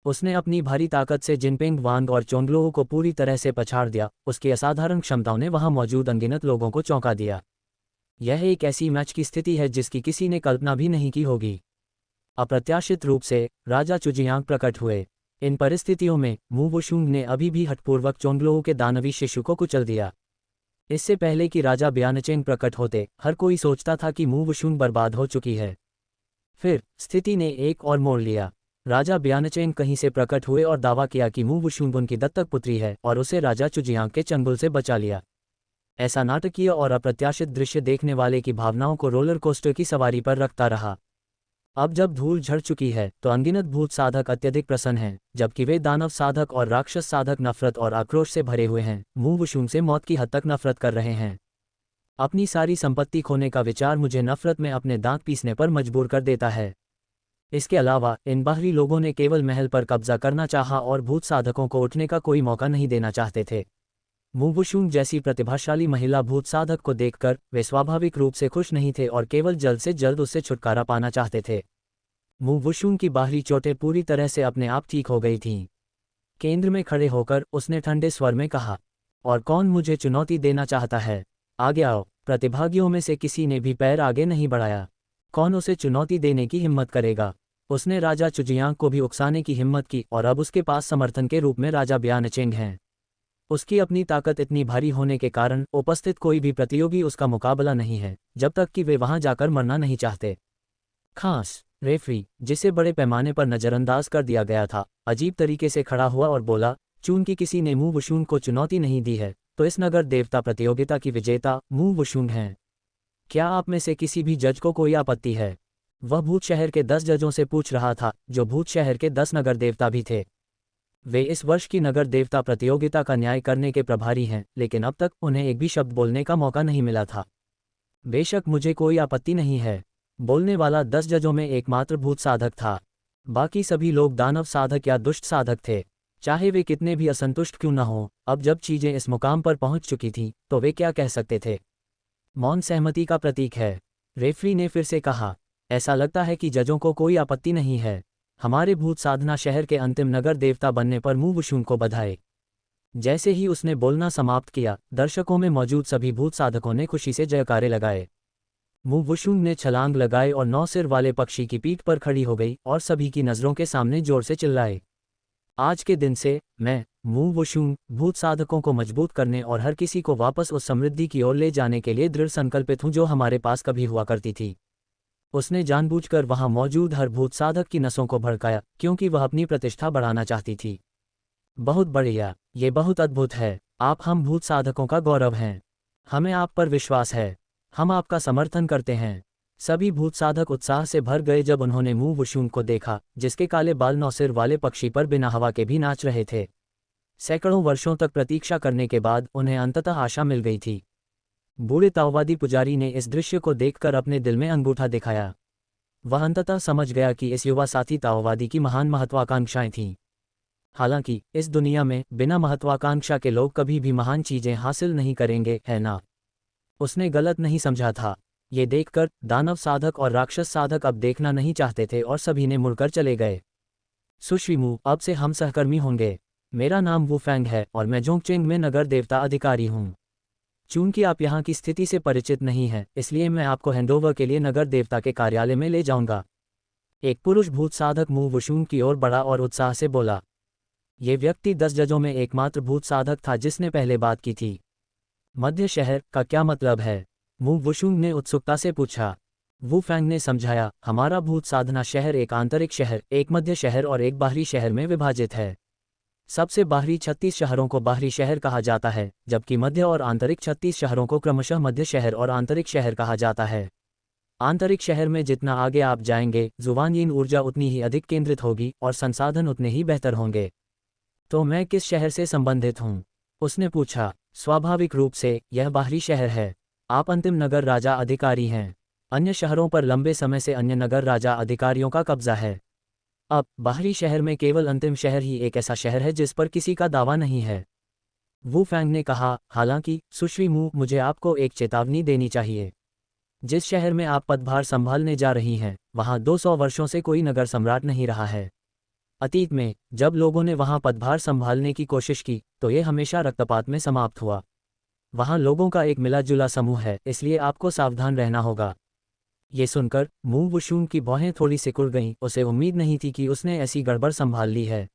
उसने अपनी भारी ताकत से जिनपिंग वांग और चोंगलो को पूरी तरह से पछाड़ दिया। उसकी असाधारण क्षमताओं ने वहां मौजूद अनगिनत लोगों को चौंका दिया। यह एक ऐसी मैच की स्थिति है जिसकी किसी ने कल्पना भी नहीं की होगी। अप्रत्याशित रूप से राजा चुजियांग प्रकट हुए। इन परिस्थितियों में मू वुशुंग ने अभी भी हठपूर्वक चोंगलो के दानवी शिशु को कुचल दिया। इससे पहले कि राजा ब्यानचेंग प्रकट होते, हर कोई सोचता था कि मू वुशुंग बर्बाद हो चुकी है। फिर स्थिति ने एक और मोड़ लिया। राजा ब्यानचेंग कहीं से प्रकट हुए और दावा किया कि मू वुशुंग उनकी दत्तक पुत्री है और उसे राजा चुजियांग के चंगुल से बचा लिया। ऐसा नाटकीय और अप्रत्याशित दृश्य देखने वाले की भावनाओं को रोलर कोस्टर की सवारी पर रखता रहा। अब जब धूल झड़ चुकी है तो अनगिनत भूत साधक अत्यधिक प्रसन्न हैं, जबकि वे दानव साधक और राक्षस साधक नफरत और आक्रोश से भरे हुए हैं, मू वुशुंग से मौत की हद तक नफरत कर रहे हैं। अपनी सारी संपत्ति खोने का विचार मुझे नफरत में अपने दांत पीसने पर मजबूर कर देता है। इसके अलावा इन बाहरी लोगों ने केवल महल पर कब्जा करना चाहा और भूत साधकों को उठने का कोई मौका नहीं देना चाहते थे। मू वुशुंग जैसी प्रतिभाशाली महिला भूत साधक को देखकर वे स्वाभाविक रूप से खुश नहीं थे और केवल जल्द से जल्द उससे छुटकारा पाना चाहते थे। मू वुशुंग की बाहरी चोटें पूरी तरह से अपने आप ठीक हो गई थीं। केंद्र में खड़े होकर उसने ठंडे स्वर में कहा, और कौन मुझे चुनौती देना चाहता है? आगे आओ। प्रतिभागियों में से किसी ने भी पैर आगे नहीं बढ़ाया। कौन उसे चुनौती देने की हिम्मत करेगा? उसने राजा चुजियांग को भी उकसाने की हिम्मत की और अब उसके पास समर्थन के रूप में राजा ब्यानचेंग हैं। उसकी अपनी ताकत इतनी भारी होने के कारण उपस्थित कोई भी प्रतियोगी उसका मुकाबला नहीं है, जब तक कि वे वहां जाकर मरना नहीं चाहते। खास रेफरी, जिसे बड़े पैमाने पर नज़रअंदाज कर दिया गया था, अजीब तरीके से खड़ा हुआ और बोला, चूंकि किसी ने मू वुशुंग को चुनौती नहीं दी है, तो इस नगर देवता प्रतियोगिता की विजेता मू वुशुंग हैं। क्या आप में से किसी भी जज को कोई आपत्ति है? वह भूत शहर के 10 जजों से पूछ रहा था, जो भूत शहर के 10 नगर देवता भी थे। वे इस वर्ष की नगर देवता प्रतियोगिता का न्याय करने के प्रभारी हैं, लेकिन अब तक उन्हें एक भी शब्द बोलने का मौका नहीं मिला था। बेशक मुझे कोई आपत्ति नहीं है। बोलने वाला 10 जजों में एकमात्र भूत साधक था। बाकी सभी लोग दानव साधक या दुष्ट साधक थे। चाहे वे कितने भी असंतुष्ट क्यों न हों, अब जब चीजें इस मुकाम पर पहुंच चुकी थीं, तो वे क्या कह सकते थे। मौन सहमति का प्रतीक है। रेफरी ने फिर से कहा, ऐसा लगता है कि जजों को कोई आपत्ति नहीं है। हमारे भूत साधना शहर के अंतिम नगर देवता बनने पर मू वुशुंग को बधाई। जैसे ही उसने बोलना समाप्त किया, दर्शकों में मौजूद सभी भूत साधकों ने खुशी से जयकारे लगाए। मू वुशुंग ने छलांग लगाई और 9 सिर वाले पक्षी की पीठ पर खड़ी हो गई और सभी की नजरों के सामने जोर से चिल्लाए, आज के दिन से मैं मू वुशुंग भूत साधकों को मजबूत करने और हर किसी को वापस उस समृद्धि की ओर ले जाने के लिए दृढ़ संकल्पित हूं जो हमारे पास कभी हुआ करती थी। उसने जानबूझकर वहां मौजूद हर भूत साधक की नसों को भड़काया, क्योंकि वह अपनी प्रतिष्ठा बढ़ाना चाहती थी। बहुत बढ़िया, ये बहुत अद्भुत है। आप हम भूत साधकों का गौरव हैं। हमें आप पर विश्वास है। हम आपका समर्थन करते हैं। सभी भूत साधक उत्साह से भर गए जब उन्होंने मू वुशुंग को देखा, जिसके काले बाल 9 सिर वाले पक्षी पर बिना हवा के भी नाच रहे थे। सैकड़ों वर्षों तक प्रतीक्षा करने के बाद उन्हें अंततः आशा मिल गई थी। बूढ़े ताओवादी पुजारी ने इस दृश्य को देखकर अपने दिल में अंगूठा दिखाया। वह अंततः समझ गया कि इस युवा साथी ताओवादी की महान महत्वाकांक्षाएं थीं। हालांकि इस दुनिया में बिना महत्वाकांक्षा के लोग कभी भी महान चीजें हासिल नहीं करेंगे, है ना। उसने गलत नहीं समझा था। ये देखकर दानव साधक और राक्षस साधक अब देखना नहीं चाहते थे और सभी ने मुड़कर चले गए। सुश्रीमू, अब से हम सहकर्मी होंगे। मेरा नाम वू फैंग है और मैं जोंगचेंग में नगर देवता अधिकारी हूँ। चूंकि आप यहाँ की स्थिति से परिचित नहीं हैं, इसलिए मैं आपको हैंडओवर के लिए नगर देवता के कार्यालय में ले जाऊंगा। एक पुरुष भूत साधक मू वुशुंग की ओर बढ़ा और उत्साह से बोला। ये व्यक्ति 10 जजों में एकमात्र भूत साधक था जिसने पहले बात की थी। मध्य शहर का क्या मतलब है? मू वुशुंग ने उत्सुकता से पूछा। वू फैंग ने समझाया, हमारा भूत साधना शहर एक आंतरिक शहर, एक मध्य शहर और एक बाहरी शहर में विभाजित है। सबसे बाहरी 36 शहरों को बाहरी शहर कहा जाता है, जबकि मध्य और आंतरिक 36 शहरों को क्रमशः मध्य शहर और आंतरिक शहर कहा जाता है। आंतरिक शहर में जितना आगे आप जाएंगे, जुबानयीन ऊर्जा उतनी ही अधिक केंद्रित होगी और संसाधन उतने ही बेहतर होंगे। तो मैं किस शहर से संबंधित हूँ? उसने पूछा। स्वाभाविक रूप से यह बाहरी शहर है। आप अंतिम नगर राजा अधिकारी हैं। अन्य शहरों पर लंबे समय से अन्य नगर राजा अधिकारियों का कब्जा है। अब बाहरी शहर में केवल अंतिम शहर ही एक ऐसा शहर है जिस पर किसी का दावा नहीं है। वू फैंग ने कहा, हालांकि सुश्री मू, मुझे आपको एक चेतावनी देनी चाहिए। जिस शहर में आप पदभार संभालने जा रही हैं, वहां 200 वर्षों से कोई नगर सम्राट नहीं रहा है। अतीत में जब लोगों ने वहां पदभार संभालने की कोशिश की, तो ये हमेशा रक्तपात में समाप्त हुआ। वहां लोगों का एक मिला जुला समूह है, इसलिए आपको सावधान रहना होगा। ये सुनकर मू वुशुंग की भौहें थोड़ी सिकुड़ गईं। उसे उम्मीद नहीं थी कि उसने ऐसी गड़बड़ संभाल ली है।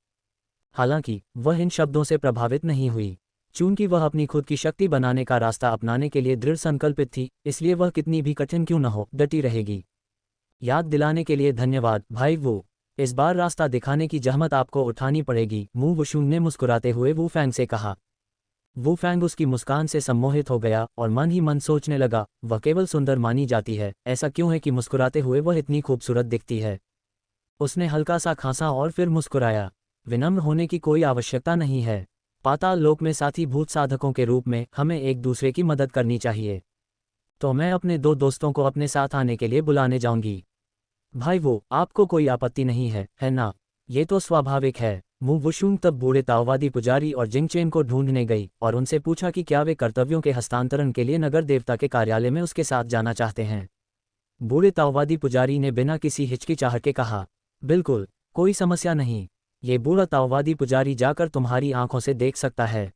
हालांकि वह इन शब्दों से प्रभावित नहीं हुई। चूंकि वह अपनी खुद की शक्ति बनाने का रास्ता अपनाने के लिए दृढ़ संकल्पित थी, इसलिए वह कितनी भी कठिन क्यों न हो, डटी रहेगी। याद दिलाने के लिए धन्यवाद भाई वू। इस बार रास्ता दिखाने की जहमत आपको उठानी पड़ेगी, मू वुशुंग ने मुस्कुराते हुए वू फैंग से कहा। वू फैंग उसकी मुस्कान से सम्मोहित हो गया और मन ही मन सोचने लगा, वह केवल सुंदर मानी जाती है, ऐसा क्यों है कि मुस्कुराते हुए वह इतनी खूबसूरत दिखती है। उसने हल्का सा खांसा और फिर मुस्कुराया। विनम्र होने की कोई आवश्यकता नहीं है। पाताल लोक में साथी भूत साधकों के रूप में हमें एक दूसरे की मदद करनी चाहिए। तो मैं अपने 2 दोस्तों को अपने साथ आने के लिए बुलाने जाऊंगी। भाई वो, आपको कोई आपत्ति नहीं है ना? ये तो स्वाभाविक है। मू वुशुंग तब बूढ़े ताओवादी पुजारी और जिंगचेन को ढूंढने गई और उनसे पूछा कि क्या वे कर्तव्यों के हस्तांतरण के लिए नगर देवता के कार्यालय में उसके साथ जाना चाहते हैं। बूढ़े ताओवादी पुजारी ने बिना किसी हिचकिचाहट के कहा, बिल्कुल, कोई समस्या नहीं। ये बूढ़ा ताओवादी पुजारी जाकर तुम्हारी आंखों से देख सकता है।